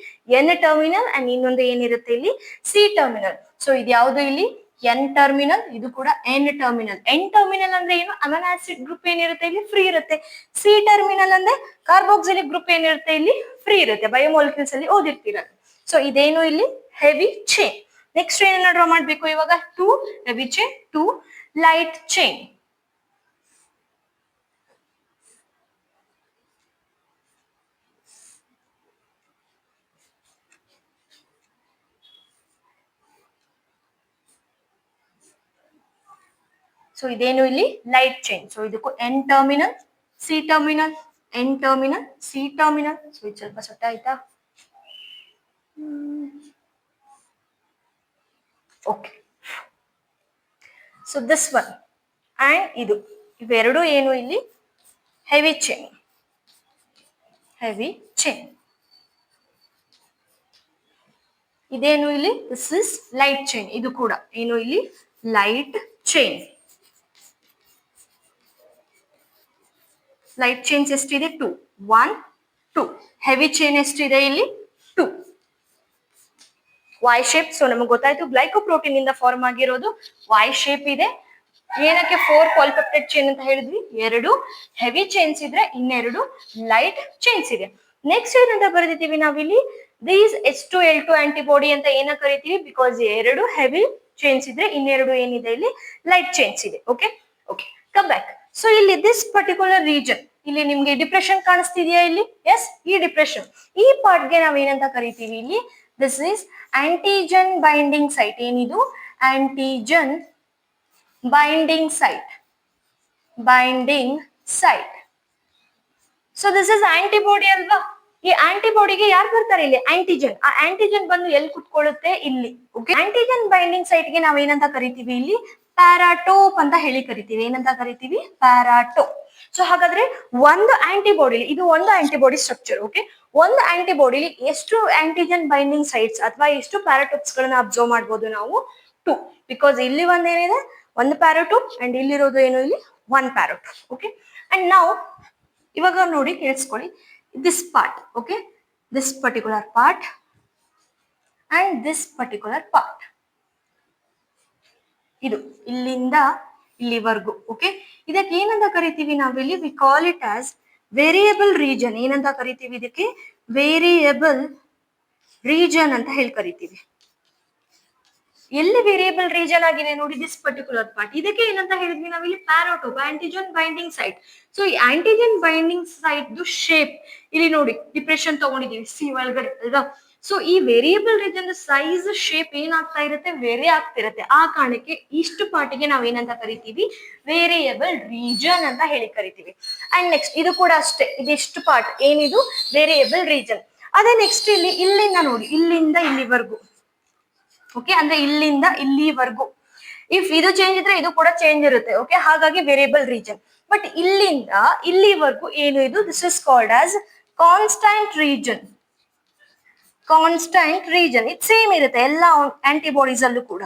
N ಟರ್ಮಿನಲ್ ಅಂಡ್ ಇನ್ನೊಂದು ಏನಿರುತ್ತೆ ಇಲ್ಲಿ C ಟರ್ಮಿನಲ್. ಸೊ ಇದು ಯಾವುದು ಇಲ್ಲಿ N ಟರ್ಮಿನಲ್, ಇದು ಕೂಡ N ಟರ್ಮಿನಲ್. N ಟರ್ಮಿನಲ್ ಅಂದ್ರೆ ಏನು, ಅಮೈನೋ ಆಸಿಡ್ ಗ್ರೂಪ್ ಏನಿರುತ್ತೆ ಇಲ್ಲಿ ಫ್ರೀ ಇರುತ್ತೆ. C ಟರ್ಮಿನಲ್ ಅಂದ್ರೆ ಕಾರ್ಬೋಕ್ಸಿಲಿಕ್ ಗ್ರೂಪ್ ಏನಿರುತ್ತೆ ಇಲ್ಲಿ ಫ್ರೀ ಇರುತ್ತೆ, ಬಯೋಮಾಲಿಕ್ಯೂಲ್ಸ್ ಅಲ್ಲಿ ಓದಿರ್ತೀರ. ಸೊ ಇದೇನು ಇಲ್ಲಿ ಹೆವಿ ಚೈನ್. ನೆಕ್ಸ್ಟ್ ಏನನ್ನ ಡ್ರಾ ಮಾಡ್ಬೇಕು ಇವಾಗ? 2 heavy chain, 2 light chain. So ಇದೇನು ಇಲ್ಲಿ? Light chain. ಸೊ ಇದಕ್ಕೂ N terminal, C terminal, N terminal, C terminal. So ಇದು ಸ್ವಲ್ಪ ಸೊಟ್ಟ ಆಯ್ತಾ? Okay. So this one and ಇದು ಇವೆರಡು ಏನು ಇಲ್ಲಿ? Heavy chain, heavy chain. ಇದೇನು ಇಲ್ಲಿ? This is light chain. ಇದು ಕೂಡ ಏನು ಇಲ್ಲಿ? Light chain. ಲೈಟ್ ಚೈನ್ಸ್ ಎಷ್ಟಿದೆ? 2, 1, 2. ಹೆವಿ ಚೈನ್ ಎಷ್ಟಿದೆ ಇಲ್ಲಿ? 2. Y shape. ಸೊ ನಮಗೆ ಗೊತ್ತಾಯ್ತು ಗ್ಲೈಕೋಪ್ರೋಟೀನ್ ಇಂದ ಫಾರ್ಮ್ ಆಗಿರೋದು ವೈ ಶೇಪ್ ಇದೆ. ಏನಕ್ಕೆ 4 ಪಾಲಿಪೆಪ್ಟೈಡ್ ಚೈನ್ ಅಂತ ಹೇಳಿದ್ವಿ? 2 ಹೆವಿ ಚೈನ್ಸ್ ಇದ್ರೆ ಇನ್ನೆರಡು ಲೈಟ್ ಚೈನ್ಸ್ ಇದೆ. ನೆಕ್ಸ್ಟ್ ಏನಂತ ಬರೆದಿದ್ದೀವಿ ನಾವಿಲ್ಲಿ? ದೀಸ್ H2L2 ಆಂಟಿಬಾಡಿ ಅಂತ ಏನ ಕರಿತೀವಿ? ಬಿಕಾಸ್ 2 ಹೆವಿ ಚೈನ್ಸ್ ಇದ್ರೆ ಇನ್ನೆರಡು ಏನಿದೆ ಇಲ್ಲಿ? ಲೈಟ್ ಚೈನ್ಸ್ ಇದೆ. Okay okay, come back. So ಇಲ್ಲಿ ದಿಸ್ ಪರ್ಟಿಕ್ಯುಲರ್ ರೀಜನ್, ಇಲ್ಲಿ ನಿಮ್ಗೆ ಡಿಪ್ರೆಷನ್ ಕಾಣಿಸ್ತಿದೆಯಾ ಇಲ್ಲಿ? ಎಸ್, ಈ ಡಿಪ್ರೆಷನ್, ಈ ಪಾರ್ಟ್ಗೆ ನಾವ್ ಏನಂತ ಕರಿತೀವಿ ಇಲ್ಲಿ? This is antigen binding site. ಏನಿದು? Antigen binding site, binding site. So this is antibody ಅಲ್ವಾ? ಈ ಆಂಟಿಬಾಡಿಗೆ ಯಾರು ಬರ್ತಾರೆ ಇಲ್ಲಿ? ಆಂಟಿಜನ್. ಆ ಆಂಟಿಜನ್ ಬಂದು ಎಲ್ಲಿ ಕುತ್ಕೊಳ್ಳುತ್ತೆ? ಇಲ್ಲಿ. ಓಕೆ, ಆಂಟಿಜನ್ ಬೈಂಡಿಂಗ್ ಸೈಟ್ ಗೆ ನಾವ್ ಏನಂತ ಕರಿತೀವಿ ಇಲ್ಲಿ? ಪ್ಯಾರಾಟೋಪ್ ಅಂತ ಹೇಳಿ ಕರಿತೀವಿ. ಏನಂತ ಕರಿತೀವಿ? ಪ್ಯಾರಾಟೋಪ್. ಸೊ ಹಾಗಾದ್ರೆ ಒಂದು ಆಂಟಿಬಾಡಿ, ಇದು ಒಂದು ಆಂಟಿಬಾಡಿ ಸ್ಟ್ರಕ್ಚರ್. ಓಕೆ, ಒಂದು ಆಂಟಿಬಾಡಿಲಿ ಎಷ್ಟು ಆಂಟಿಜನ್ ಬೈಂಡಿಂಗ್ ಸೈಟ್ಸ್ ಅಥವಾ ಎಷ್ಟು ಪ್ಯಾರಾಟೋಪ್ಸ್ ಗಳನ್ನ ಅಬ್ಸರ್ವ್ ಮಾಡ್ಬೋದು ನಾವು? 2. ಬಿಕಾಸ್ ಇಲ್ಲಿ ಒಂದೇನಿದೆ? ಒಂದು ಪ್ಯಾರಾಟೋಪ್ ಅಂಡ್ ಇಲ್ಲಿರೋದು ಏನು ಇಲ್ಲಿ? 1 ಪ್ಯಾರಾಟೋಪ್. ಓಕೆ, ಅಂಡ್ ನಾವು ಇವಾಗ ನೋಡಿ ಕೇಳಿಸ್ಕೊಳ್ಳಿ, this part. Okay, this particular part and this particular part, ಇದು ಇಲ್ಲಿಂದ ಇಲ್ಲಿವರೆಗೂ. ಓಕೆ, ಇದಕ್ಕೆ ಏನಂತ ಕರಿತೀವಿ ನಾವಿಲ್ಲಿ? V call it as variable region. ಏನಂತ ಕರಿತೀವಿ ಇದಕ್ಕೆ? ವೇರಿಯಬಲ್ ರೀಜನ್ ಅಂತ ಹೇಳಿ ಕರಿತೀವಿ. ಎಲ್ಲಿ ವೇರಿಯಬಲ್ ರೀಜನ್ ಆಗಿದೆ ನೋಡಿ, ದಿಸ್ ಪರ್ಟಿಕ್ಯುಲರ್ ಪಾರ್ಟ್. ಇದಕ್ಕೆ ಏನಂತ ಹೇಳಿದ್ವಿ ನಾವಿಲ್ಲಿ? ಪ್ಯಾರಾಟೋಪ್, ಆಂಟಿಜನ್ ಬೈಂಡಿಂಗ್ ಸೈಟ್. ಸೊ ಈ ಆಂಟಿಜನ್ ಬೈಂಡಿಂಗ್ ಸೈಟ್ ಶೇಪ್ ಇಲ್ಲಿ ನೋಡಿ, ಡಿಪ್ರೆಷನ್ ತಗೊಂಡಿದೀವಿ ಸಿ ಒಳಗಡೆ ಅಲ್ವಾ? ಸೊ ಈ ವೇರಿಯಬಲ್ ರೀಜನ್ ಸೈಜ್ ಶೇಪ್ ಏನಾಗ್ತಾ ಇರುತ್ತೆ? ವೇರಿ ಆಗ್ತಿರುತ್ತೆ. ಆ ಕಾರಣಕ್ಕೆ ಇಷ್ಟು ಪಾರ್ಟಿಗೆ ನಾವ್ ಏನಂತ ಕರಿತೀವಿ? ವೇರಿಯಬಲ್ ರೀಜನ್ ಅಂತ ಹೇಳಿ ಕರಿತೀವಿ. ಅಂಡ್ ನೆಕ್ಸ್ಟ್ ಇದು ಕೂಡ ಅಷ್ಟೇ, ಇದಿಷ್ಟು ಪಾರ್ಟ್ ಏನಿದು? Variable region. ಅದೇ ನೆಕ್ಸ್ಟ್ ಇಲ್ಲಿ ಇಲ್ಲಿಂದ ನೋಡಿ, ಇಲ್ಲಿಂದ ಇಲ್ಲಿವರೆಗೂ. ಓಕೆ, ಅಂದ್ರೆ ಇಲ್ಲಿಂದ ಇಲ್ಲಿವರೆಗೂ ಇಫ್ ಇದು ಚೇಂಜ್ ಇದ್ರೆ ಇದು ಕೂಡ ಚೇಂಜ್ ಇರುತ್ತೆ. ಓಕೆ, ಹಾಗಾಗಿ ವೇರಿಯಬಲ್ ರೀಜನ್. ಬಟ್ ಇಲ್ಲಿಂದ ಇಲ್ಲಿವರೆಗೂ ಏನು ಇದು? This is called as constant region. Constant region ಇದು ಸೇಮ್ ಇರುತ್ತೆ ಎಲ್ಲ ಆಂಟಿಬಾಡೀಸ್ ಅಲ್ಲೂ ಕೂಡ.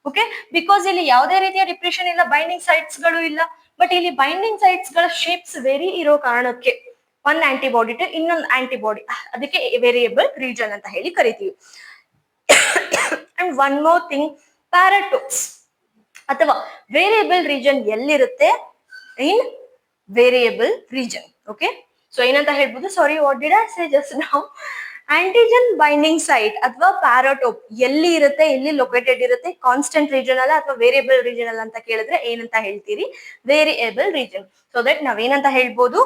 ಓಕೆ, ಬಿಕಾಸ್ ಇಲ್ಲಿ ಯಾವುದೇ ರೀತಿಯ ಡಿಪ್ರೆಷನ್ ಇಲ್ಲ, ಬೈಂಡಿಂಗ್ ಸೈಟ್ಸ್ ಗಳು ಇಲ್ಲ. ಬಟ್ ಇಲ್ಲಿ ಬೈಂಡಿಂಗ್ ಸೈಟ್ಸ್ ಗಳ ಶೇಪ್ಸ್ ವೇರಿ ಇರೋ ಕಾರಣಕ್ಕೆ ಒಂದ್ ಆಂಟಿಬಾಡಿ ಟು ಇನ್ನೊಂದು ಆಂಟಿಬಾಡಿ, ಅದಕ್ಕೆ ವೇರಿಯಬಲ್ ರೀಜನ್ ಅಂತ ಹೇಳಿ ಕರಿತೀವಿ. And one more thing, paratopes ಅಥವಾ ವೇರಿಯಬಲ್ ರೀಜನ್ ಎಲ್ಲಿರುತ್ತೆ? In variable region. Okay, so ಏನಂತ ಹೇಳ್ಬೋದು? Sorry, what did I say just now? Antigen binding site ಅಥವಾ ಪ್ಯಾರಾಟೋಪ್ ಎಲ್ಲಿ ಇರುತ್ತೆ? ಎಲ್ಲಿ ಲೊಕೇಟೆಡ್ ಇರುತ್ತೆ? ಕಾನ್ಸ್ಟೆಂಟ್ ರೀಜನ್ ಅಲ್ಲ ಅಥವಾ ವೇರಿಯಬಲ್ ರೀಜನ್ ಅಲ್ಲ ಅಂತ ಕೇಳಿದ್ರೆ ಏನಂತ ಹೇಳ್ತೀರಿ? Variable region. ಸೊ ದಟ್ ನಾವೇನಂತ ಹೇಳ್ಬೋದು?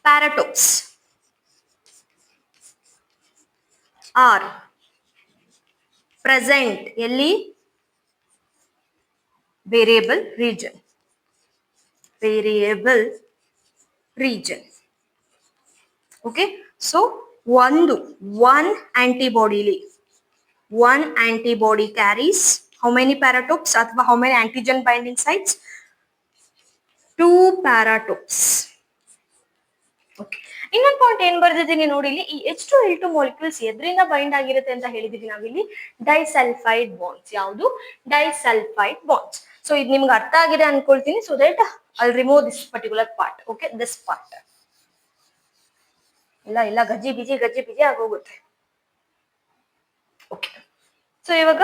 ಪ್ಯಾರಾಟೋಪ್ಸ್ ಆರ್ ಪ್ರೆಸೆಂಟ್ ಎಲ್ಲಿ? Variable region. Variable region. Okay, so one antibody carries how many paratopes ಅಥವಾ how many antigen binding sites? 2 paratopes. Okay, ಇನ್ನೊಂದು ಪಾಯಿಂಟ್ ಏನ್ ಬರ್ದಿದ್ದೀನಿ ನೋಡಿ ಇಲ್ಲಿ, ಈ H2L2 ಮಾಲಿಕ್ಯೂಲ್ಸ್ ಎದ್ರಿಂದ ಬೈಂಡ್ ಆಗಿರುತ್ತೆ ಅಂತ ಹೇಳಿದೀವಿ ನಾವಿಲ್ಲಿ? Disulphide bonds. ಯಾವುದು? Disulphide bonds. ಸೊ ಇದು ನಿಮ್ಗೆ ಅರ್ಥ ಆಗಿದೆ ಅನ್ಕೊಳ್ತೀನಿ. So that I remove this particular part. Okay, this part ಇಲ್ಲ ಗಜ್ಜಿ ಬಿಜಿ ಆಗೋಗುತ್ತೆ. ಓಕೆ, ಸೊ ಇವಾಗ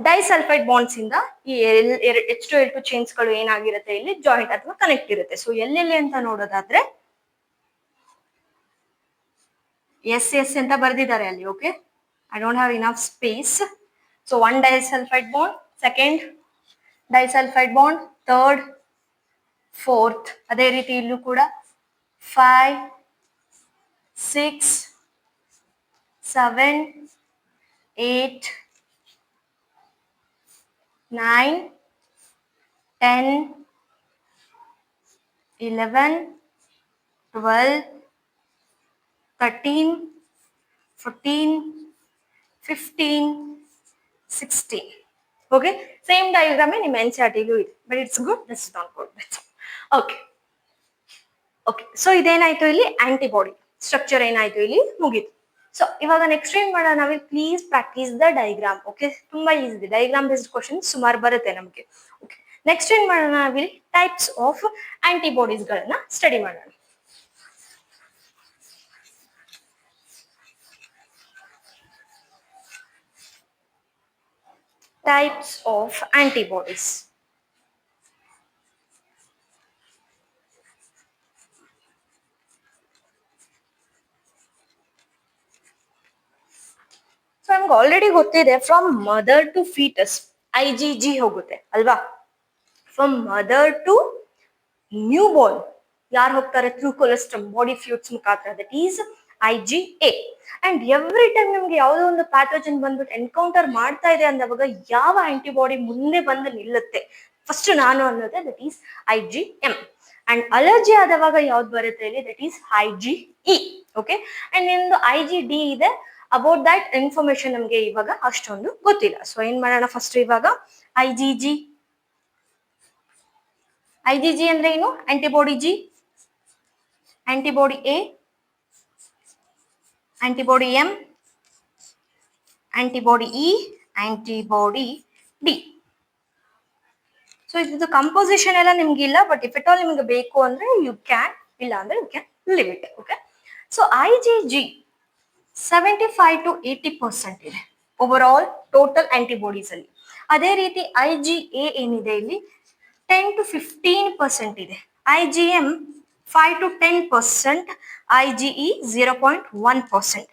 ಡೈಸಲ್ಫೈಡ್ ಬಾಂಡ್ಸ್ ಇಂದ ಈ H2L2 ಚೈನ್ಸ್ ಗಳು ಏನಾಗಿರುತ್ತೆ ಇಲ್ಲಿ? ಜಾಯಿಂಟ್ ಅಥವಾ ಕನೆಕ್ಟ್ ಇರುತ್ತೆ. ಸೊ ಎಲ್ಲೆಲ್ಲಿ ಅಂತ ನೋಡೋದಾದ್ರೆ ಎಸ್ ಅಂತ ಬರ್ದಿದ್ದಾರೆ ಅಲ್ಲಿ. Okay, I don't have enough space. So 1 disulfide bond, second disulfide bond, third, fourth. ಅದೇ ರೀತಿ ಇಲ್ಲೂ ಕೂಡ 5, 6, 7, 8, 9, 10, 11, 12, 13, 14, 15, 16. Okay, same diagram in NCERT ಗೂ ಇದೆ, but it's good, this is not good. Okay, okay, so ಇದೇನಾಯ್ತು ಇಲ್ಲಿ ಆಂಟಿಬಾಡಿ ಸ್ಟ್ರಕ್ಚರ್ ಏನಾಯ್ತು ಇಲ್ಲಿ ಮುಗೀತು. ಸೊ ಇವಾಗ ನೆಕ್ಸ್ಟ್ ಏನ್ ಮಾಡೋಣ ನಾವಿಲ್ಲಿ, please practice the diagram. Okay, ತುಂಬಾ ಈಸಿ ಇದೆ, ಡೈಗ್ರಾಮ್ ಬೇಸ್ಡ್ ಕ್ವಶನ್ ಸುಮಾರು ಬರುತ್ತೆ ನಮಗೆ. ಓಕೆ, ನೆಕ್ಸ್ಟ್ ಏನ್ ಮಾಡೋಣ ನಾವಿಲ್ಲಿ, ಟೈಪ್ಸ್ ಆಫ್ ಆಂಟಿಬಾಡೀಸ್ ಗಳನ್ನ ಸ್ಟಡಿ ಮಾಡೋಣ. Types of antibodies. ಸೊ ನಮ್ಗೆ ಆಲ್ರೆಡಿ ಗೊತ್ತಿದೆ, from mother to foetus IgG ಹೋಗುತ್ತೆ ಅಲ್ವಾ. From mother to newborn ಯಾರು ಹೋಗ್ತಾರೆ, ಥ್ರೂ ಕೊಲೆಸ್ಟ್ರಮ್ ಬಾಡಿ ಫ್ಲೂಯಿಡ್ಸ್ ಮುಖಾಂತರ, that is IgA. And every time ನಿಮ್ಗೆ ಯಾವುದೋ ಒಂದು ಪ್ಯಾಥೋಜನ್ ಬಂದ್ಬಿಟ್ಟು ಎನ್ಕೌಂಟರ್ ಮಾಡ್ತಾ ಇದೆ ಅಂದವಾಗ ಯಾವ ಆಂಟಿಬಾಡಿ ಮುಂದೆ ಬಂದು ನಿಲ್ಲುತ್ತೆ ಫಸ್ಟ್ ನಾನು ಅನ್ನೋದೇ, that is IgM. And allergy ಆದವಾಗ ಯಾವ್ದು ಬರುತ್ತೆ ಇಲ್ಲಿ, that is IgE. Okay, and ನಿಮ್ದು IgD ಇದೆ. ಅಬೌಟ್ ದಟ್ ಇನ್ಫಾರ್ಮೇಶನ್ ನಮ್ಗೆ ಇವಾಗ ಅಷ್ಟೊಂದು ಗೊತ್ತಿಲ್ಲ. ಸೊ ಏನ್ ಮಾಡೋಣ ಫಸ್ಟ್ ಇವಾಗ, IgG ಅಂದ್ರೆ ಏನು, antibody G, antibody A, antibody M, antibody E, antibody D. So ಇದು ಕಂಪೋಸಿಷನ್ ಎಲ್ಲ ನಿಮ್ಗೆ ಇಲ್ಲ, ಬಟ್ ಇಫ್ ಇಟ್ ಆಲ್ ನಿಮ್ಗೆ ಬೇಕು ಅಂದ್ರೆ ಯು ಕ್ಯಾನ್, ಇಲ್ಲ ಅಂದ್ರೆ you can live it. Okay, so IgG 75 to 80% ಇದೆ ಓವರ್ ಆಲ್ ಟೋಟಲ್ ಆಂಟಿಬಾಡೀಸ್ ಅಲ್ಲಿ. ಅದೇ ರೀತಿ IgA ಏನಿದೆ ಇಲ್ಲಿ 10 to 15% ಇದೆ. IgM 5 to 10%, IgE 0.1%.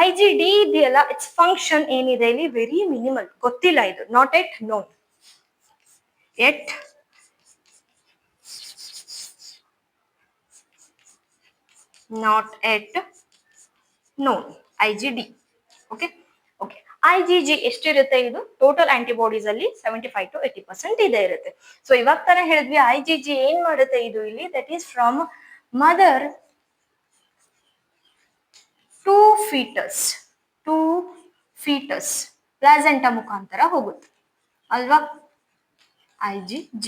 IgD ಇದೆಯಲ್ಲ, ಇಟ್ಸ್ ಫಂಕ್ಷನ್ ಏನಿದೆ ಇಲ್ಲಿ ವೆರಿ ಮಿನಿಮಲ್, ಗೊತ್ತಿಲ್ಲ ಇದು, not yet known, yet not yet known IgD. Okay, okay, IgG ಎಷ್ಟಿರುತ್ತೆ, ಇದು ಟೋಟಲ್ ಆಂಟಿಬಾಡೀಸ್ ಅಲ್ಲಿ 75 to 80% ಇದೆ ಇರುತ್ತೆ. ಸೊ ಇವಾಗ ತಾನೇ ಹೇಳಿದ್ವಿ IgG ಏನ್ ಮಾಡುತ್ತೆ ಇದು ಇಲ್ಲಿ, that is from mother to foetus placenta ಮುಖಾಂತರ ಹೋಗುತ್ತೆ ಅಲ್ವಾ IgG.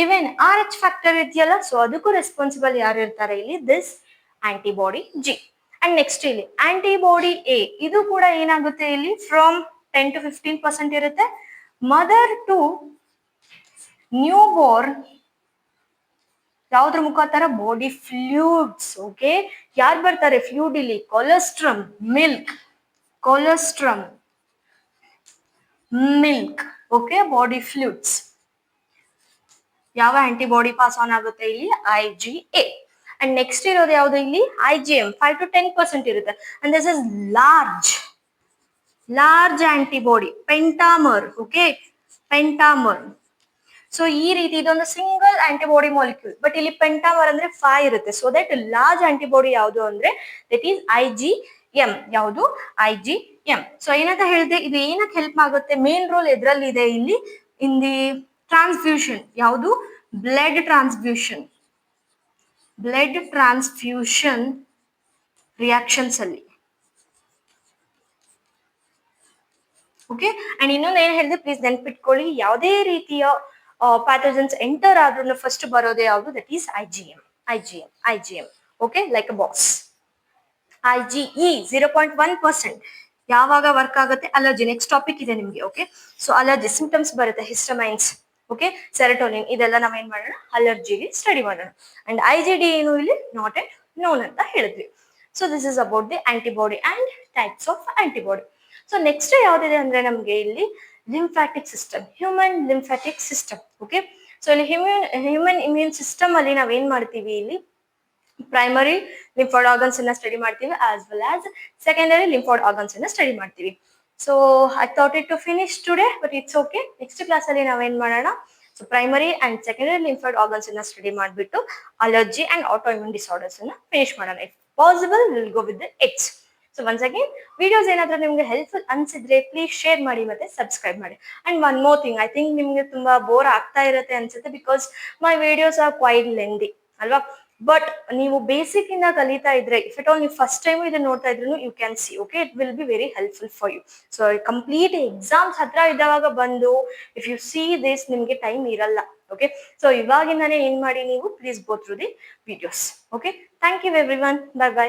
ಇವನ್ RH ಫ್ಯಾಕ್ಟರ್ ಇದೆಯಲ್ಲ, ಸೊ ಅದಕ್ಕೂ ರೆಸ್ಪಾನ್ಸಿಬಲ್ ಯಾರು ಇರ್ತಾರೆ ಇಲ್ಲಿ, this antibody G. And next ಇಲ್ಲಿ ಆಂಟಿಬಾಡಿ A, ಇದು ಕೂಡ ಏನಾಗುತ್ತೆ ಇಲ್ಲಿ, ಫ್ರಮ್ 10 to 15% ಇರುತ್ತೆ. ಮದರ್ ಟು ನ್ಯೂ ಬಾರ್ನ್ ಯಾವ್ದ್ರ ಮುಖಾಂತರ, ಬಾಡಿ ಫ್ಲೂಯಿಡ್ಸ್. ಓಕೆ, ಯಾರು ಬರ್ತಾರೆ ಫ್ಲೂಯಿಡ್ ಇಲ್ಲಿ, colostrum, milk, colostrum, milk. Okay, body fluids ಯಾವ ಆಂಟಿಬಾಡಿ ಪಾಸ್ ಆನ್ ಆಗುತ್ತೆ ಇಲ್ಲಿ, IgA. ಅಂಡ್ ನೆಕ್ಸ್ಟ್ ಇರೋದು ಯಾವ್ದು ಇಲ್ಲಿ, IgM 5 to 10% ಇರುತ್ತೆ. And this is large antibody, pentamer. Okay, pentamer. So ಈ ರೀತಿ ಇದೊಂದು ಸಿಂಗಲ್ ಆಂಟಿಬಾಡಿ ಮಾಲಿಕ್ಯೂಲ್, ಬಟ್ ಇಲ್ಲಿ ಪೆಂಟಾಮರ್ ಅಂದ್ರೆ 5 ಇರುತ್ತೆ. ಸೊ ದಟ್ ಲಾರ್ಜ್ ಆಂಟಿಬಾಡಿ ಯಾವುದು ಅಂದ್ರೆ ದಟ್ ಈಸ್ IgM. ಯಾವುದು IgM. ಸೊ ಏನಂತ ಹೇಳಿದೆ, ಇದು ಏನಕ್ಕೆ ಹೆಲ್ಪ್ ಆಗುತ್ತೆ, ಮೇನ್ ರೋಲ್ ಎದ್ರಲ್ಲಿ ಇದೆ ಇಲ್ಲಿ, ಇನ್ ದಿ ಟ್ರಾನ್ಸ್ಫ್ಯೂಷನ್. ಯಾವುದು, ಬ್ಲಡ್ ಟ್ರಾನ್ಸ್ಫ್ಯೂಷನ್ ರಿಯಾಕ್ಷನ್ಸ್ ಅಲ್ಲಿ. ಓಕೆ, ಅಂಡ್ ಇನ್ನೊಂದು ಏನ್ ಹೇಳಿದೆ ಪ್ಲೀಸ್ ನೆನ್ಪಿಟ್ಕೊಳ್ಳಿ, ಯಾವುದೇ ರೀತಿಯ ಪ್ಯಾಥೋಜನ್ಸ್ ಎಂಟರ್ ಆದ್ರೂ ಫಸ್ಟ್ ಬರೋದೇ ಯಾವುದು, that is IgM. Okay, like a box. IgE 0.1% ಯಾವಾಗ ವರ್ಕ್ ಆಗುತ್ತೆ, ಅಲರ್ಜಿ. ನೆಕ್ಸ್ಟ್ ಟಾಪಿಕ್ ಇದೆ ನಿಮ್ಗೆ. ಓಕೆ, ಸೊ ಅಲರ್ಜಿ ಸಿಂಪ್ಟಮ್ಸ್ ಬರುತ್ತೆ, ಹಿಸ್ಟಮೈನ್ಸ್, ಓಕೆ, ಸೆರೋಟೋನಿನ್, ಇದೆಲ್ಲ ನಾವೇನ್ ಮಾಡೋಣ, ಅಲರ್ಜಿಗೆ ಸ್ಟಡಿ ಮಾಡೋಣ. ಅಂಡ್ IgD ಏನು ಇಲ್ಲಿ ನಾಟ್ ಎಟ್ ನೋನ್ ಅಂತ ಹೇಳಿದ್ವಿ. So this is about the antibody and types of antibody. So next ಯಾವ್ದಿದೆ ಅಂದ್ರೆ ನಮ್ಗೆ ಇಲ್ಲಿ lymphatic system, human lymphatic system. Okay, so ಇಲ್ಲಿ ಹ್ಯೂಮನ್ ಇಮ್ಯೂನ್ ಸಿಸ್ಟಮ್ ಅಲ್ಲಿ ನಾವೇನ್ ಮಾಡ್ತೀವಿ ಇಲ್ಲಿ, ಪ್ರೈಮರಿ ಲಿಂಫಾಯ್ಡ್ ಆರ್ಗನ್ಸ್ ಅನ್ನ ಸ್ಟಡಿ ಮಾಡ್ತೀವಿ, as well as secondary lymphoid organs ಅನ್ನ ಸ್ಟಡಿ ಮಾಡ್ತೀವಿ. So I thought it to finish today, but it's okay. Next class ಅಲ್ಲಿ ನಾವೇನ್ ಮಾಡೋಣ, so primary and secondary lymphoid organs ಅನ್ನ ಸ್ಟಡಿ ಮಾಡ್ಬಿಟ್ಟು ಅಲರ್ಜಿ ಅಂಡ್ ಆಟೋಇಮ್ಯೂನ್ ಡಿಸಾರ್ಡರ್ಸ್ ಅನ್ನ ಫಿನಿಶ್ ಮಾಡೋಣ. If possible will go with the its. So once again, videos ಏನಾದ್ರೂ ನಿಮ್ಗೆ ಹೆಲ್ಪ್ಫುಲ್ ಅನ್ಸಿದ್ರೆ ಪ್ಲೀಸ್ ಶೇರ್ ಮಾಡಿ ಮತ್ತೆ ಸಬ್ಸ್ಕ್ರೈಬ್ ಮಾಡಿ. And one more thing, I think ನಿಮ್ಗೆ ತುಂಬಾ ಬೋರ್ ಆಗ್ತಾ ಇರುತ್ತೆ ಅನ್ಸುತ್ತೆ, because my videos are quite lengthy ಅಲ್ವಾ. ಬಟ್ ನೀವು ಬೇಸಿಕ್ ಇಂದ ಕಲಿತಾ ಇದ್ರೆ, ಇಫ್ ಇಟ್ ಆಲ್ ನೀವು ಫಸ್ಟ್ ಟೈಮ್ ಇದನ್ನ ನೋಡ್ತಾ ಇದ್ರು, you can see, okay, it will be very helpful for you. So complete exams ಹತ್ರ ಇದ್ದವಾಗ ಬಂದು ಇಫ್ ಯು ಸಿ ದಿಸ್, ನಿಮ್ಗೆ ಟೈಮ್ ಇರಲ್ಲ. ಓಕೆ, ಸೊ ಇವಾಗಿಂದಾನೇ ಏನ್ ಮಾಡಿ, ನೀವು please go through the videos. Okay, thank you everyone, bye by.